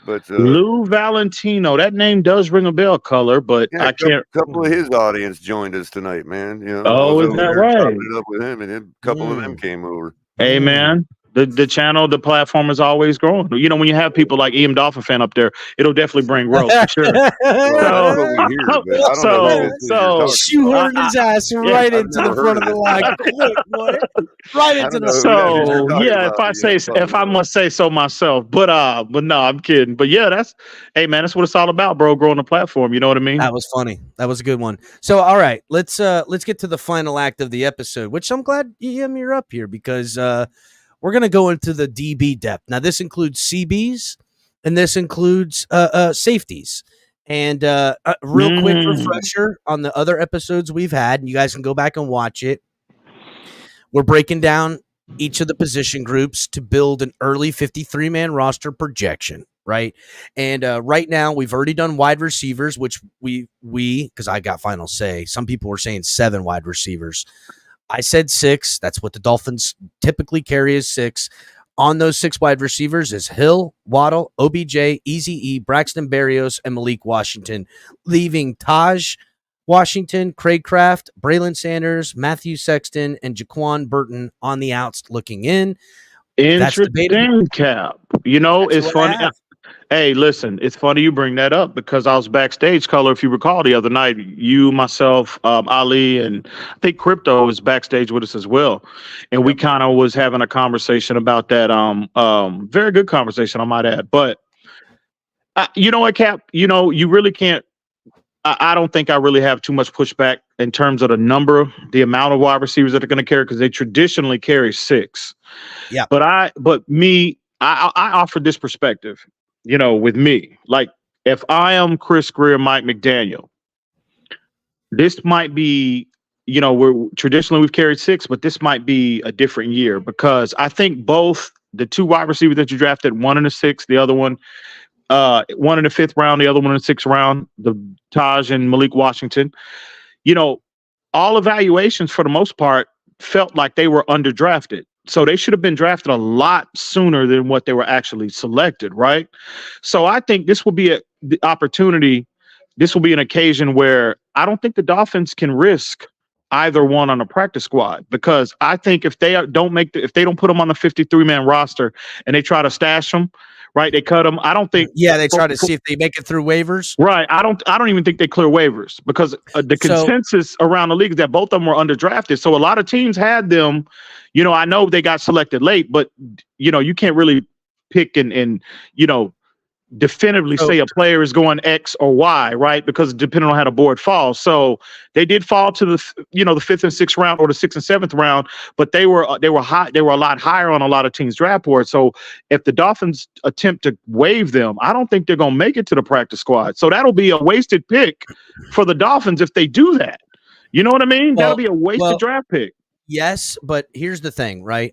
But Lou Valentino, that name does ring a bell, Color. But I can't. A couple of his audience joined us tonight, man. Is that right? Chopping it up with him, and a couple of them came over. Hey, man. The channel, the platform is always growing. You know, when you have people like Ian Dolphin fan up there, it'll definitely bring growth for sure. Shoehorn his ass right into the front of the line. Right into the. If I must say so myself, but no, I'm kidding. But yeah, that's what it's all about, bro. Growing the platform. You know what I mean? That was funny. That was a good one. So, all right, let's get to the final act of the episode, which I'm glad you're up here because we're going to go into the DB depth. Now, this includes CBs and this includes safeties. And real quick refresher on the other episodes we've had, and you guys can go back and watch it. We're breaking down each of the position groups to build an early 53-man roster projection, right? And right now, we've already done wide receivers, which we because I got final say. Some people were saying 7 wide receivers. I said 6. That's what the Dolphins typically carry is 6. On those 6 wide receivers is Hill, Waddle, OBJ, Eazy-E, Braxton Berrios, and Malik Washington, leaving Taj Washington, Craig Kraft, Braylon Sanders, Matthew Sexton, and Jaquan Burton on the outs looking in. Interesting, Cap. It's funny. Hey, listen, it's funny you bring that up because I was backstage, Color, if you recall, the other night. You, myself, Ali, and I think Crypto was backstage with us as well. And we kind of was having a conversation about that. Very good conversation, I might add. But you know what, Cap? You really can't. I don't think I really have too much pushback in terms of the amount of wide receivers that are going to carry because they traditionally carry 6. Yeah. But I offered this perspective. With me, like if I am Chris Greer, Mike McDaniel, this might be, we've carried 6, but this might be a different year because I think both the 2 wide receivers that you drafted, one in the 6th, the other one in the 5th round, the other one in the 6th round, the Taj and Malik Washington, all evaluations for the most part felt like they were underdrafted. So they should have been drafted a lot sooner than what they were actually selected, right? So I think this will be the opportunity. This will be an occasion where I don't think the Dolphins can risk either one on a practice squad, because I think if they don't put them on the 53-man roster and they try to stash them, right? They cut them. I don't think. Yeah, they try to see if they make it through waivers. Right. I don't even think they clear waivers, because the consensus around the league is that both of them were underdrafted. So a lot of teams had them. I know they got selected late, but you can't really pick and definitively say a player is going X or Y, right? Because depending on how the board falls. So they did fall to the 5th and 6th round, or the 6th and 7th round, but they were high. They were a lot higher on a lot of teams' draft boards. So if the Dolphins attempt to waive them, I don't think they're going to make it to the practice squad. So that'll be a wasted pick for the Dolphins if they do that. You know what I mean? That'll be a wasted draft pick. Yes, but here's the thing, right?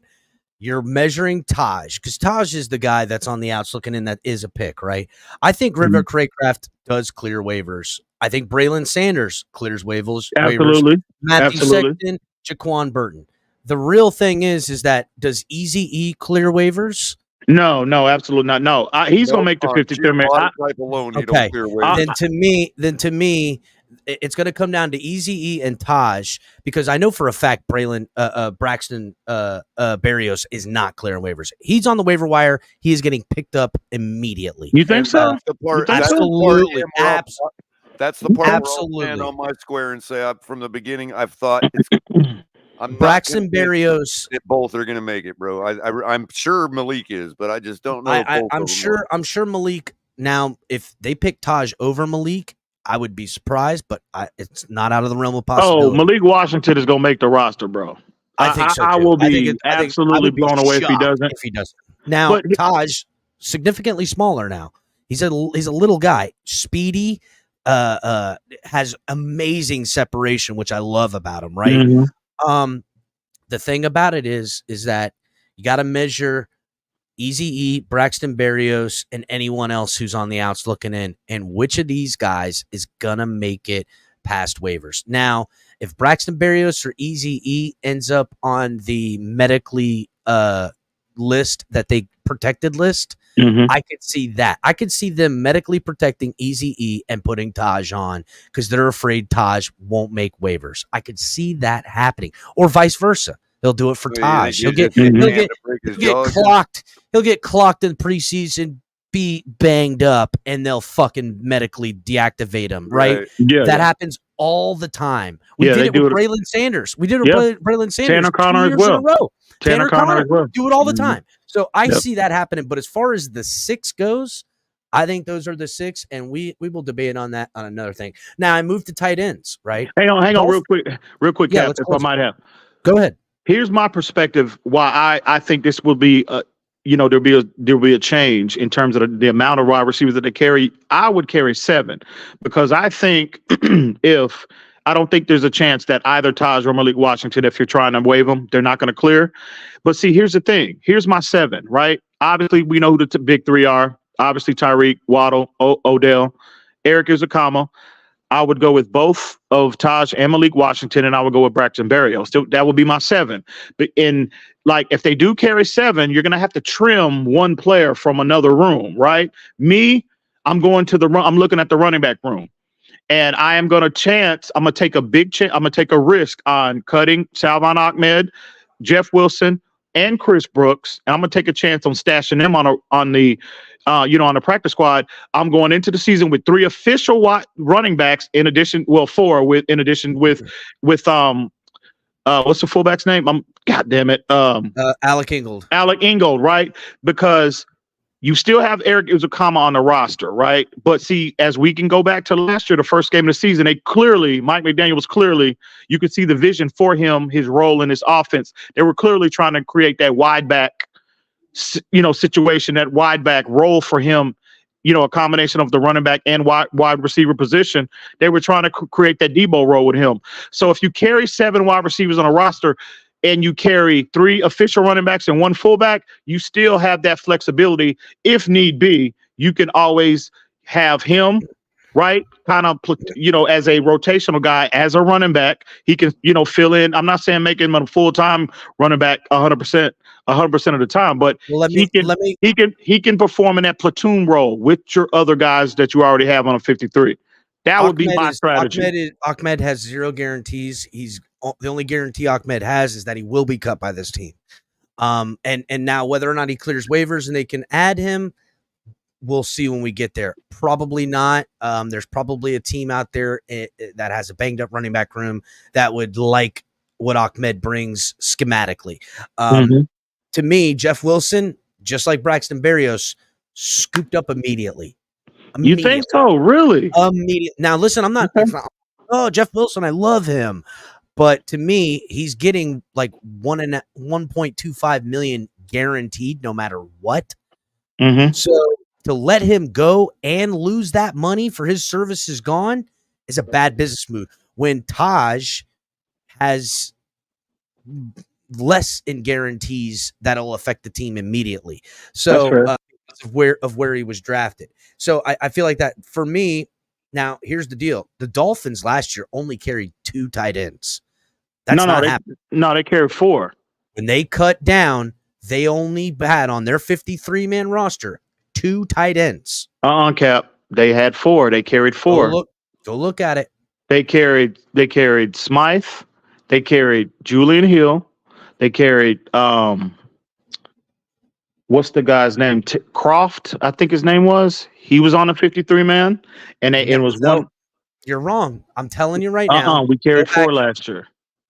You're measuring Taj, because Taj is the guy that's on the outs looking in, that is a pick, right? I think River Craycraft does clear waivers. I think Braylon Sanders clears waivers. Absolutely. Matthew Sexton, Jaquan Burton. The real thing is that does Eazy-E clear waivers? No, absolutely not. No, he's going to make the 53rd man. Okay. Then to me, it's going to come down to Eazy-E and Taj, because I know for a fact Braxton Berrios is not clearing waivers. He's on the waiver wire. He is getting picked up immediately. You think so? Absolutely. That's the part absolutely. Where I'll stand on my square and say, from the beginning, I've thought I'm Braxton Berrios. Both are going to make it, bro. I'm sure Malik is, but I just don't know. I'm sure Malik. Now, if they pick Taj over Malik, I would be surprised, but it's not out of the realm of possibility. Oh, Malik Washington is going to make the roster, bro. I think so. I will be absolutely blown away if he doesn't. Now, Taj, significantly smaller now. He's a little guy, speedy, has amazing separation, which I love about him. Right. Mm-hmm. The thing about it is that you got to measure Eazy-E, Braxton Berrios, and anyone else who's on the outs looking in, and which of these guys is gonna make it past waivers. Now, if Braxton Berrios or Eazy-E ends up on the medically list, that they protected list, I could see that. I could see them medically protecting Eazy-E and putting Taj on, because they're afraid Taj won't make waivers. I could see that happening, or vice versa. They'll do it for Taj. He'll get clocked. He'll get clocked in preseason, be banged up, and they'll fucking medically deactivate him. Right? Yeah, that happens all the time. We did it with Braylon Sanders. We did it with Braylon Sanders. Tanner Connor as well. Tanner Connor as well. Do it all the time. So I see that happening. But as far as the 6 goes, I think those are the 6, and we will debate on that on another thing. Now I moved to tight ends. Right? Hang on, real quick, yeah, Cap, if I might have. Go ahead. Here's my perspective why I think this will be there'll be a change in terms of the amount of wide receivers that they carry. I would carry 7, because I think I don't think there's a chance that either Taj or Malik Washington, if you're trying to waive them, they're not going to clear. But see, here's the thing. Here's my 7, right? Obviously, we know who the big 3 are. Obviously, Tyreek, Waddle, Odell, Eric Uzakama. I would go with both of Taj and Malik Washington, and I would go with Braxton Berrios. So that would be my 7. But if they do carry 7, you're going to have to trim one player from another room, right? I'm going to I'm looking at the running back room, and I am going to I'm going to take a big chance. I'm going to take a risk on cutting Salvon Ahmed, Jeff Wilson, and Chris Brooks. And I'm going to take a chance on stashing them on the practice squad. I'm going into the season with 3 official running backs, 4 with what's the fullback's name? God damn it. Alec Ingold. Alec Ingold, right? Because you still have Eric Uzakama on the roster, right? But see, as we can go back to last year, the first game of the season, Mike McDaniel was clearly, you could see the vision for him, his role in his offense. They were clearly trying to create that wide back situation, that wide back role for him, a combination of the running back and wide receiver position. They were trying to create that Debo role with him. So if you carry 7 wide receivers on a roster and you carry 3 official running backs and 1 fullback, you still have that flexibility. If need be, you can always have him right? Kind of, as a rotational guy, as a running back, he can, fill in. I'm not saying make him a full-time running back 100%, 100% of the time, but Well, let he me. can perform in that platoon role with your other guys that you already have on a 53. That would be my strategy. Ahmed has zero guarantees. He's the only guarantee Ahmed has is that he will be cut by this team. And now whether or not he clears waivers and they can add him, we'll see when we get there. Probably not. There's probably a team out there that has a banged up running back room that would like what Ahmed brings schematically. To me, Jeff Wilson, just like Braxton Berrios, scooped up immediately. You think so? Really? Immediate. Now, listen, I'm not. Oh, Jeff Wilson, I love him, but to me, he's getting like 1.25 million guaranteed, no matter what. So to let him go and lose that money for his services gone is a bad business move. When Taj has less in guarantees that'll affect the team immediately. So of where he was drafted. So I feel like that for me. Now here's the deal: the Dolphins last year only carried 2 tight ends. That's not happening. No, they carried 4. When they cut down, they only had on their 53-man roster 2 tight ends. Cap. They had 4. They carried 4. Go look at it. They carried Smythe. They carried Julian Hill. They carried what's the guy's name? Croft, I think his name was. He was on the 53-man, and it was one. You're wrong. I'm telling you right now. We carried 4 last year.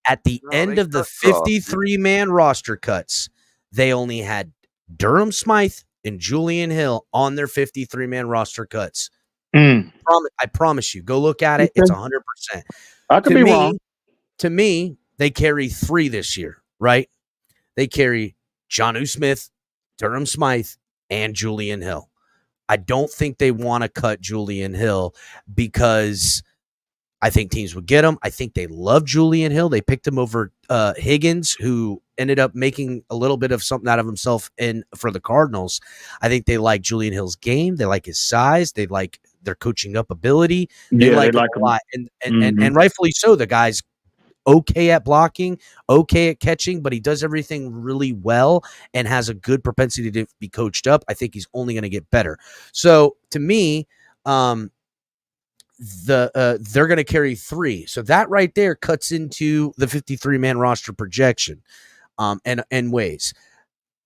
At the end of the 53-man roster cuts, they only had Durham Smythe and Julian Hill on their 53-man roster cuts. I promise you. Go look at it. It's 100%. I could be wrong. To me, they carry 3 this year, right? They carry Jonnu Smith, Durham Smythe, and Julian Hill. I don't think they want to cut Julian Hill because I think teams would get him. I think they love Julian Hill. They picked him over Higgins, who ended up making a little bit of something out of himself for the Cardinals. I think they like Julian Hill's game. They like his size. They like their coaching up ability. They like him a lot. And rightfully so. The guy's okay at blocking, okay at catching, but he does everything really well and has a good propensity to be coached up. I think he's only going to get better. So to me, they're going to carry 3. So that right there cuts into the 53-man roster projection and ways.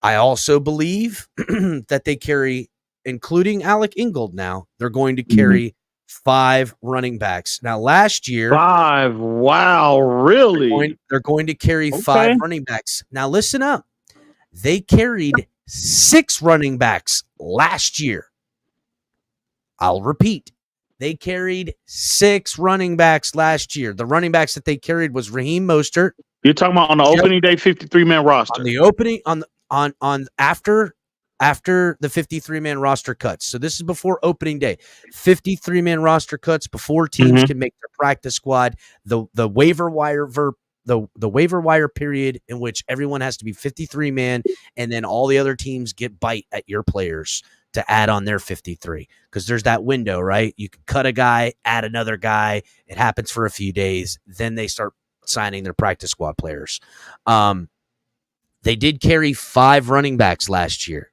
I also believe that they carry, including Alec Ingold now, they're going to carry 5 running backs. Now, last year... 5. Wow, really? They're going to carry 5 running backs. Now, listen up. They carried 6 running backs last year. I'll repeat. They carried 6 running backs last year. The running backs that they carried was Raheem Mostert. You're talking about on the opening day 53-man roster. On the opening after the 53-man roster cuts. So this is before opening day. 53-man roster cuts before teams can make their practice squad. The waiver wire the waiver wire period in which everyone has to be 53-man, and then all the other teams get bite at your players to add on their 53, because there's that window, right? You can cut a guy, add another guy. It happens for a few days. Then they start signing their practice squad players. They did carry 5 running backs last year,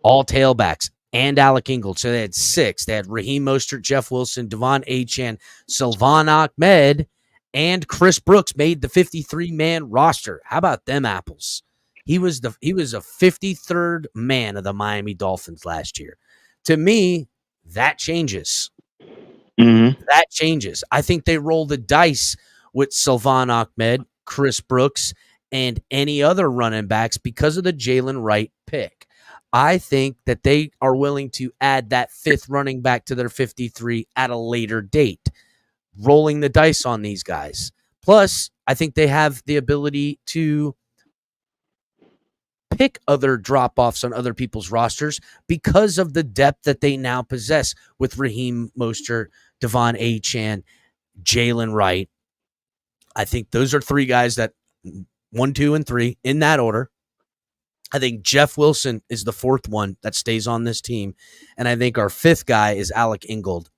all tailbacks, and Alec Ingold. So they had 6. They had Raheem Mostert, Jeff Wilson, Devon Achane, Salvon Ahmed, and Chris Brooks made the 53-man roster. How about them apples? He was a 53rd man of the Miami Dolphins last year. To me, that changes. That changes. I think they roll the dice with Salvon Ahmed, Chris Brooks, and any other running backs because of the Jalen Wright pick. I think that they are willing to add that 5th running back to their 53 at a later date, rolling the dice on these guys. Plus, I think they have the ability to pick other drop-offs on other people's rosters because of the depth that they now possess with Raheem Mostert, Devon Achane, Jalen Wright. I think those are 3 guys that 1, 2, and 3 in that order. I think Jeff Wilson is the 4th one that stays on this team. And I think our 5th guy is Alec Ingold.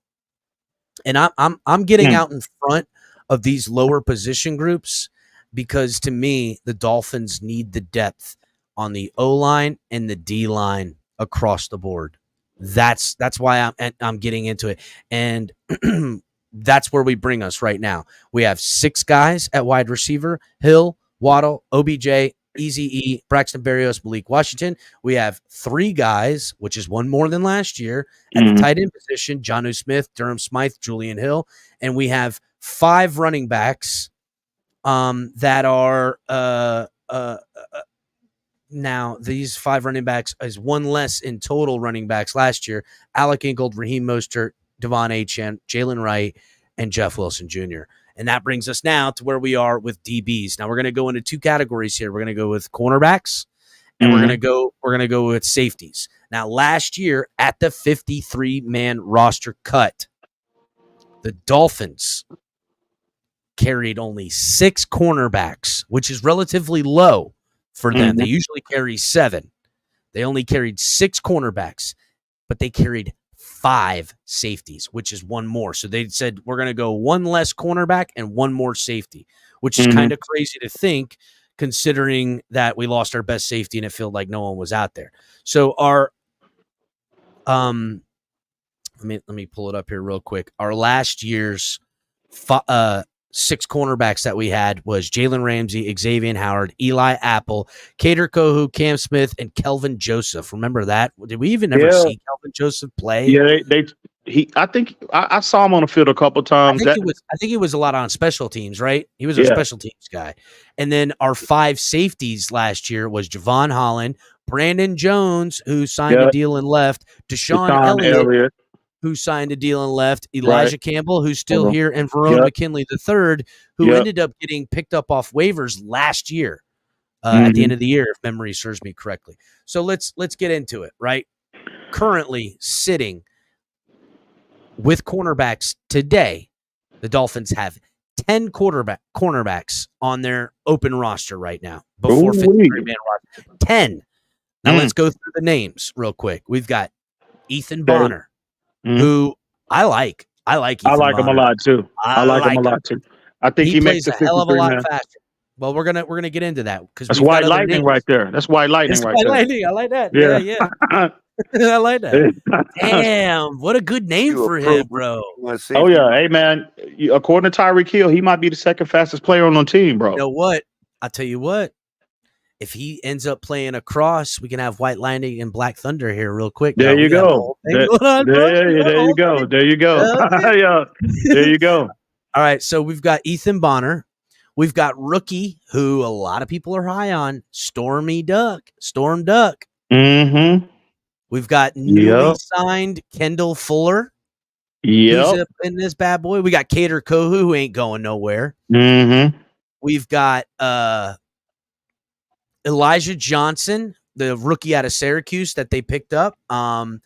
And I'm getting out in front of these lower position groups because to me, the Dolphins need the depth on the O-line and the D-line across the board. That's why I'm getting into it. And that's where we bring us right now. We have 6 guys at wide receiver: Hill, Waddle, OBJ, Eazy-E, Braxton Berrios, Malik Washington. We have 3 guys, which is one more than last year, at the tight end position: Jonnu Smith, Durham Smythe, Julian Hill. And we have 5 running backs that are now these 5 running backs is one less in total running backs last year: Alec Ingold, Raheem Mostert, Devon Achane, Jalen Wright, and Jeff Wilson Jr. And that brings us now to where we are with DBs. Now we're going to go into 2 categories here. We're going to go with cornerbacks, and we're going to go with safeties. Now, last year at the 53-man roster cut, the Dolphins carried only 6 cornerbacks, which is relatively low for them. They usually carry 7. They only carried 6 cornerbacks, but they carried 5 safeties, which is 1 more. So they said, we're going to go 1 less cornerback and 1 more safety, which is kind of crazy to think, considering that we lost our best safety and it felt like no one was out there. So our let me pull it up here real quick. Our last year's 6 cornerbacks that we had was Jalen Ramsey, Xavier Howard, Eli Apple, Kader Kohu, Cam Smith, and Kelvin Joseph. Remember that? Did we even ever see Kelvin Joseph play? Yeah, I think I saw him on the field a couple times. I think he was a lot on special teams, right? He was a special teams guy. And then our 5 safeties last year was Javon Holland, Brandon Jones, who signed a deal and left, Deshaun Elliott, who signed a deal and left, Elijah Campbell, who's still here, and Verone McKinley III, who ended up getting picked up off waivers last year at the end of the year, if memory serves me correctly. So let's get into it, right? Currently sitting with cornerbacks today, the Dolphins have 10 cornerbacks on their open roster right now before 53-man roster. 10. Now let's go through the names real quick. We've got Ethan Bonner, who I like. I like Ethan Bonner. Him a lot too. I like him a lot too. I think he makes a hell of a lot faster. Well, we're gonna get into that because that's white lightning right there. That's white lightning right there. Lightning. I like that. Yeah. I like that. Damn, what a good name for him, bro. Oh yeah, hey man. According to Tyreek Hill, he might be the second fastest player on the team, bro. You know what? I'll tell you what. If he ends up playing across, we can have White Lightning and Black Thunder here real quick. There you go. There you go. There you go. All right, so we've got Ethan Bonner. We've got rookie, who a lot of people are high on, Storm Duck. Mm-hmm. We've got newly signed Kendall Fuller. Who's in this bad boy. We got Kader Kohu, who ain't going nowhere. Mm-hmm. We've got Elijah Johnson, the rookie out of Syracuse that they picked up from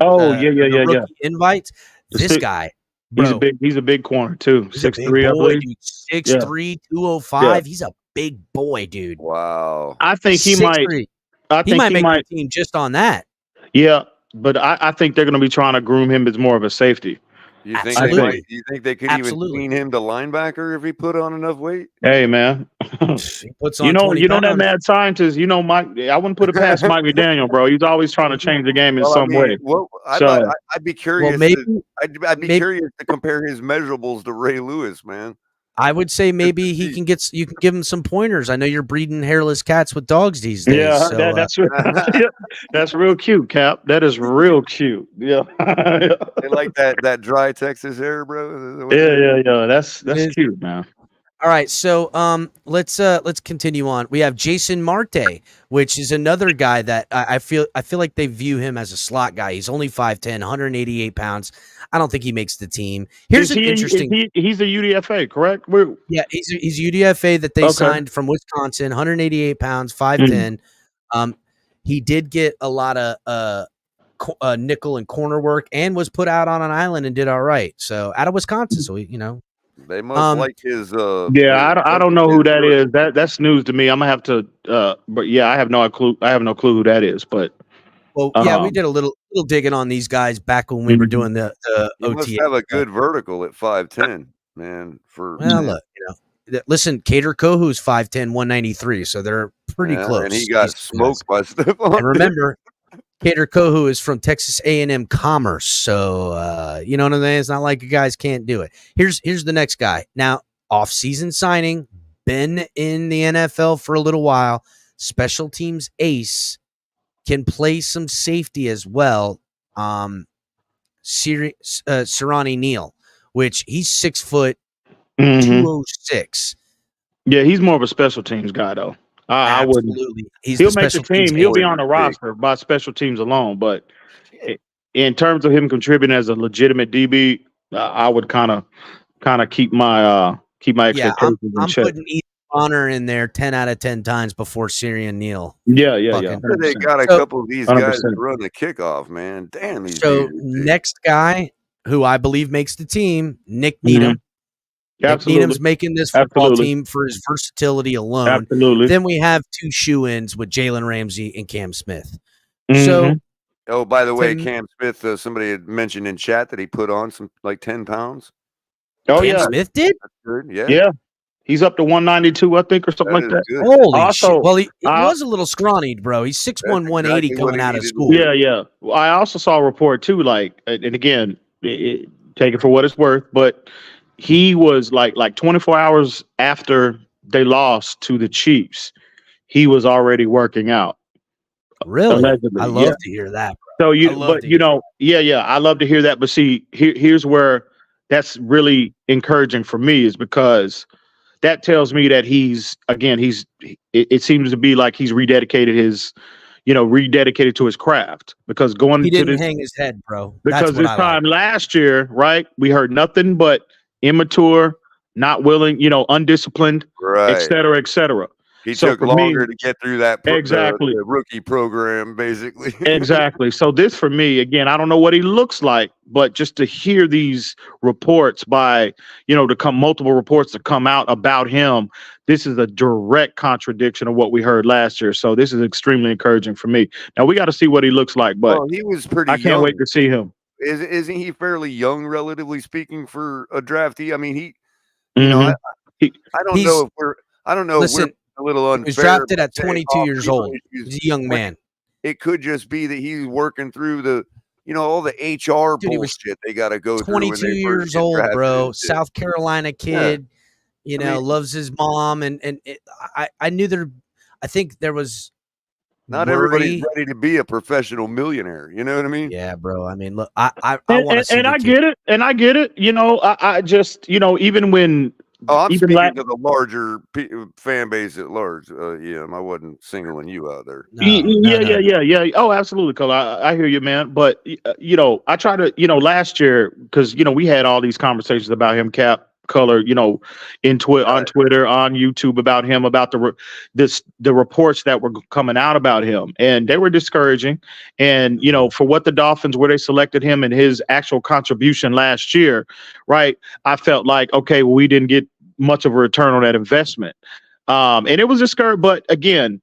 rookie invites. This guy, bro, he's a big corner too. 6'3", I believe. 6'3", 205. Yeah. He's a big boy, dude. Wow. I think he 6'3". He might make the team just on that. Yeah, but I think they're going to be trying to groom him as more of a safety. You think they could even clean him to linebacker if he put on enough weight? Hey man, he puts on you know that mad scientist. You know Mike. I wouldn't put it past Mike McDaniel, bro. He's always trying to change the game in some way. Well, I'd be curious. I'd be curious to compare his measurables to Ray Lewis, man. I would say maybe you can give him some pointers. I know you're breeding hairless cats with dogs these days. Yeah, so, that's real cute, Cap. That is real cute. Yeah. They like that dry Texas hair, bro. Yeah. That's cute, man. All right, so let's continue on. We have Jason Marte, which is another guy that I feel like they view him as a slot guy. He's only 5'10", 188 pounds. I don't think he makes the team. Here's an interesting. He's a UDFA, correct? Yeah, he's UDFA that they signed from Wisconsin. 188 pounds, 5'10". He did get a lot of nickel and corner work, and was put out on an island and did all right. So out of Wisconsin, so they must like his. I don't know who that is. That's news to me. I'm gonna have to. But yeah, I have no clue. I have no clue who that is. But we did a little little digging on these guys back when we were doing the You must OTA. have a good vertical at 5'10", man. Well, look, listen, Cater Kohu's 5'10", 193, so they're pretty close. And he got smoked by Stephon. And remember, Cater Kohu is from Texas A&M Commerce, so you know what I'm saying? It's not like you guys can't do it. Here's the next guy. Now, off-season signing, been in the NFL for a little while, special teams ace, can play some safety as well. Sirani Neal, which he's 6 foot, 206. Yeah, he's more of a special teams guy, though. I wouldn't. He'll make the team. He'll be on the roster by special teams alone. But in terms of him contributing as a legitimate DB, I would kind of keep my expectations in check. I'm putting Ethan Bonner in there 10 out of 10 times before Sirian Neal. Yeah. They got a couple of these 100%. Guys that run the kickoff, man. Damn these. So next guy who I believe makes the team, Nick Needham. Nick Needham's making this football team for his versatility alone. Absolutely. Then we have 2 shoe-ins with Jalen Ramsey and Cam Smith. Mm-hmm. So, by the way, Cam Smith, somebody had mentioned in chat that he put on some 10 pounds. Oh, Cam Smith did? That's good. Yeah. Yeah. He's up to 192, I think, or something like that. Good. Holy shit. Well, he was a little scrawny, bro. He's 6'1", 180 coming out of school. Yeah. Well, I also saw a report, too, and again, take it for what it's worth, but he was like 24 hours after they lost to the Chiefs, he was already working out. Really? Allegedly. I love to hear that, So bro. I love to hear that. But see, here's where that's really encouraging for me, is because that tells me that it seems to be like he's rededicated to his craft, because he didn't hang his head, bro. Because this time last year, right, we heard nothing but immature, not willing, undisciplined, right, et cetera. He took longer to get through that the rookie program, basically. Exactly. So this, for me, again, I don't know what he looks like, but just to hear these reports multiple reports to come out about him, this is a direct contradiction of what we heard last year. So this is extremely encouraging for me. Now we got to see what he looks like, but he was pretty. I can't wait to see him. Isn't he fairly young, relatively speaking, for a draftee? I mean, I don't know if we're a little unfair. He was drafted at 22 years old. He's a young man. It could just be that he's working through all the HR bullshit they got to go through. 22 years old, bro. South Carolina kid. Loves his mom, and I knew I think there was. Not everybody's ready to be a professional millionaire. You know what I mean? Yeah, bro. I mean, look, I want to see. And I get it. I just, even when. I'm speaking to the larger fan base at large. I wasn't singling you out there. Yeah. Oh, absolutely, Cole. I hear you, man. But I try to, last year, because we had all these conversations about him, Cap Color, on Twitter, on YouTube, about him, about the reports that were coming out about him, and they were discouraging. And for what the Dolphins, where they selected him and his actual contribution last year, right? I felt like, okay, well, we didn't get much of a return on that investment, and it was discouraging. But again,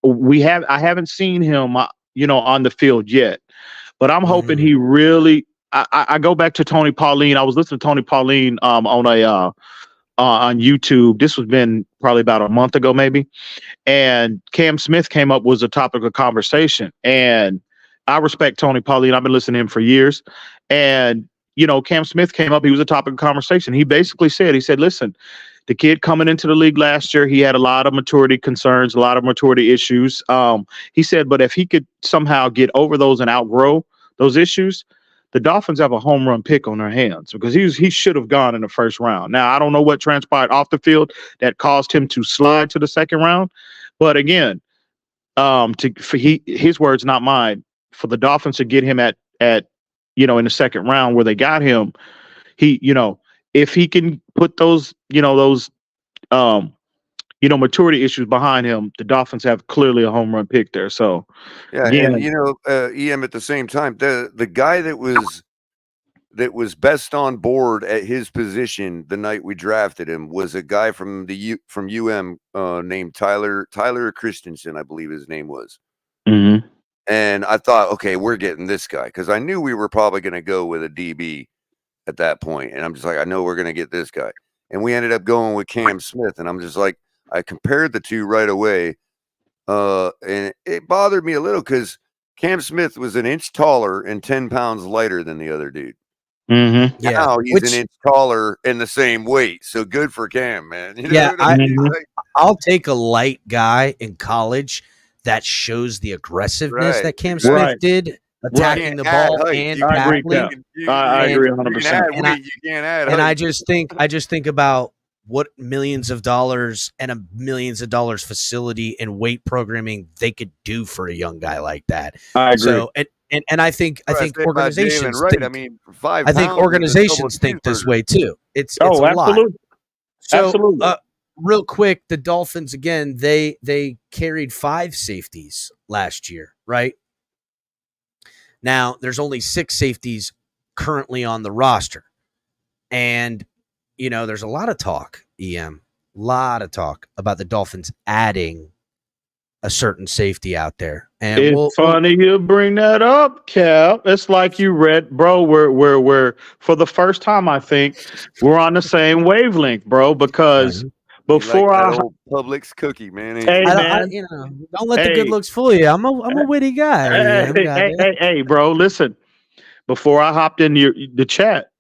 I haven't seen him, on the field yet, but I'm hoping he really. I go back to Tony Pauline. I was listening to Tony Pauline on YouTube. This was been probably about a month ago, maybe. And Cam Smith came up, was a topic of conversation. And I respect Tony Pauline. I've been listening to him for years. And, Cam Smith came up. He was a topic of conversation. He basically said, listen, the kid coming into the league last year, he had a lot of maturity concerns, a lot of maturity issues. He said, but if he could somehow get over those and outgrow those issues, the Dolphins have a home run pick on their hands, because he should have gone in the first round. Now, I don't know what transpired off the field that caused him to slide to the second round. But again, his words, not mine, for the Dolphins to get him at in the second round where they got him, if he can put those maturity issues behind him, the Dolphins have clearly a home run pick there. So, yeah. And EM, at the same time, the guy that was best on board at his position the night we drafted him was a guy from UM named Tyler Christensen, I believe his name was. Mm-hmm. And I thought, okay, we're getting this guy because I knew we were probably going to go with a DB at that point. And I'm just like, I know we're going to get this guy. And we ended up going with Cam Smith. And I'm just like, I compared the two right away. And it bothered me a little because Cam Smith was an inch taller and 10 pounds lighter than the other dude. Mm-hmm. Yeah, Now he's an inch taller and the same weight. So good for Cam, man. You know yeah, what I mean? Like, I'll take a light guy in college that shows the aggressiveness that Cam Smith Right. did, attacking the ball and I agree, tackling. I agree 100%. You can't add And height. I just think about what millions of dollars and a millions of dollars facility and weight programming they could do for a young guy like that. I agree. So and I think organizations right. think, I mean, 5 I think pounds is a organizations double think this cheeseburger. way too. It's a lot. Absolutely. So Absolutely. real quick, the Dolphins again, they carried 5 safeties last year, right? Now there's only 6 safeties currently on the roster. And you know, there's a lot of talk, a lot of talk about the Dolphins adding a certain safety out there. And It's funny you bring that up, Cap. It's like you read, bro. We're for the first time, I think we're on the same wavelength, bro. Because before like I that old Publix cookie, man. Hey, I man. don't let the good looks fool you. I'm a witty guy. Hey, bro. Listen, before I hopped in the chat,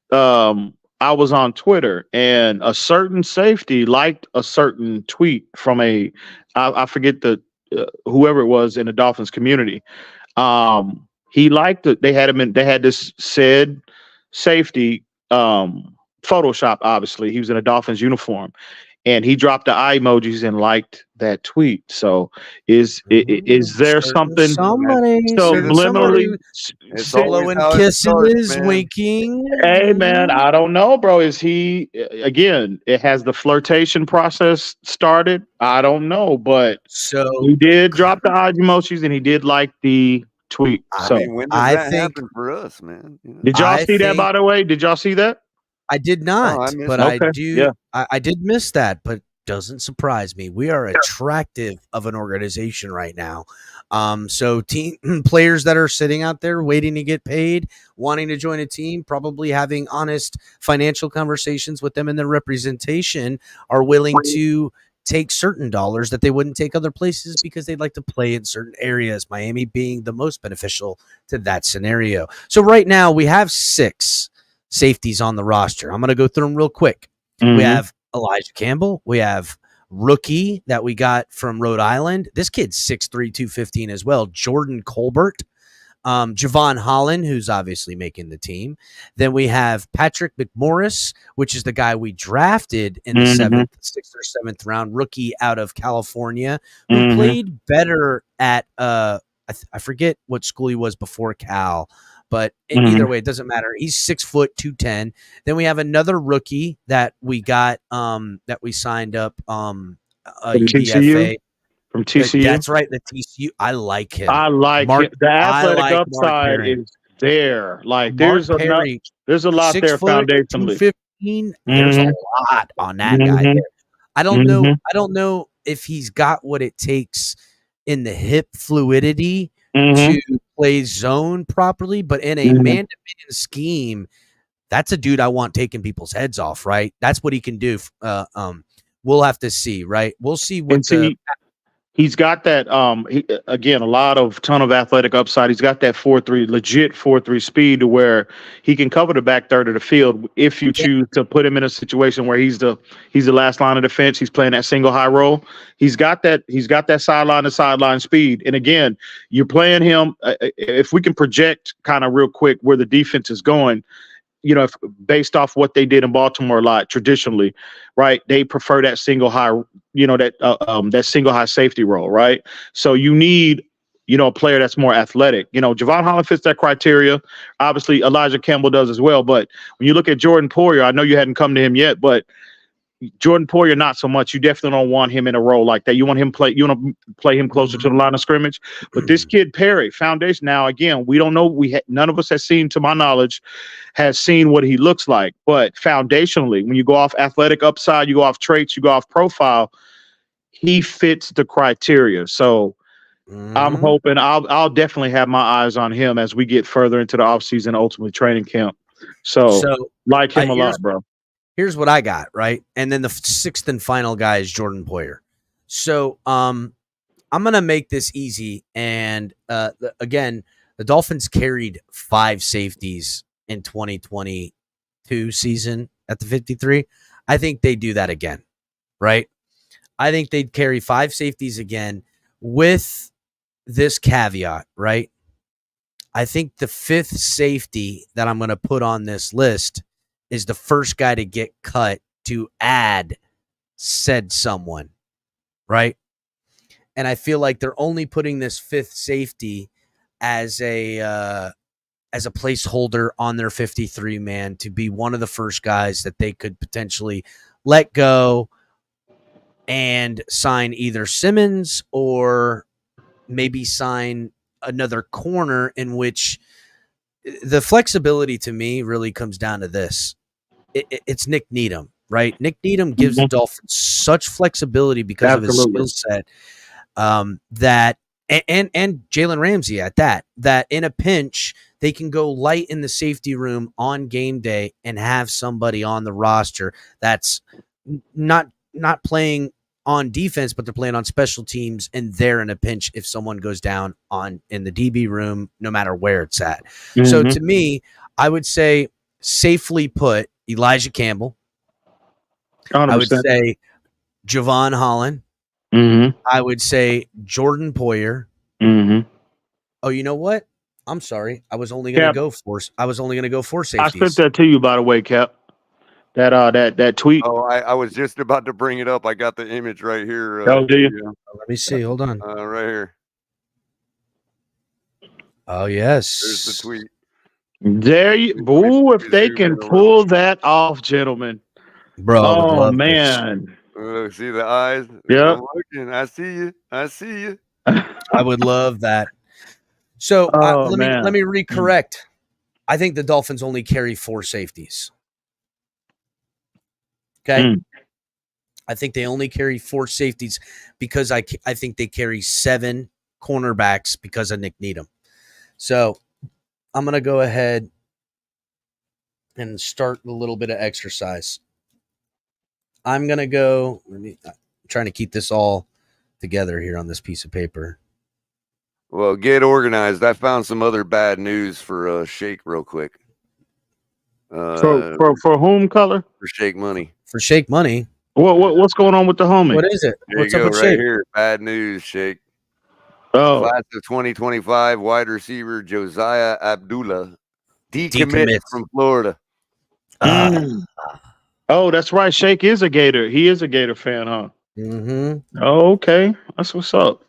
I was on Twitter, and a certain safety liked a certain tweet from I forget the whoever it was in the Dolphins community. He liked it. They had this said safety Photoshop. Obviously, he was in a Dolphins uniform, and he dropped the eye emojis and liked that tweet. So is there something subliminally blowing kisses, winking? Hey man, I don't know, bro. Is he again? It has the flirtation process started. I don't know, but so he did drop the eye emojis and he did like the tweet. So I mean, when does that happen for us, man? You know? Did y'all see that? By the way, did y'all see that? I did not, but okay. I do. Yeah. I did miss that, but doesn't surprise me. We are attractive of an organization right now. So team players that are sitting out there waiting to get paid, wanting to join a team, probably having honest financial conversations with them and their representation, are willing to take certain dollars that they wouldn't take other places because they'd like to play in certain areas, Miami being the most beneficial to that scenario. So right now we have 6 safeties on the roster. I'm going to go through them real quick. We have Elijah Campbell. We have rookie that we got from Rhode Island. This kid's 6'3", 215 as well. Jordan Colbert. Javon Holland, who's obviously making the team. Then we have Patrick McMorris, which is the guy we drafted in the 6th or 7th round, rookie out of California, who played better at I forget what school he was before Cal. But either way, it doesn't matter. He's 6 foot 210. Then we have another rookie that we got that we signed up UDFA from TCU. That's right, the TCU. I like him. I like him. The athletic upside is there. Like there's a lot there foundationally. 215. There's a lot on that guy there. I don't know. I don't know if he's got what it takes in the hip fluidity to play zone properly, but in a man-to-man scheme, that's a dude I want taking people's heads off, right? That's what he can do. We'll have to see, right? We'll see what he's got that again, a ton of athletic upside. He's got that 4.3 legit 4.3 speed to where he can cover the back third of the field if you choose to put him in a situation where he's the last line of defense. He's playing that single high roll. He's got that sideline to sideline speed. And again, you're playing him if we can project kind of real quick where the defense is going. You know, based off what they did in Baltimore a lot traditionally, right? They prefer that single high, that single high safety role, right? So you need, a player that's more athletic. Javon Holland fits that criteria. Obviously, Elijah Campbell does as well. But when you look at Jordan Poyer, I know you hadn't come to him yet, but Jordan Poyer, not so much. You definitely don't want him in a role like that. You want to play him closer to the line of scrimmage. But this kid Perry, foundation. Now again, we don't know. None of us has seen, to my knowledge, has seen what he looks like. But foundationally, when you go off athletic upside, you go off traits, you go off profile, he fits the criteria. So I'm hoping I'll definitely have my eyes on him as we get further into the offseason, ultimately training camp. So like him a lot, bro. Here's what I got, right? And then the sixth and final guy is Jordan Poyer. So I'm going to make this easy. And again, the Dolphins carried 5 safeties in 2022 season at the 53. I think they do that again, right? I think they'd carry 5 safeties again with this caveat, right? I think the 5th safety that I'm going to put on this list is the first guy to get cut to add said someone, right? And I feel like they're only putting this 5th safety as a placeholder on their 53 man to be one of the first guys that they could potentially let go and sign either Simmons or maybe sign another corner, in which the flexibility to me really comes down to this. It's Nick Needham, right? Nick Needham gives the Dolphins such flexibility because of his skill set that and Jalen Ramsey at that in a pinch, they can go light in the safety room on game day and have somebody on the roster that's not playing on defense, but they're playing on special teams, and they're in a pinch if someone goes down in the DB room, no matter where it's at. So to me, I would say safely put Elijah Campbell. 100%. I would say Javon Holland. I would say Jordan Poyer. Oh, you know what? I'm sorry. I was only going to go 4 safeties. I sent that to you, by the way, Cap. That tweet. Oh, I was just about to bring it up. I got the image right here. Do you? Let me see. Hold on. Right here. Oh, yes. There's the tweet. There you. Boo! If they can pull that off, gentlemen. Bro. Oh man. See the eyes? Yeah. I see you. I see you. I would love that. So let me recorrect. I think the Dolphins only carry 4 safeties. Okay. I think they only carry 4 safeties because I think they carry 7 cornerbacks because of Nick Needham. So I'm going to go ahead and start a little bit of exercise. I'm going to go. I'm trying to keep this all together here on this piece of paper. Well, get organized. I found some other bad news for Shake real quick. For whom, color? For Shake Money. For Shake Money. What's going on with the homie? What is it? What's up with Shake? Here, bad news, Shake. Oh, class of 2025 wide receiver Josiah Abdullah decommit from Florida. Oh, that's right. Shake is a Gator. He is a Gator fan, huh? Oh, okay. That's what's up.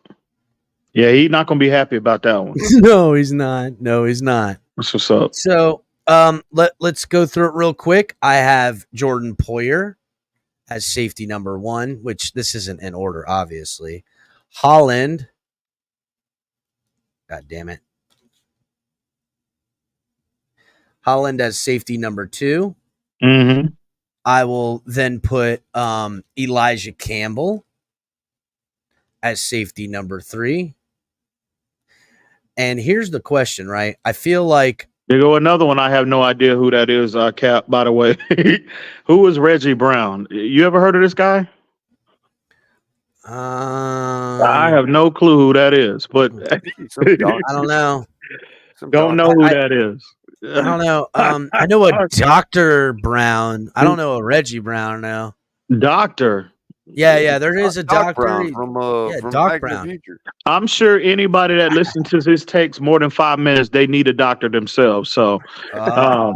Yeah, he's not gonna be happy about that one. No, he's not. That's what's up. So let's go through it real quick. I have Jordan Poyer as safety number 1, which this isn't in order, obviously. Holland. God damn it. Holland as safety number 2. I will then put Elijah Campbell as safety number 3. And here's the question, right? I feel like there go another one. I have no idea who that is, Cap, by the way. Who is Reggie Brown? You ever heard of this guy? I have no clue who that is, but I don't know. Don't know who that is. I don't know. I know a Dr. Brown. I don't know a Reggie Brown now. Doctor. Yeah, there is a Doc doctor Brown from Doc Brown. I'm sure anybody that listens to this takes more than 5 minutes. They need a doctor themselves. So I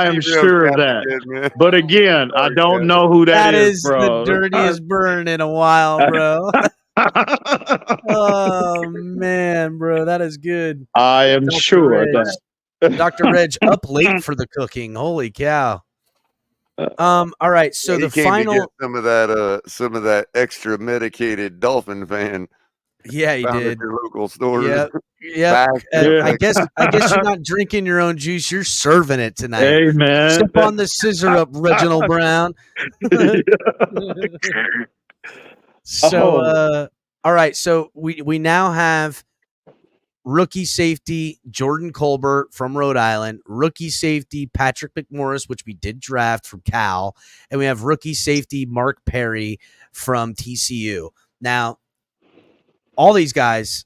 am sure of that. But again, I don't know who that is, bro. The dirtiest burn in a while, bro. Oh man, bro, that is good. I am Dr. sure Reg. of that. Dr. Reg up late for the cooking. Holy cow. All right, so the final some of that extra medicated Dolphin fan. Yeah, he did. At your local store. Yeah. I guess you're not drinking your own juice. You're serving it tonight. Hey man, sip on the scissor up, Reginald Brown. So All right, so we now have rookie safety Jordan Colbert from Rhode Island, rookie safety Patrick McMorris, which we did draft from Cal, and we have rookie safety Mark Perry from TCU. Now, all these guys,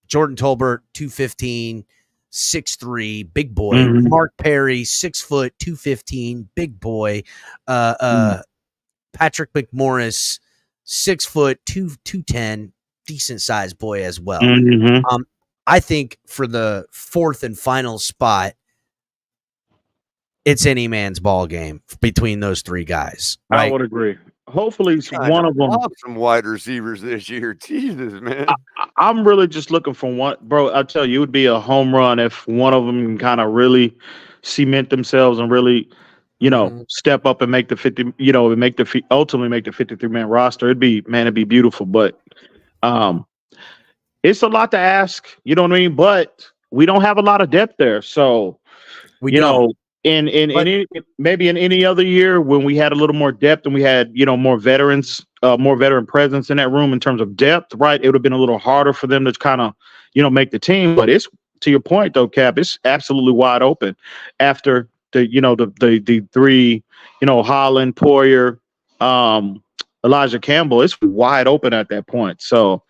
Jordan Tolbert, 215, 6'3", big boy. Mhm. Mark Perry, 6 foot, 215, big boy. Patrick McMorris, 6 foot, 210, decent sized boy as well. Mhm. I think for the fourth and final spot, it's any man's ball game between those three guys. I Right? would agree. Hopefully, God, one of them. love some wide receivers this year. Jesus, man. I'm really just looking for one, bro. I tell you, it would be a home run if one of them can kind of really cement themselves and really, step up and make the 50. And make the ultimately make the 53-man roster. It'd be beautiful. But it's a lot to ask. You know what I mean? But we don't have a lot of depth there, so We don't. Maybe in any other year when we had a little more depth and we had more veterans, more veteran presence in that room in terms of depth, right? It would have been a little harder for them to kind of make the team. But it's, to your point though, Cap, it's absolutely wide open after the three, Holland, Poyer, Elijah Campbell. It's wide open at that point. So,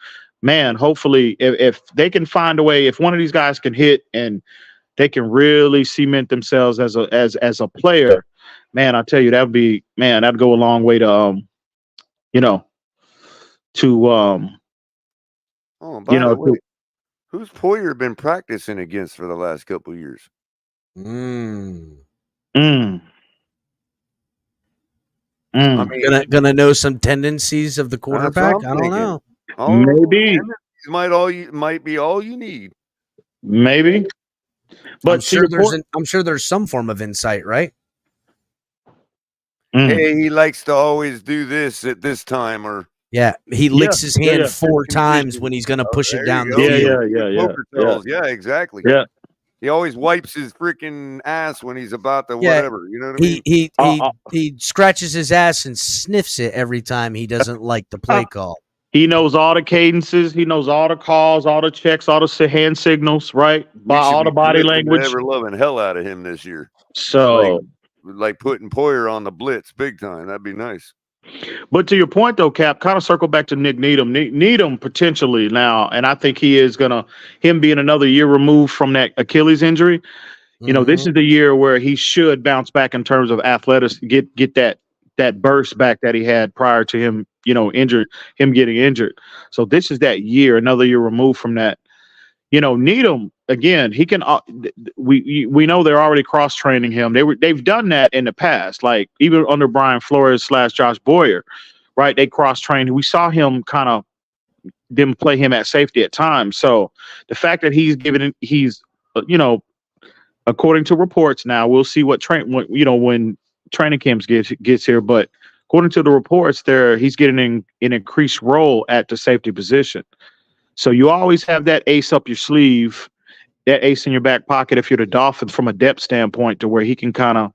man, hopefully if they can find a way, if one of these guys can hit and they can really cement themselves as a player, man, I tell you, that'd go a long way to Oh, by the way, who's Poyer been practicing against for the last couple of years? I mean, gonna know some tendencies of the quarterback. I don't know. Maybe might be all you need. Maybe. But I'm sure there's some form of insight, right? Hey, he likes to always do this at this time, or he licks his hand 4 times when he's going to push it down the field. Yeah, exactly. Yeah, he always wipes his freaking ass when he's about to whatever. You know what I mean? He scratches his ass and sniffs it every time he doesn't like the play call. He knows all the cadences. He knows all the calls, all the checks, all the hand signals, right? By all the body language. Ever loving hell out of him this year. So, like putting Poyer on the blitz big time. That'd be nice. But to your point, though, Cap, kind of circle back to Nick Needham. Needham potentially now, and I think he is him being another year removed from that Achilles injury. This is the year where he should bounce back in terms of athletics, get that burst back that he had prior to him, getting injured. So this is that year, another year removed from that. Needham, again, he can. We know they're already cross training him. They've done that in the past, like even under Brian Flores / Josh Boyer, right? They cross trained. We saw him kind of them play him at safety at times. So the fact that he's according to reports now, we'll see when training camps gets here, but according to the reports, he's getting an increased role at the safety position. So you always have that ace up your sleeve, that ace in your back pocket if you're the Dolphins from a depth standpoint, to where he can kind of,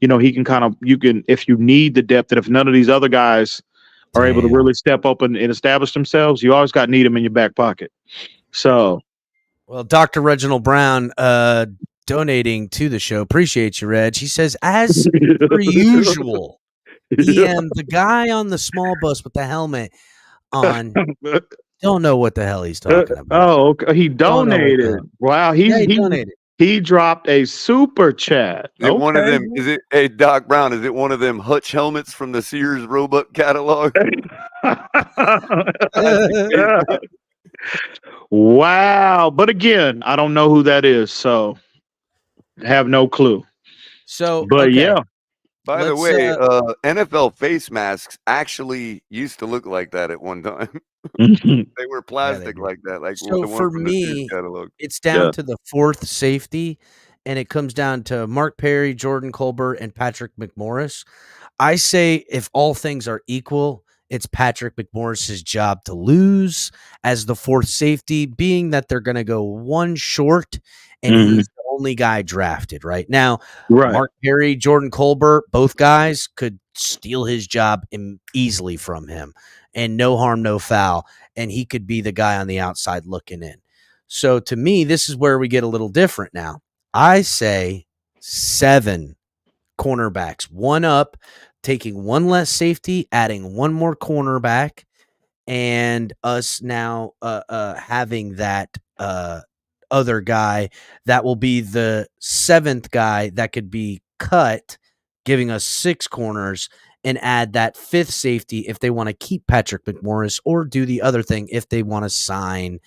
if you need the depth, and if none of these other guys are able to really step up and establish themselves, you always got Needham in your back pocket. So, well, Dr. Reginald Brown donating to the show. Appreciate you, Reg. He says, as per usual, EM, the guy on the small bus with the helmet on, don't know what the hell he's talking about. Oh, okay. He donated. Wow, he donated. He dropped a super chat. Is it one of them? Is it? Hey, Doc Brown, is it one of them Hutch helmets from the Sears Roebuck catalog? Wow. But again, I don't know who that is, so I have no clue. So, but yeah. By the way, NFL face masks actually used to look like that at one time. They were plastic like that. Like so, for me, it's down to the fourth safety, and it comes down to Mark Perry, Jordan Colbert, and Patrick McMorris. I say if all things are equal, it's Patrick McMorris's job to lose as the fourth safety, being that they're going to go one short, and he's the only guy drafted right now. Right. Mark Perry, Jordan Colbert, both guys could steal his job easily from him, and no harm, no foul. And he could be the guy on the outside looking in. So to me, this is where we get a little different now. I say 7 cornerbacks, one up, taking one less safety, adding one more cornerback, and us now having that other guy that will be the 7th guy that could be cut, giving us 6 corners, and add that 5th safety if they want to keep Patrick McMorris, or do the other thing if they want to sign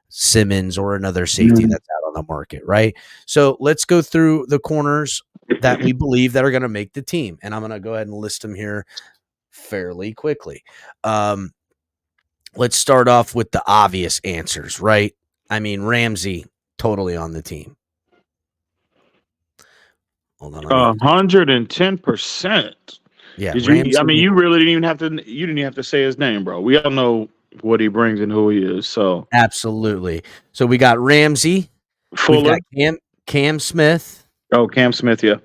Simmons or another safety that's out on the market, right? So let's go through the corners that we believe that are going to make the team, and I'm going to go ahead and list them here fairly quickly. Let's start off with the obvious answers, right? I mean, Ramsey, totally on the team. Hold on. 110%. Yeah. Did you? I mean, you really didn't even have to. You didn't even have to say his name, bro. We all know what he brings and who he is. So absolutely. So we got Ramsey, Fuller, got Cam Smith. Oh, Cam Smith, yeah.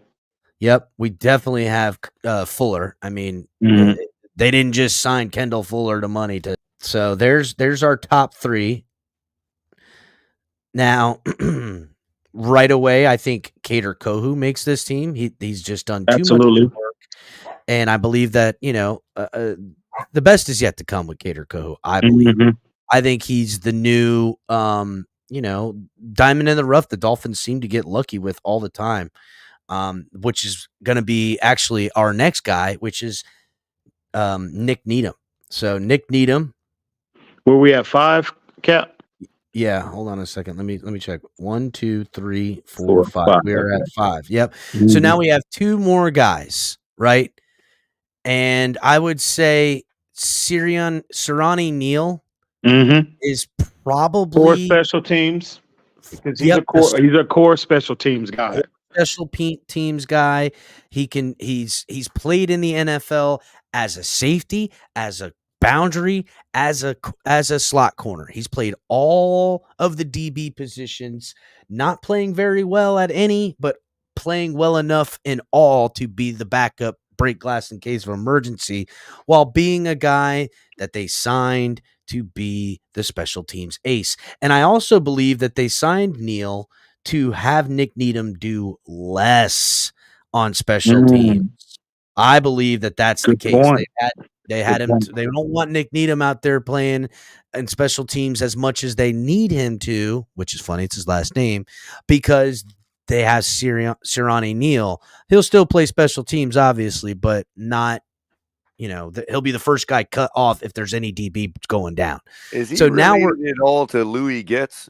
Yep, we definitely have Fuller. I mean, they didn't just sign Kendall Fuller to money to. So there's our top 3. Now, right away, I think Kader Kohu makes this team. He's just done too much work, and I believe that the best is yet to come with Kader Kohu. I believe. I think he's the new diamond in the rough. The Dolphins seem to get lucky with all the time, which is going to be actually our next guy, which is Nick Needham. So Nick Needham. Were we at 5, Cap? Yeah, hold on a second. Let me check. 1, 2, 3, 4, 5. We are at 5. Yep. So now we have 2 more guys, right? And I would say Sirani Neal is probably 4 special teams. Because he's a core special teams guy. Special teams guy. He's played in the NFL as a safety, as a boundary, as a slot corner. He's played all of the DB positions, not playing very well at any, but playing well enough in all to be the backup break glass in case of emergency, while being a guy that they signed to be the special teams ace. And I also believe that they signed Neal to have Nick Needham do less on special teams. I believe that that's the case. They had him. They don't want Nick Needham out there playing in special teams as much as they need him to, which is funny. It's his last name, because they have Sirani Neal. He'll still play special teams, obviously, but not. He'll be the first guy cut off if there's any DB going down. Is he related at all to Louis Getz?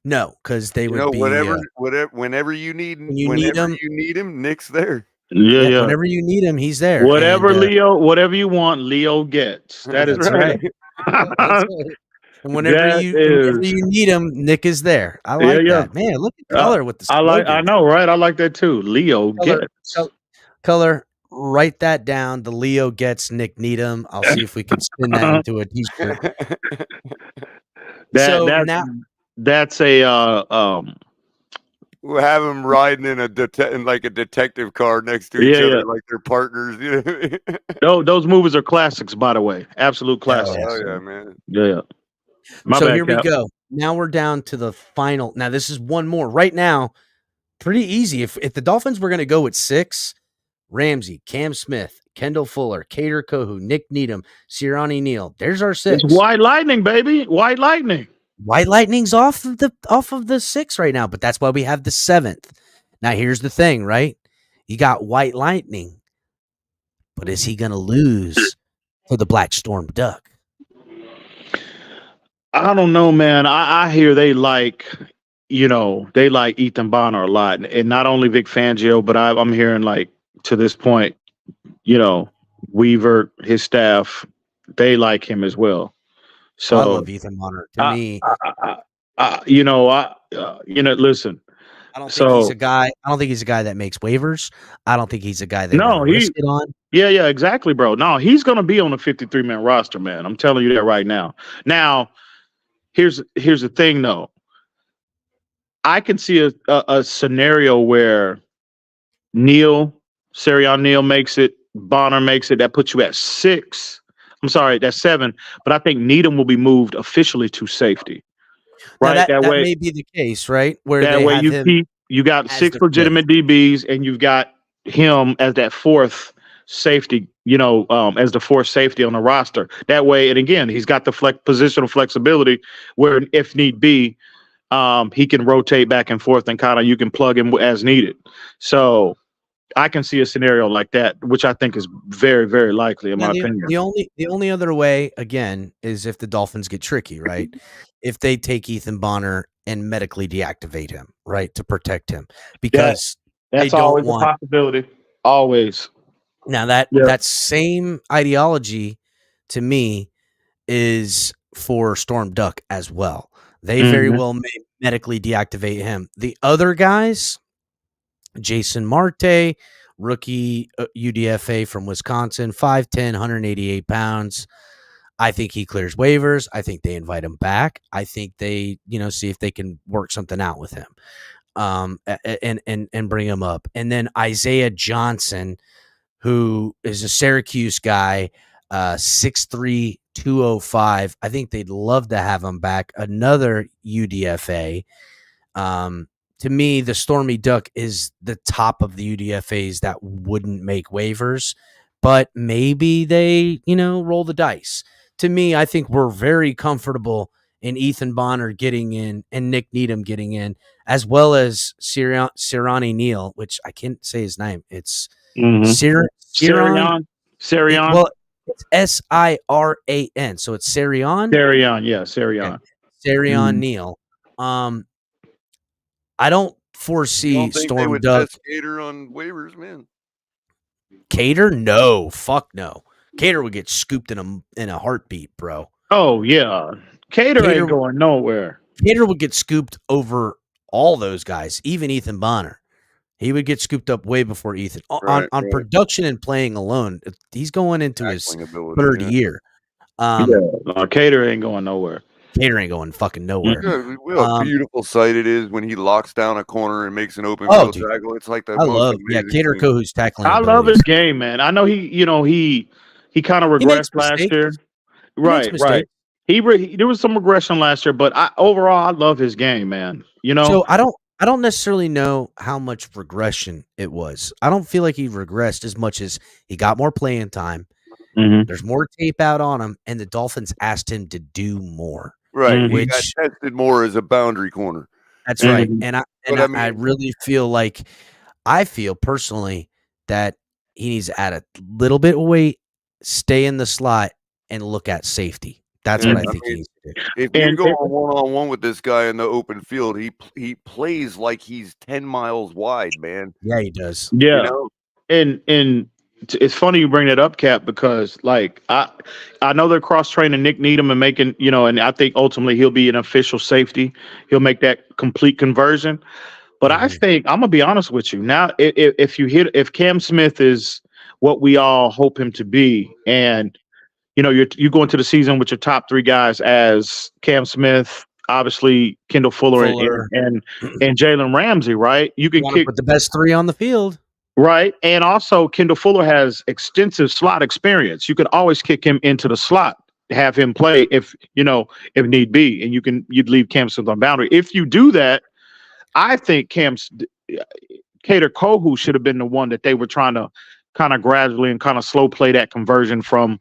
No, because they would be whenever you need him, Nick's there. Yeah. Whenever you need him, he's there. Whatever you want, Leo gets. That is right. That's right. And whenever you need him, Nick is there. I like that. Man, look at color with the slogan. I know, right? I like that too. Leo gets. Color, write that down. The Leo gets Nick Needham. I'll see if we can spin that into a t-shirt. That's a we'll have them riding in a detective car next to each other, like they're partners. Those movies are classics, by the way. Absolute classics. Oh yeah, man. Yeah. Here we go. Now we're down to the final. Now this is one more. Right now, pretty easy. If the Dolphins were going to go with 6, Ramsey, Cam Smith, Kendall Fuller, Kader Kohu, Nick Needham, Sirani Neal. There's our 6. It's White Lightning, baby. White Lightning. White Lightning's off of the 6 right now, but that's why we have the 7th. Now here's the thing, right? You got White Lightning, but is he going to lose to the Black Storm Duck? I don't know, man. I hear they like Ethan Bonner a lot, and not only Vic Fangio, but I'm hearing to this point, Weaver, his staff, they like him as well. So I love Ethan Bonner. To me, listen. I don't think he's a guy. I don't think he's a guy that makes waivers. I don't think he's a guy that risk it on. Yeah, exactly, bro. No, he's gonna be on the 53-man roster, man. I'm telling you that right now. Now, here's the thing, though. I can see a scenario where Sirianni Neal makes it, Bonner makes it. That puts you at 6. I'm sorry, that's 7. But I think Needham will be moved officially to safety. Now Right. that may be the case, right? Where That they way have him you got as 6 the fifth. legitimate DBs, and you've got him as that 4th safety, as the 4th safety on the roster. That way, and again, he's got the positional flexibility where if need be, he can rotate back and forth and kind of you can plug him as needed. So I can see a scenario like that, which I think is very, very likely in my opinion. The only other way again is if the Dolphins get tricky, right? If they take Ethan Bonner and medically deactivate him, right, to protect him, because they That's don't always want. a possibility. Always. Now that same ideology to me is for Storm Duck as well. They very well may medically deactivate him. The other guys, Jason Marte, rookie UDFA from Wisconsin, 5'10", 188 pounds. I think he clears waivers. I think they invite him back. I think they, see if they can work something out with him, and bring him up. And then Isaiah Johnson, who is a Syracuse guy, 6'3", 205. I think they'd love to have him back. Another UDFA. To me, the Stormy Duck is the top of the UDFAs that wouldn't make waivers, but maybe they, roll the dice. To me, I think we're very comfortable in Ethan Bonner getting in and Nick Needham getting in, as well as Sirianni Neal, which I can't say his name. It's Sirian. Well, it's Siran, so it's Sirian. Sirian, yeah, Sirian. Okay. Sirian Neal. I don't foresee Storm Duck. Cater on waivers, man. Cater? No, fuck no. Cater would get scooped in a heartbeat, bro. Oh yeah, Cater ain't going nowhere. Cater would get scooped over all those guys, even Ethan Bonner. He would get scooped up way before Ethan. On production and playing alone, he's going into his third year. Cater ain't going nowhere. Cater ain't going fucking nowhere. Yeah, what a beautiful sight it is when he locks down a corner and makes an open field tackle. It's like the most amazing Cater Kohu's tackling. I love his game, man. I know he kind of regressed last year. Right. There was some regression last year, but overall I love his game, man. So I don't necessarily know how much regression it was. I don't feel like he regressed as much as he got more playing time. There's more tape out on him, and the Dolphins asked him to do more. Right, he got tested more as a boundary corner. That's right, and I really feel like personally that he needs to add a little bit of weight, stay in the slot, and look at safety. That's what I think he needs to do. If you go one-on-one with this guy in the open field, he plays like he's 10 miles wide, man. Yeah, he does. Yeah, and it's funny you bring that up, Cap, because I know they're cross-training Nick Needham and making, and I think ultimately he'll be an official safety. He'll make that complete conversion. But I think, I'm gonna be honest with you. Now, if Cam Smith is what we all hope him to be, and you go into the season with your top 3 guys as Cam Smith, obviously Kendall Fuller. and Jalen Ramsey, right? You can put the best 3 on the field. Right. And also Kendall Fuller has extensive slot experience. You could always kick him into the slot, have him play if need be, and you'd leave Cam Smith on boundary. If you do that, I think Cater Kohu should have been the one that they were trying to kind of gradually and kind of slow play that conversion from,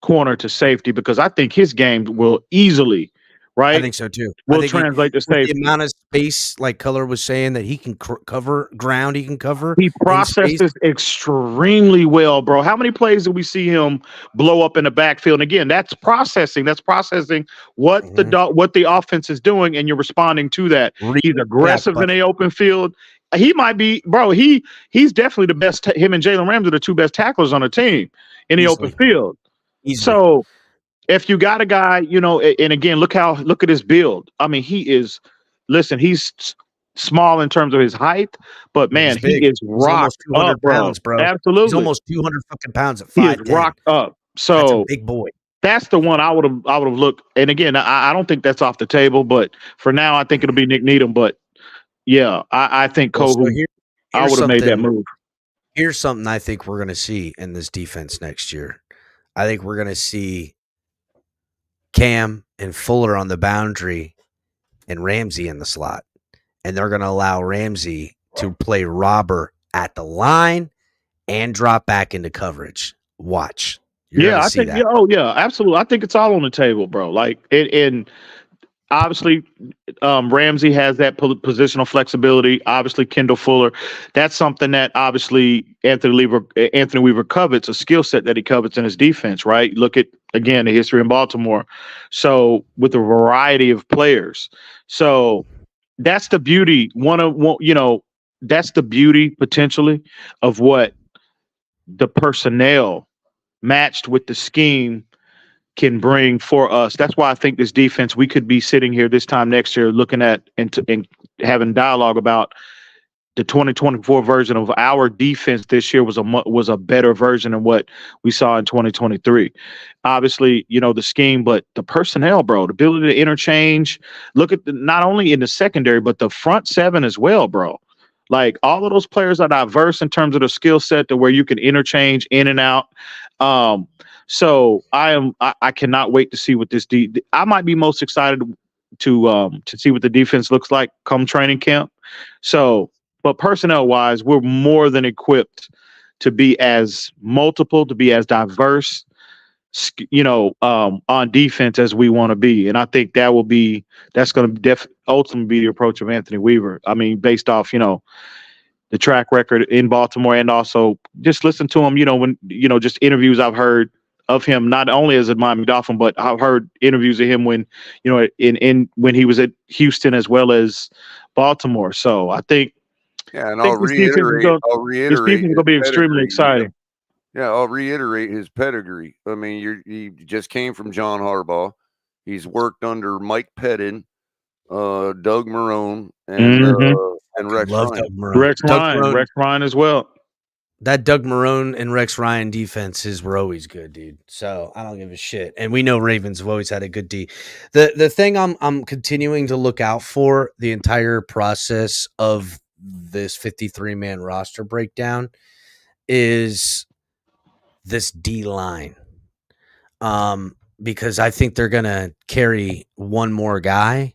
corner to safety, because I think his game will easily, right? I think so too. Will translate to safety. The amount of space, like Color was saying, that he can cover ground, he can cover. He processes extremely well, bro. How many plays did we see him blow up in the backfield? And again, that's processing. That's processing what the offense is doing, and you're responding to that. He's aggressive in the open field. He might be, bro. He's definitely the best. Him and Jalen Ramsey are the 2 best tacklers on the team in the open field. So if you got a guy, and again, look at his build. I mean, he's small in terms of his height, but man, he is rocked up, pounds, bro. Absolutely, he's almost 200 fucking pounds at 5'10". He is rocked up. So that's a big boy. That's the one I would have looked. And again, I don't think that's off the table, but for now, I think it'll be Nick Needham. But yeah, I think Well, so Kohu. I here's would have made that something. move. Here's something I think we're going to see in this defense next year. I think we're going to see Cam and Fuller on the boundary and Ramsey in the slot. And they're going to allow Ramsey to play robber at the line and drop back into coverage. Watch. You're going to see that. Yeah, oh yeah, absolutely. I think it's all on the table, bro. Like, and obviously, Ramsey has that positional flexibility. Obviously, Kendall Fuller. That's something that obviously Anthony Weaver covets, a skill set that he covets in his defense. Right. Look at again the history in Baltimore. So with a variety of players. So that's the beauty. That's the beauty potentially of what the personnel matched with the scheme can bring for us. That's why I think this defense, we could be sitting here this time next year looking at and having dialogue about the 2024 version of our defense this year was a better version than what we saw in 2023. Obviously, the scheme, but the personnel, bro, the ability to interchange. Look at not only in the secondary, but the front seven as well, bro. Like all of those players are diverse in terms of the skill set to where you can interchange in and out. So I cannot wait to see what this I might be most excited to see what the defense looks like come training camp. So, but personnel wise, we're more than equipped to be as multiple, to be as diverse, on defense as we want to be. And I think that's going to ultimately be the approach of Anthony Weaver. I mean, based off, the track record in Baltimore and also just listen to him, when, just interviews I've heard of him, not only as a Miami Dolphin, but I've heard interviews of him when, when he was at Houston as well as Baltimore. So I think, and I'll reiterate, this defense is going to be extremely exciting. Yeah, I'll reiterate his pedigree. I mean, he just came from John Harbaugh. He's worked under Mike Pettin, Doug Marrone, and Rex Ryan. Rex Ryan as well. That Doug Marrone and Rex Ryan defenses were always good, dude. So I don't give a shit. And we know Ravens have always had a good D. The thing I'm continuing to look out for the entire process of this 53-man roster breakdown is this D line. Because I think they're going to carry one more guy.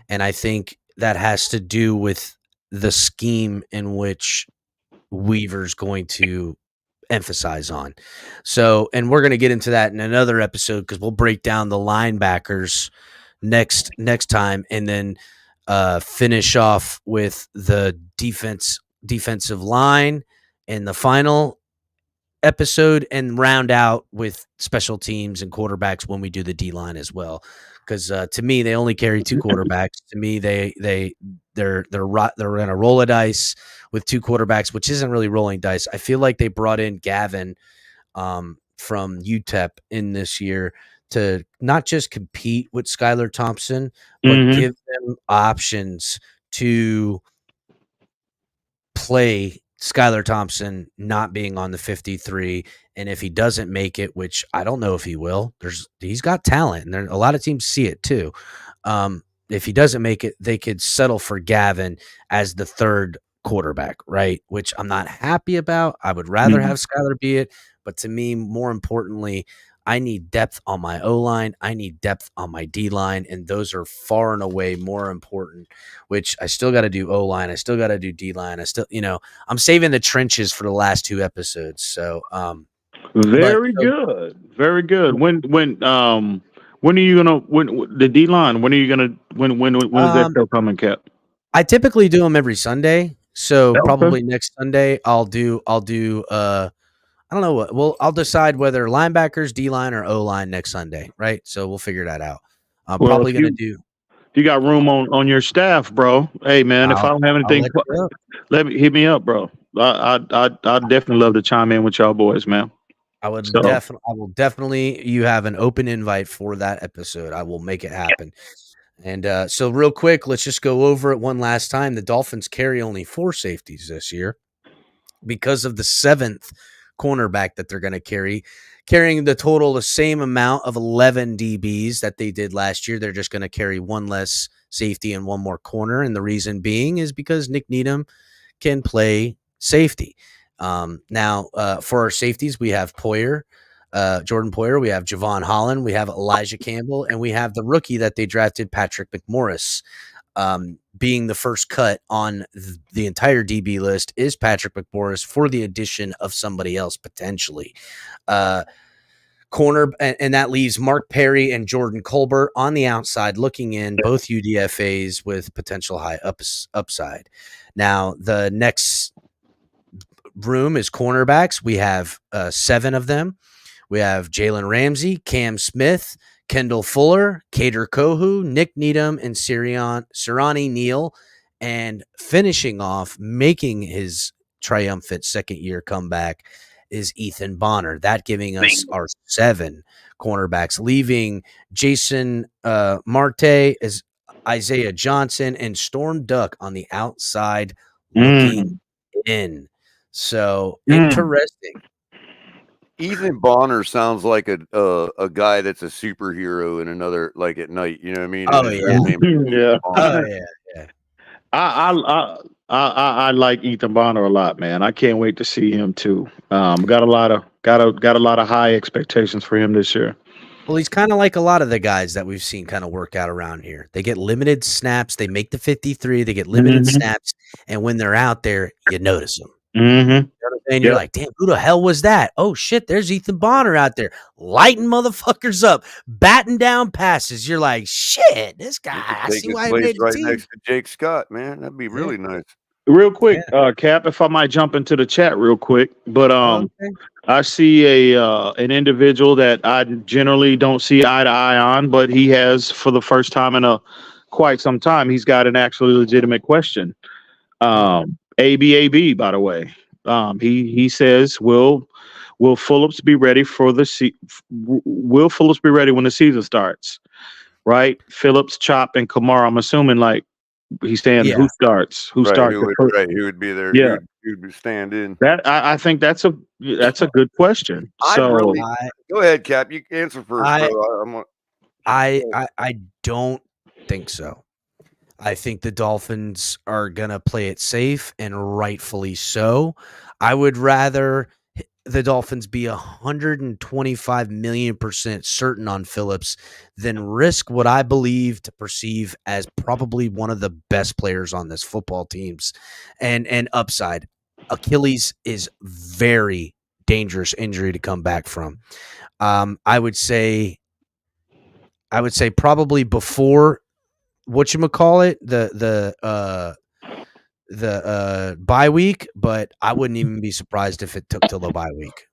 And I think that has to do with the scheme in which Weaver's going to emphasize on. So, and we're going to get into that in another episode because we'll break down the linebackers next time and then finish off with the defensive line in the final episode and round out with special teams and quarterbacks when we do the D line as well. Because to me, they only carry two quarterbacks. To me, they're going to roll a dice with two quarterbacks, which isn't really rolling dice. I feel like they brought in Gavin from UTEP in this year to not just compete with Skylar Thompson, but give them options to play Skylar Thompson not being on the 53. And if he doesn't make it, which I don't know if he will, he's got talent and a lot of teams see it too. If he doesn't make it, they could settle for Gavin as the third quarterback, right? Which I'm not happy about. I would rather have Skylar be it. But to me, more importantly, I need depth on my O-line. I need depth on my D-line, and those are far and away more important, which I still got to do O-line. I still got to do D-line. I still, I'm saving the trenches for the last two episodes. So, Very good. When are you gonna the D-line? When are you gonna when is that show coming, Cap? I typically do them every Sunday, so probably next Sunday I'll do I don't know what. Well, I'll decide whether linebackers, D-line, or O-line next Sunday, right? So we'll figure that out. I'm probably going to do. You got room on your staff, bro. Hey, man, if I don't have anything, hit me up, bro. I'd definitely love to chime in with y'all boys, man. I will definitely. You have an open invite for that episode. I will make it happen. And so real quick, let's just go over it one last time. The Dolphins carry only 4 safeties this year because of the 7th cornerback that they're going to carry. carrying the total the same amount of 11 DBs that they did last year. They're just going to carry one less safety and one more corner. And the reason being is because Nick Needham can play safety. Now, for our safeties, we have Jordan Poyer, we have Javon Holland, we have Elijah Campbell, and we have the rookie that they drafted, Patrick McMorris. Being the first cut on the entire DB list is Patrick McMorris for the addition of somebody else potentially. Corner, and that leaves Mark Perry and Jordan Colbert on the outside looking in, both UDFAs with potential high upside. Now, the next room is cornerbacks. We have 7 of them. We have Jalen Ramsey, Cam Smith, Kendall Fuller, Kader Kohu, Nick Needham, and Sirani Neal. And finishing off, making his triumphant second-year comeback, is Ethan Bonner. That giving us our 7 cornerbacks, leaving Jason Marte as Isaiah Johnson and Storm Duck on the outside looking in. So interesting. Ethan Bonner sounds like a guy that's a superhero in another, like at night. You know what I mean? Oh yeah, yeah. I like Ethan Bonner a lot, man. I can't wait to see him too. Got a lot of high expectations for him this year. Well, he's kind of like a lot of the guys that we've seen kind of work out around here. They get limited snaps. They make the 53. They get limited snaps. And when they're out there, you notice them. And you're like, damn, who the hell was that? Oh, shit, there's Ethan Bonner out there lighting motherfuckers up, batting down passes. You're like, shit, this guy, I see why he made the right team. next to Jake Scott, man. That'd be really nice. Real quick, Cap, if I might jump into the chat real quick. But I see an individual that I generally don't see eye to eye on, but he has, for the first time in quite some time, he's got an actually legitimate question. ABAB, by the way. He says, will Phillips be ready for will Phillips be ready when the season starts? Right? Phillips, Chop, and Kamara. I'm assuming like he's saying who starts? Who starts? Who would be there? Yeah. Who would stand in? That I think that's a good question. Go ahead, Cap. You answer first, I don't think so. I think the Dolphins are going to play it safe, and rightfully so. I would rather the Dolphins be 125 million% certain on Phillips than risk what I believe to perceive as probably one of the best players on this football teams and upside. Achilles is very dangerous injury to come back from. I would say probably before whatchamacallit, the bye week, but I wouldn't even be surprised if it took till the bye week.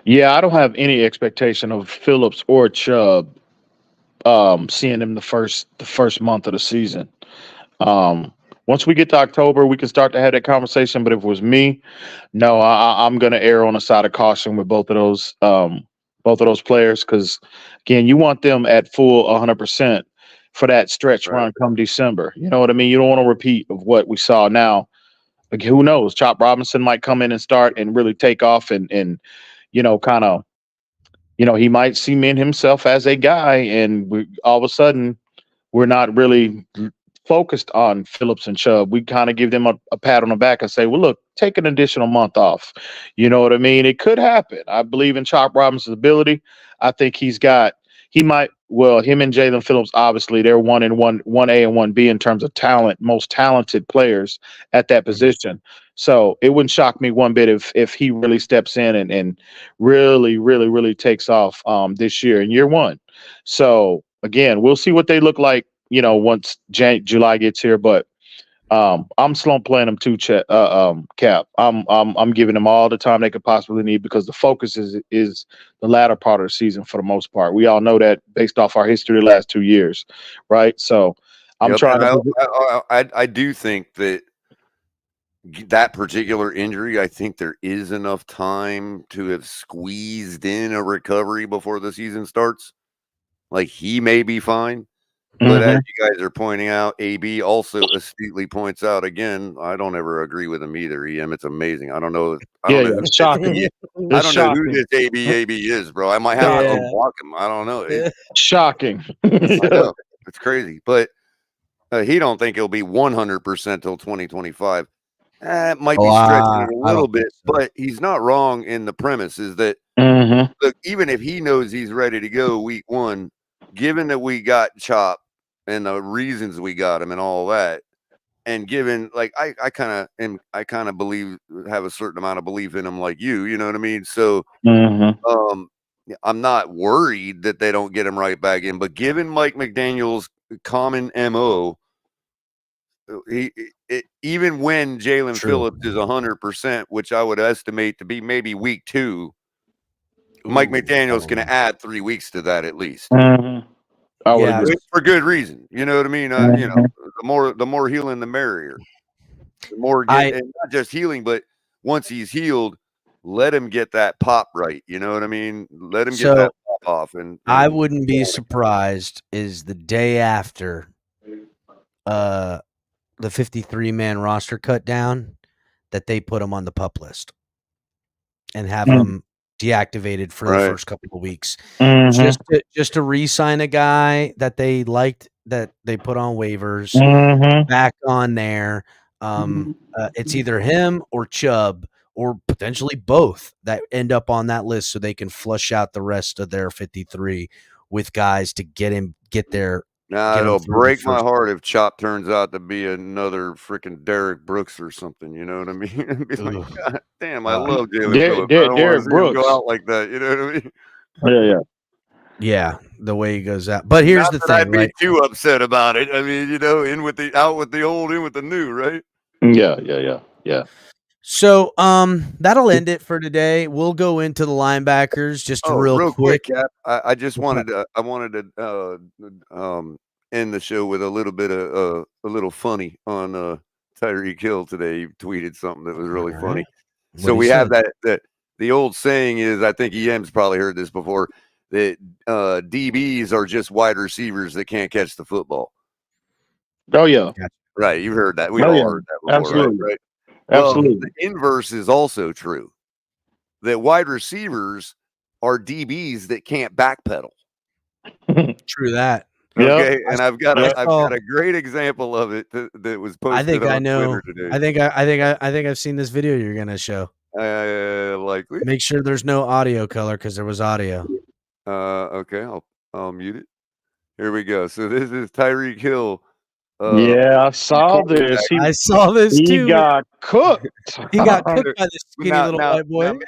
Yeah, I don't have any expectation of Phillips or Chubb seeing him the first month of the season. Once we get to October, we can start to have that conversation. But if it was me, no, I'm going to err on the side of caution with both of those players, because again, you want them at full 100%. For that stretch run come December. You know what I mean? You don't want to repeat of what we saw now. Like, who knows? Chop Robinson might come in and start and really take off and kind of, he might cement himself as a guy, and all of a sudden we're not really focused on Phillips and Chubb. We kind of give them a pat on the back and say, well, look, take an additional month off. You know what I mean? It could happen. I believe in Chop Robinson's ability. I think him and Jalen Phillips, obviously, they're 1A and 1B in terms of talent, most talented players at that position. So it wouldn't shock me one bit if he really steps in and really, really, really takes off this year in year one. So again, we'll see what they look like, once July gets here. But I'm slump playing them too, Cap. I'm giving them all the time they could possibly need, because the focus is the latter part of the season for the most part. We all know that based off our history the last 2 years, right? So I'm trying to. I do think that particular injury, I think there is enough time to have squeezed in a recovery before the season starts. Like, he may be fine. But as you guys are pointing out, AB also astutely points out again. I don't ever agree with him either. EM, it's amazing. I don't know. It's shocking. I don't know who this AB is, bro. I might have to unblock him. I don't know. It's shocking. I know it's crazy, but he don't think it'll be 100% till 2025. It might be stretching it a little bit, but he's not wrong in the premise. Is that look, even if he knows he's ready to go week 1, given that we got Chop and the reasons we got him and all that, and given like I kind of believe, have a certain amount of belief in him, like you know what I mean. So I'm not worried that they don't get him right back in. But given Mike McDaniel's common MO, even when Jalen Phillips is 100%, which I would estimate to be maybe week 2, Mike McDaniel's going to add 3 weeks to that at least. For good reason. You know what I mean? You know, the more healing, the merrier. The more, and not just healing, but once he's healed, let him get that pop right. You know what I mean? Let him get that pop off. And I wouldn't be surprised is the day after the 53-man roster cut down that they put him on the pup list and have him deactivated for the first couple of weeks, just to re-sign a guy that they liked, that they put on waivers, back on there. It's either him or Chubb or potentially both that end up on that list, so they can flush out the rest of their 53 with guys to get there. It'll break my heart if Chop turns out to be another freaking Derek Brooks or something. You know what I mean? Be like, God damn, I love Jalen Phillips. Derek Brooks go out like that. You know what I mean? Yeah, the way he goes out. But here's the thing, I'd be too upset about it. I mean, you know, out with the old, in with the new, right? Yeah. So that'll end it for today. We'll go into the linebackers just real quick. Cap. I just wanted to end the show with a little bit of a little funny on Tyreek Hill today. He tweeted something that was really funny. So we have that the old saying is, I think EM's probably heard this before, that DBs are just wide receivers that can't catch the football. Oh yeah, right. You've heard that. We all heard that before. Absolutely. Right? Absolutely. The inverse is also true. That wide receivers are DBs that can't backpedal. True that. Okay, and I've got a great example of it that was posted on Twitter today. I think I've seen this video you're gonna show. Likely. Make sure there's no audio color because there was audio. Okay, I'll mute it. Here we go. So this is Tyreek Hill. I saw this. I saw this too. He got cooked. He got cooked by this skinny little white boy.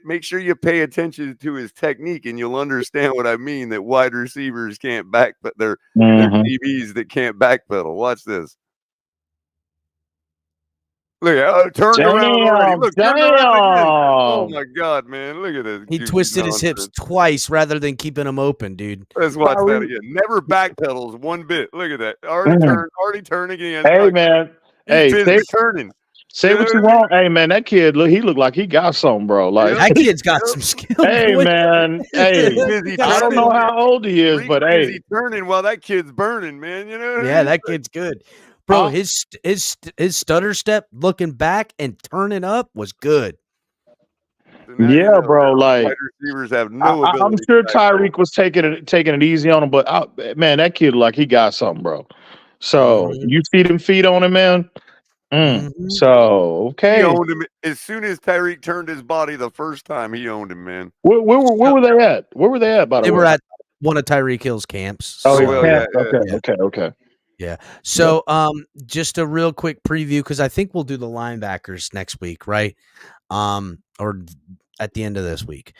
Make sure you pay attention to his technique, and you'll understand what I mean. That wide receivers can't back, but they're DBs that can't backpedal. Watch this. Look at turned around already. Look, turned around again. Oh my God, man! Look at this. He twisted his hips twice rather than keeping them open, dude. Let's watch that again. Never backpedals one bit. Look at that. Already turn again. Hey man. Hey, turning. Say what you want. Hey man, that kid he looked like he got something, bro. Like that kid's got some skill. Hey man. Hey, I don't know how old he is, but hey, he's turning while that kid's burning, man. You know what I mean? That kid's good. Bro, his stutter step looking back and turning up was good. Yeah, bro. Like wide receivers have no ability. I'm sure Tyreek was taking it easy on him, but man, that kid like he got something, bro. So you see them feet on him, man. So okay, he owned him as soon as Tyreek turned his body the first time. He owned him, man. Where were they at? Where were they at? By the way, they were at one of Tyreek Hill's camps. Okay. Yeah. So, just a real quick preview, because I think we'll do the linebackers next week, right? Or at the end of this week.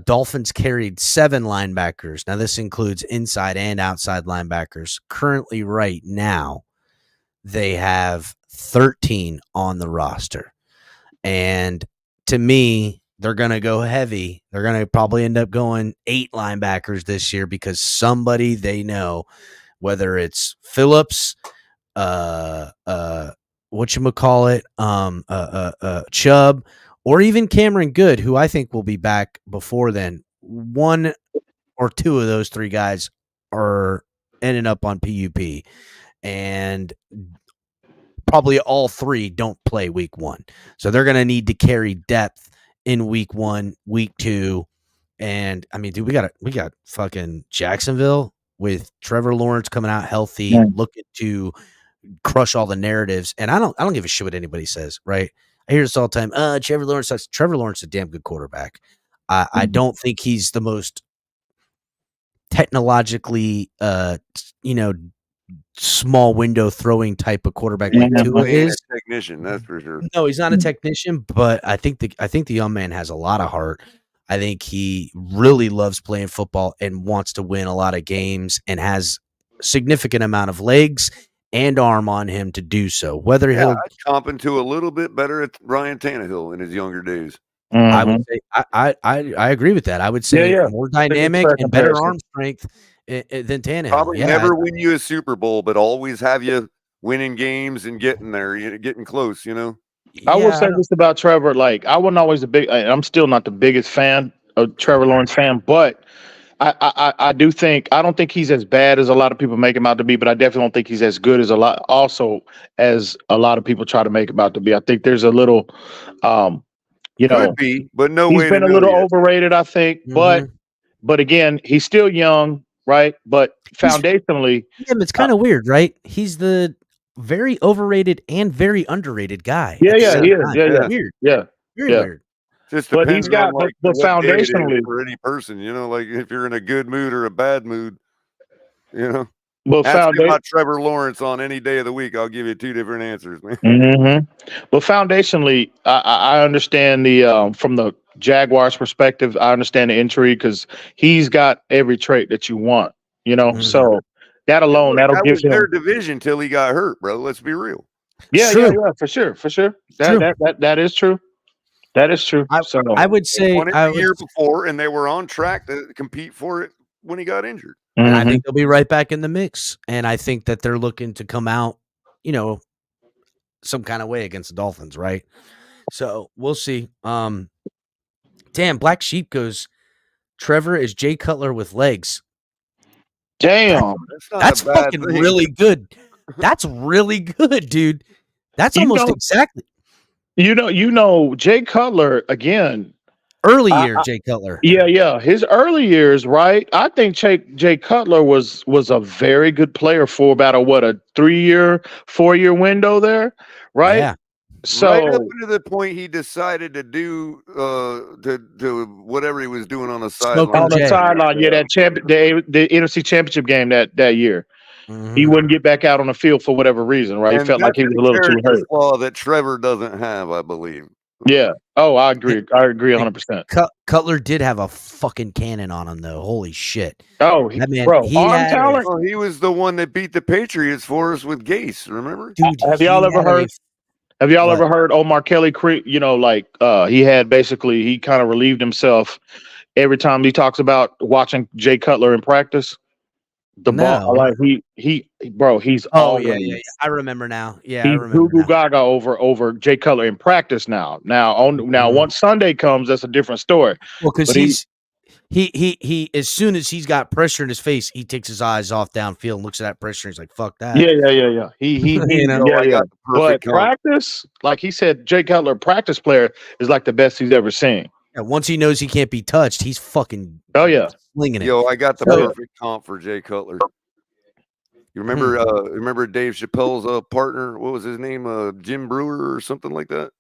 Dolphins carried 7 linebackers. Now, this includes inside and outside linebackers. Currently, right now, they have 13 on the roster. And to me, they're going to go heavy. They're going to probably end up going 8 linebackers this year because somebody they know, whether it's Phillips, Chubb, or even Cameron Good, who I think will be back before then. 1 or 2 of those 3 guys are ending up on PUP, and probably all 3 don't play week 1. So they're going to need to carry depth in week 1, week 2. And I mean, dude, we got fucking Jacksonville with Trevor Lawrence coming out healthy, looking to crush all the narratives. And I don't give a shit what anybody says, right? I hear this all the time. Trevor Lawrence sucks. Trevor Lawrence is a damn good quarterback. I don't think he's the most technologically, small window throwing type of quarterback like Tua is. Technician, that's for sure. No, he's not a technician, but I think the young man has a lot of heart. I think he really loves playing football and wants to win a lot of games and has significant amount of legs and arm on him to do so. Whether he'll I'd comp into a little bit better at Ryan Tannehill in his younger days. I would say I agree with that. I would say more dynamic and better arm strength than Tannehill. Probably never win you a Super Bowl, but always have you winning games and getting there, getting close, I will say this about Trevor. Like, I wasn't always I'm still not the biggest fan of Trevor Lawrence fan, but I don't think he's as bad as a lot of people make him out to be, but I definitely don't think he's as good as a lot of people try to make him out to be. I think there's a little, could be, but no way. He's been a little overrated, I think, but again, he's still young, right? But foundationally, it's kind of weird, right? He's the very overrated and very underrated guy. Yeah, he is. Yeah, weird. Yeah, very weird. Just but he's got, on, but foundationally for any person, like if you're in a good mood or a bad mood, But ask me about Trevor Lawrence on any day of the week. I'll give you 2 different answers, man. But foundationally, I understand the from the Jaguars' perspective. I understand the intrigue because he's got every trait that you want. So that alone, that'll give him their division till he got hurt, bro. Let's be real. Yeah, for sure. That is true. That is true. I would say the year before, and they were on track to compete for it when he got injured. And I think they'll be right back in the mix. And I think that they're looking to come out, some kind of way against the Dolphins, right? So we'll see. Damn, Black Sheep goes, Trevor is Jay Cutler with legs. Damn. That's fucking really good. That's really good, dude. That's almost exactly. Jay Cutler again. Early year, Jay Cutler. Yeah. His early years, right? I think Jay Cutler was a very good player for about a 3-year, 4-year window there, right? Yeah. So right up to the point he decided to do to whatever he was doing on the sideline. On the sideline, the NFC Championship game that year. He wouldn't get back out on the field for whatever reason, right? He felt like he was a little too hurt. Flaw that Trevor doesn't have, I believe. Yeah. Oh, I agree. I agree 100%. Cutler did have a fucking cannon on him, though. Holy shit. Oh, arm talent. Well, he was the one that beat the Patriots for us with Gase. Remember? Dude, have y'all ever heard Omar Kelly? He had basically he kind of relieved himself every time he talks about watching Jay Cutler in practice. Ball, like he's always. I remember now. Yeah, he's goo gaga over Jay Cutler in practice now. Once Sunday comes, that's a different story. Well, because he as soon as he's got pressure in his face, he takes his eyes off downfield and looks at that pressure. And he's like, "Fuck that." Yeah. He But practice, like he said, Jay Cutler, practice player, is like the best he's ever seen. Yeah, once he knows he can't be touched, he's fucking slinging it. Yo, I got the perfect comp for Jay Cutler. You remember remember Dave Chappelle's partner? What was his name? Jim Brewer or something like that?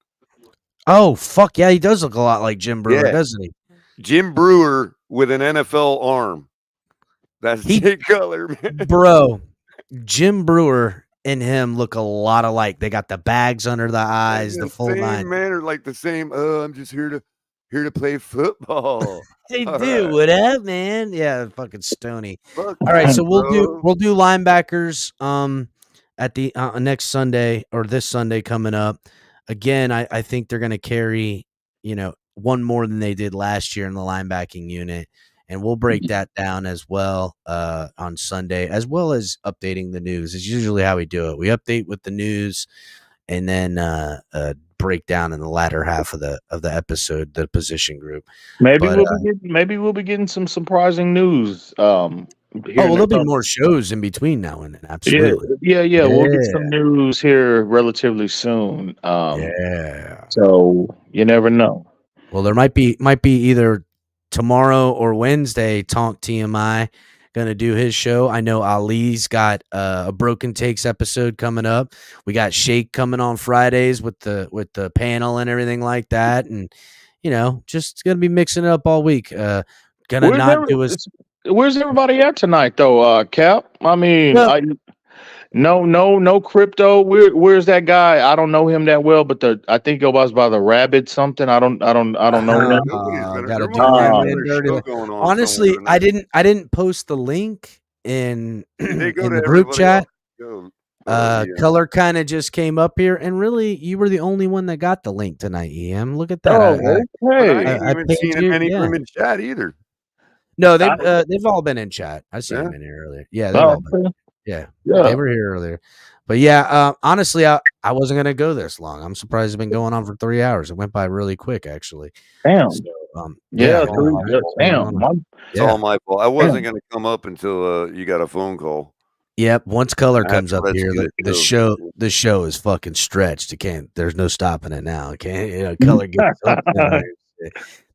Oh, fuck yeah, he does look a lot like Jim Brewer, doesn't he? Jim Brewer with an NFL arm. That's Jay Cutler, man. Bro, Jim Brewer and him look a lot alike. They got the bags under the eyes, the full nine. Man, or like the same. I'm just here to play football. They do. Right. What up, man? Yeah, fucking Stony. All right, so we'll do linebackers at the next Sunday or this Sunday coming up. Again, I think they're going to carry, one more than they did last year in the linebacking unit, and we'll break that down as well on Sunday, as well as updating the news. It's usually how we do it. We update with the news, and then break down in the latter half of the episode the position group. Maybe we'll be getting some surprising news here in well, the there'll be coming. more shows in between now and then. Absolutely. Yeah. We'll get Yeah. some news here relatively soon. Yeah. So you never know. Well, there might be either tomorrow or Wednesday. Tonk TMI gonna do his show. I know Ali's got a Broken Takes episode coming up. We got Shake coming on Fridays with the panel and everything like that, and just gonna be mixing it up all week. Gonna Where's not do as where's everybody at tonight though, Cap? I mean, well. no crypto. Where's that guy? I don't know him that well, but I think it was by the rabbit something. I don't know him. Gotta There do might be him another in dirty. show going on. Honestly, somewhere tonight. I didn't post the link in They go in to the group everybody chat. else. Yeah. Color kind of just came up here, and really, you were the only one that got the link tonight. Em, look at that. But I Okay. ain't even seen any of them in chat either. No, they've all been in chat. I seen them in here earlier. Yeah, they've all been. Yeah, they were here earlier. But yeah, honestly, I wasn't gonna go this long. I'm surprised it's been going on for 3 hours. It went by really quick, actually. Damn. So, damn. It's all my fault. I wasn't gonna come up until you got a phone call. Yep. Once color comes up here, the show. show is fucking stretched. There's no stopping it now. Color gets up there.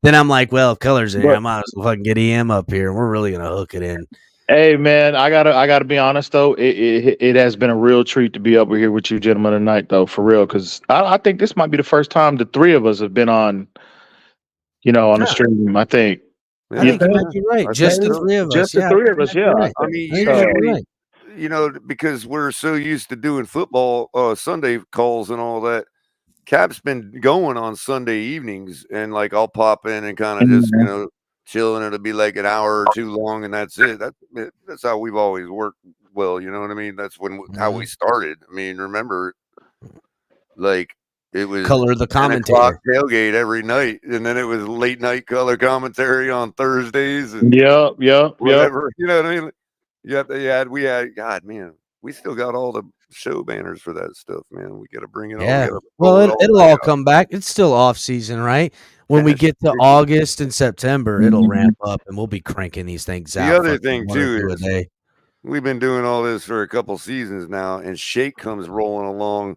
Then I'm like, well, if color's in here, I might as well fucking get EM up here, and we're really gonna hook it in. Hey man, I gotta be honest though. It has been a real treat to be up here with you gentlemen tonight though, for real. Because I think this might be the first time the three of us have been on, on the stream. I think. I think you might be right. Just the three of us. Just the three of us. Yeah. I mean, usually, because we're so used to doing football Sunday calls and all that. Cap's been going on Sunday evenings, and like I'll pop in and kind of just chilling. It'll be like an hour or two long, and that's it. That's how we've always worked. Well, you know what I mean. That's how we started. I mean, remember, like it was color the commentary tailgate every night, and then it was late night color commentary on Thursdays. And whatever. You know what I mean? We had. God, man, we still got all the show banners for that stuff, man. We got to bring it all. Well, it'll all come back. It's still off season, right? When we get to August and September, it'll ramp up, and we'll be cranking these things out. The other thing too is we've been doing all this for a couple seasons now, and Shake comes rolling along.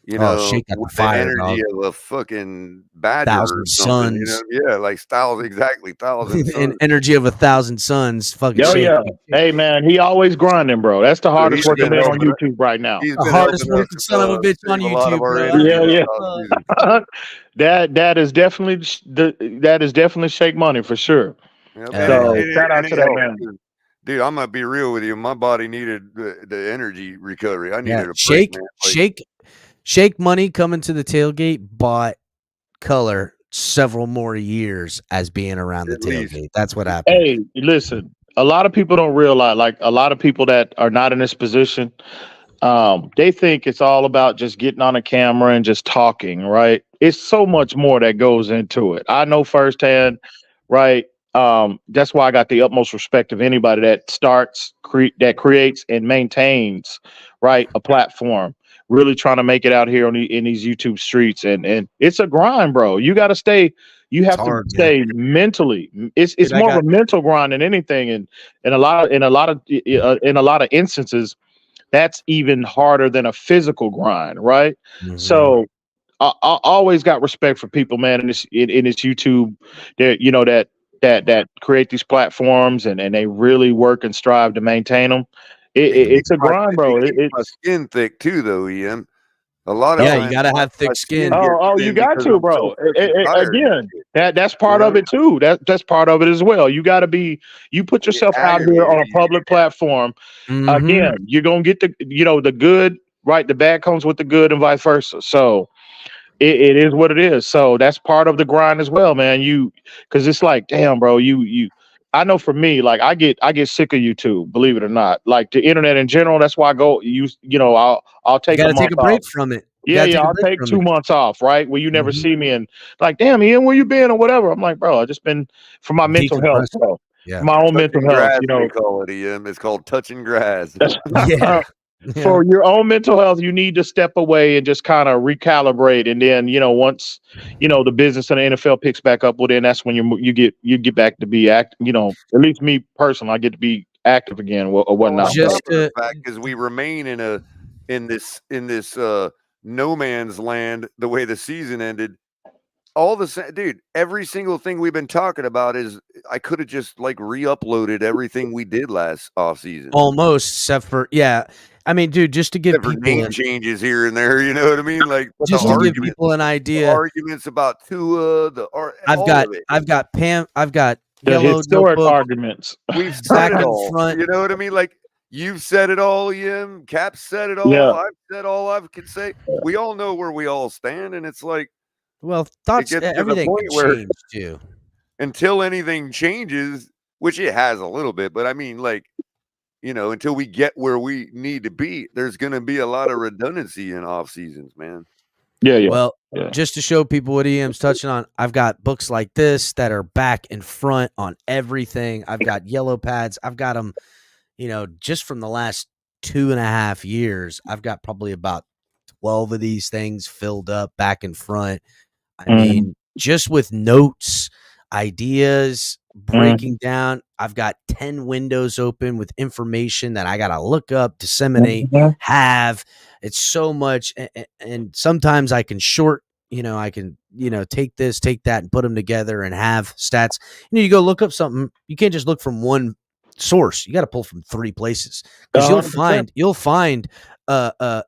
Shake got with the fire, energy dog. of a fucking badger, 1,000 suns. Like styles, exactly 1,000 suns. And energy of 1,000 suns. Fucking Shake. Hey man, he always grinding, bro. That's the hardest working man on YouTube right now. He's the hardest working son of a bitch on YouTube, bro. That is definitely Shake money for sure. So shout out to that man. Dude, I'm gonna be real with you. My body needed the energy recovery. I needed a Shake, break, man. Shake money coming to the tailgate bought color several more years as being around the tailgate. That's what happened. Hey, listen, a lot of people don't realize, like a lot of people that are not in this position, they think it's all about just getting on a camera and just talking, right? It's so much more that goes into it. I know firsthand, right? That's why I got the utmost respect of anybody that creates and maintains, right, a platform. Really trying to make it out here in these YouTube streets, and it's a grind, bro. You got to stay. You have to stay mentally. It's more of a mental grind than anything, and in a lot of instances, that's even harder than a physical grind, right? Mm-hmm. So I always got respect for people, man, in this YouTube that create these platforms and they really work and strive to maintain them. It's a grind, bro. It's my skin thick too, though, Ian. A lot of you gotta have thick skin. You got to, bro. Again, that's part of it too. That's part of it as well. You got to be. You put yourself out here on a public platform. Mm-hmm. Again, you're gonna get the good, right? The bad comes with the good, and vice versa. So it is what it is. So that's part of the grind as well, man. Because it's like, damn, bro. I know for me, like I get sick of YouTube, believe it or not. Like the internet in general, that's why I go I'll take a break from it. I'll take 2 months off, right? Where you never see me and like, damn, Ian, where you been or whatever. I'm like, bro, I just been for my mental health. So my own mental health, call it, Ian. It's called touching grass. For your own mental health, you need to step away and just kind of recalibrate. And then, once, the business and the NFL picks back up, well, then that's when you get back to be at least me personally, I get to be active again or whatnot. Just to- because we remain in this no man's land the way the season ended. Dude, every single thing we've been talking about is I could have just like re-uploaded everything we did last off season. Almost, except for I mean, dude, just to give Except for people name changes here and there, you know what I mean? Like just to give people an idea. Arguments about Tua, I've got Pam, I've got The yellow historic notebook. arguments. We've said Back it in all. front. You know what I mean? Like you've said it all, Yim. Cap said it all. Yeah. I've said all I could say. We all know where we all stand, and it's like, well, thoughts, gets to the everything point can where- change too. until anything changes, which it has a little bit, but I mean, like, you know, until we get where we need to be, there's going to be a lot of redundancy in off seasons, man. Yeah. Well, Yeah. just to show people what EM's touching on, I've got books like this that are back and front on everything. I've got yellow pads. I've got them, you know, just from the last 2.5 years. I've got probably about 12 of these things filled up back and front. I mean, just with notes, ideas, breaking down. I've got 10 windows open with information that I got to look up, disseminate, have. It's so much. And sometimes I can I can, take this, take that and put them together and have stats. You go look up something. You can't just look from one source. You got to pull from 3 places because you'll find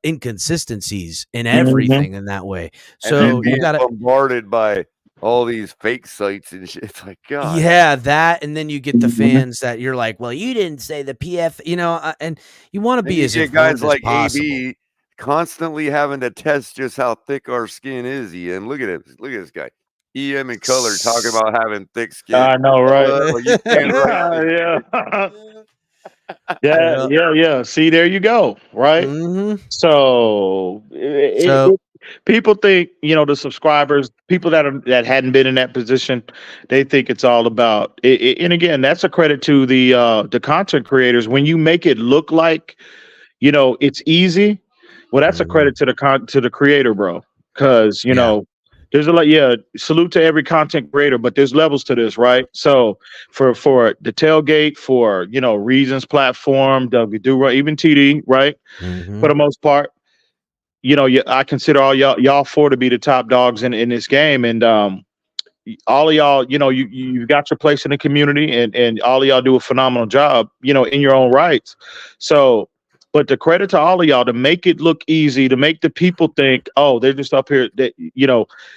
inconsistencies in everything in that way. So you got to bombarded by all these fake sites and shit. It's like, God. Yeah, that, and then you get the fans that you're like, well, you didn't say the PF, and you want to be as informed guys as like possible. AB constantly having to test just how thick our skin is. EM, look at him. Look at this guy. EM in color talking about having thick skin. I know, right? You stand right. Yeah. See, there you go. Right. Mhm. So people think, the subscribers, people that hadn't been in that position, they think it's all about it. And again, that's a credit to the content creators. When you make it look like, it's easy. Well, that's a credit to the creator, bro. Because there's a lot. Yeah, salute to every content creator, but there's levels to this, right? So for the tailgate, for Reasons platform, Dubby, even TD, right? For the most part, I consider all y'all 4 to be the top dogs in this game, and all of y'all, you've got your place in the community, and all of y'all do a phenomenal job, in your own rights. So, but the credit to all of y'all to make it look easy, to make the people think, oh, they're just up here, that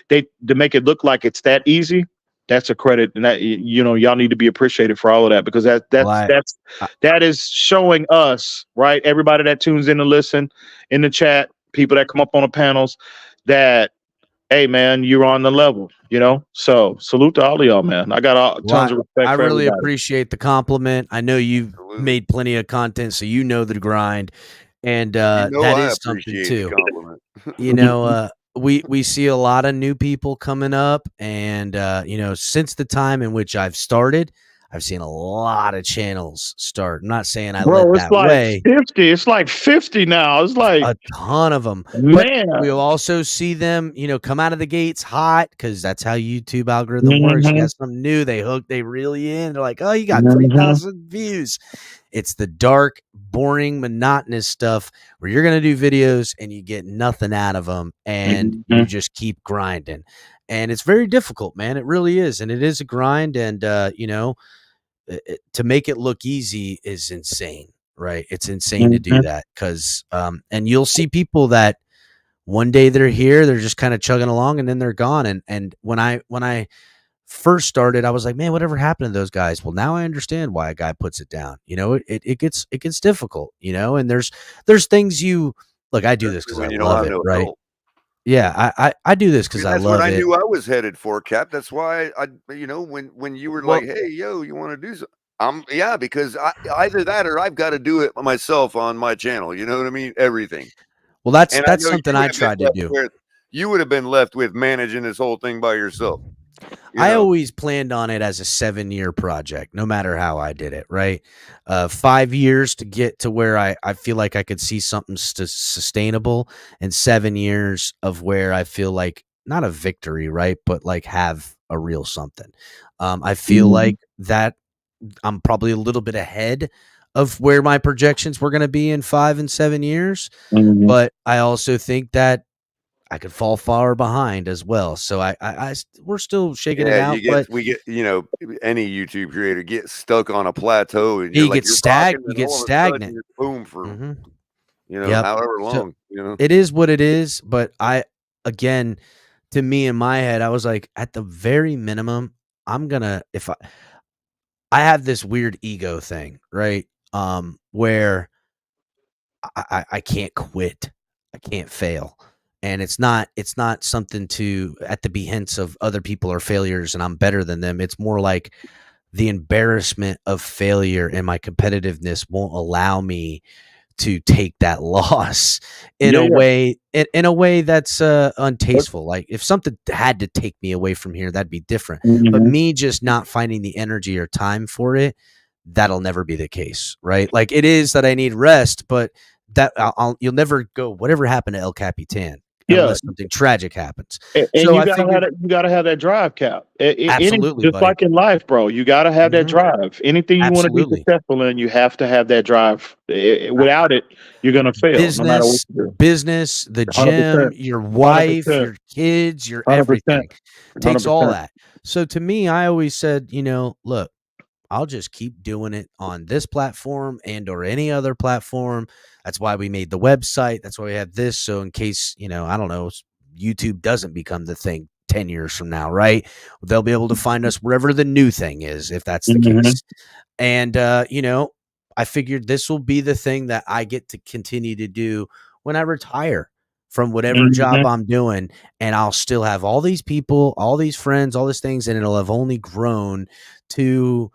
to make it look like it's that easy. That's a credit, and that y'all need to be appreciated for all of that, because that is showing us, right? Everybody that tunes in to listen in the chat, people that come up on the panels, that, hey man, you're on the level, So salute to all of y'all, man. I got tons of respect. I for really everybody. appreciate the compliment. I know you've made plenty of content, so you know the grind, and that is something too. We see a lot of new people coming up, and since the time in which I've started, I've seen a lot of channels start. I'm not saying I led that way. 50. It's like 50 now. It's like a ton of them. Man. But we'll also see them, come out of the gates hot, because that's how YouTube algorithm works. You got something new, they reel you in. They're like, oh, you got 3,000 views. It's the dark, boring, monotonous stuff where you're going to do videos and you get nothing out of them, and you just keep grinding. And it's very difficult, man. It really is. And it is a grind. And, to make it look easy is insane, right? It's insane to do that, because and you'll see people that one day they're here, they're just kind of chugging along, and then they're gone. And when I first started, I was like, man, whatever happened to those guys? Well, now I understand why a guy puts it down. It gets difficult, and there's things look. I do this because I love it, right? Yeah, I do this because I love it. That's what I knew I was headed for, Cap. That's why when you were like, hey, yo, you want to do something? Because either that or I've got to do it myself on my channel. You know what I mean? Everything. Well, that's something I tried to do. You would have been left with managing this whole thing by yourself. I always planned on it as a 7-year project, no matter how I did it, right? 5 years to get to where I feel like I could see something sustainable, and 7 years of where I feel like not a victory, right? But like have a real something. I feel like that I'm probably a little bit ahead of where my projections were going to be in 5 and 7 years. Mhm. But I also think that I could fall far behind as well. So we're still shaking it out. But we get, any YouTube creator gets stuck on a plateau, and you you're get rocking, you and get all of a sudden stagnant. you're boom for Mhm. however So long. it is what it is. But again, to me in my head, I was like, at the very minimum, I'm gonna if I have this weird ego thing, right? Where I can't quit. I can't fail. And it's not something to at the behest of other people or failures and I'm better than them. It's more like the embarrassment of failure and my competitiveness won't allow me to take that loss in a way in a way that's untasteful. Like if something had to take me away from here, that'd be different. But Mhm. me just not finding the energy or time for it, that'll never be the case, right? Like it is that I need rest, but that you'll never go whatever happened to El Capitan Yeah. unless something tragic happens. And So you I gotta have figured that. You gotta have that drive, Cap. absolutely, Just buddy. like in life, bro. You gotta have that Mhm. drive. Anything you want to be Absolutely. successful in, you have to have that drive. Without it, you're gonna fail, no matter what you do. Business, the 100%. gym, your Hundred wife, percent. your kids, your 100%. everything Hundred takes all percent. that. So to me, I always said, look, I'll just keep doing it on this platform and or any other platform. That's why we made the website. That's why we have this. So in case, I don't know, YouTube doesn't become the thing 10 years from now, right? They'll be able to find us wherever the new thing is, if that's the Mhm. case. And, I figured this will be the thing that I get to continue to do when I retire from whatever job Mhm. I'm doing. And I'll still have all these people, all these friends, all these things, and it'll have only grown to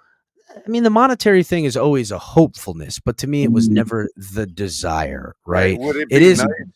the monetary thing is always a hopefulness, but to me, it was Mhm. never the desire, Right? right? Would it It be is, nice? it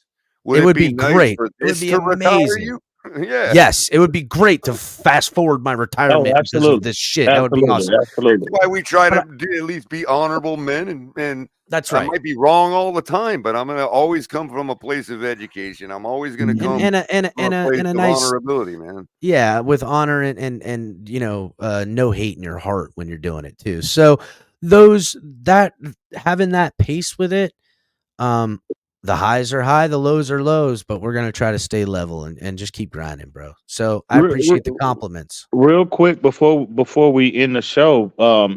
Would it would be be nice great. for It would this be to retire amazing. you? Yeah. Yes, it would be great to fast forward my Oh, retirement because of absolutely. this shit. That would be Absolutely. awesome. Absolutely. That's why we try But to at least be honorable men, and that's I right. might be wrong all the time, but I'm gonna always come from a place of education. I'm always gonna Mhm. come from a place And a of nice, honorability, man. yeah, with honor and no hate in your heart when you're doing it too. So that having that pace with it, the highs are high, the lows are lows, but we're gonna try to stay level and just keep grinding, bro. So I Re- appreciate the re- compliments. Real quick before we end the show,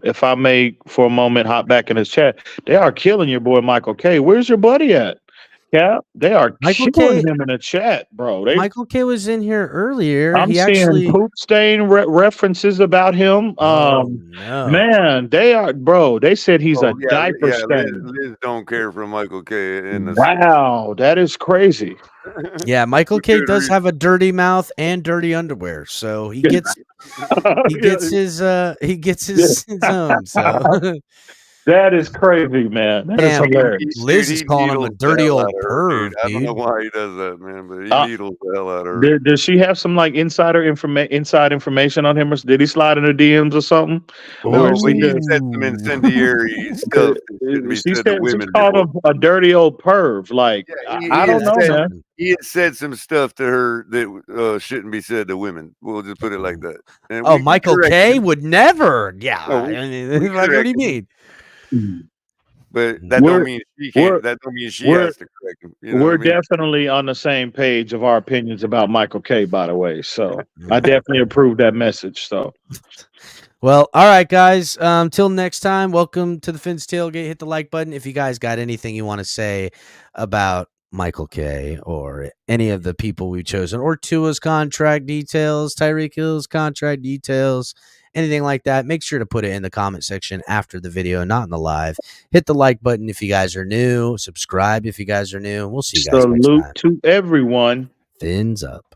if I may for a moment hop back in his chat, they are killing your boy Michael K. Where's your buddy at? Cap, they are Michael killing K. him in the chat, bro. Michael K was in here earlier. I'm He seeing actually. poop stain references about him. Oh no. Man, they are, bro. They said he's a Oh yeah, diaper stain. Liz don't care for Michael K. in the Wow, that is crazy. Yeah, Michael For K good does reason. have a dirty mouth and dirty underwear, so he gets Yeah, his own. So that is crazy, man. That is damn, hilarious. Liz is He calling him a needles the dirty hell old out of her, perv, dude. I don't know dude. why he does that, man, but he Uh, needles the hell out of her. Does she have some like inside information on him, or did he slide in her DMs or something? Or No, is but he he just? said some incendiary stuff that shouldn't be She said to said she women called before. him a dirty old perv. Like Yeah, I don't know, man. he had said some stuff to her that shouldn't be said to women. We'll just put it like that. And Oh, we Michael corrected K him. would never. Yeah, No, we like, what do you corrected him. mean? But that We're don't mean she we're can't. That don't mean she we're has to correct him. You know what we're I mean? definitely on the same page of our opinions about Michael K. By the way, so I definitely approve that message. So. Well, all right, guys. Till next time, welcome to the Fins Tailgate. Hit the like button if you guys got anything you want to say about Michael K or any of the people we've chosen, or Tua's contract details, Tyreek Hill's contract details, anything like that. Make sure to put it in the comment section after the video, not in the live. Hit the like button if you guys are new. Subscribe if you guys are new. We'll see you guys next Salute time. to everyone. Fins up.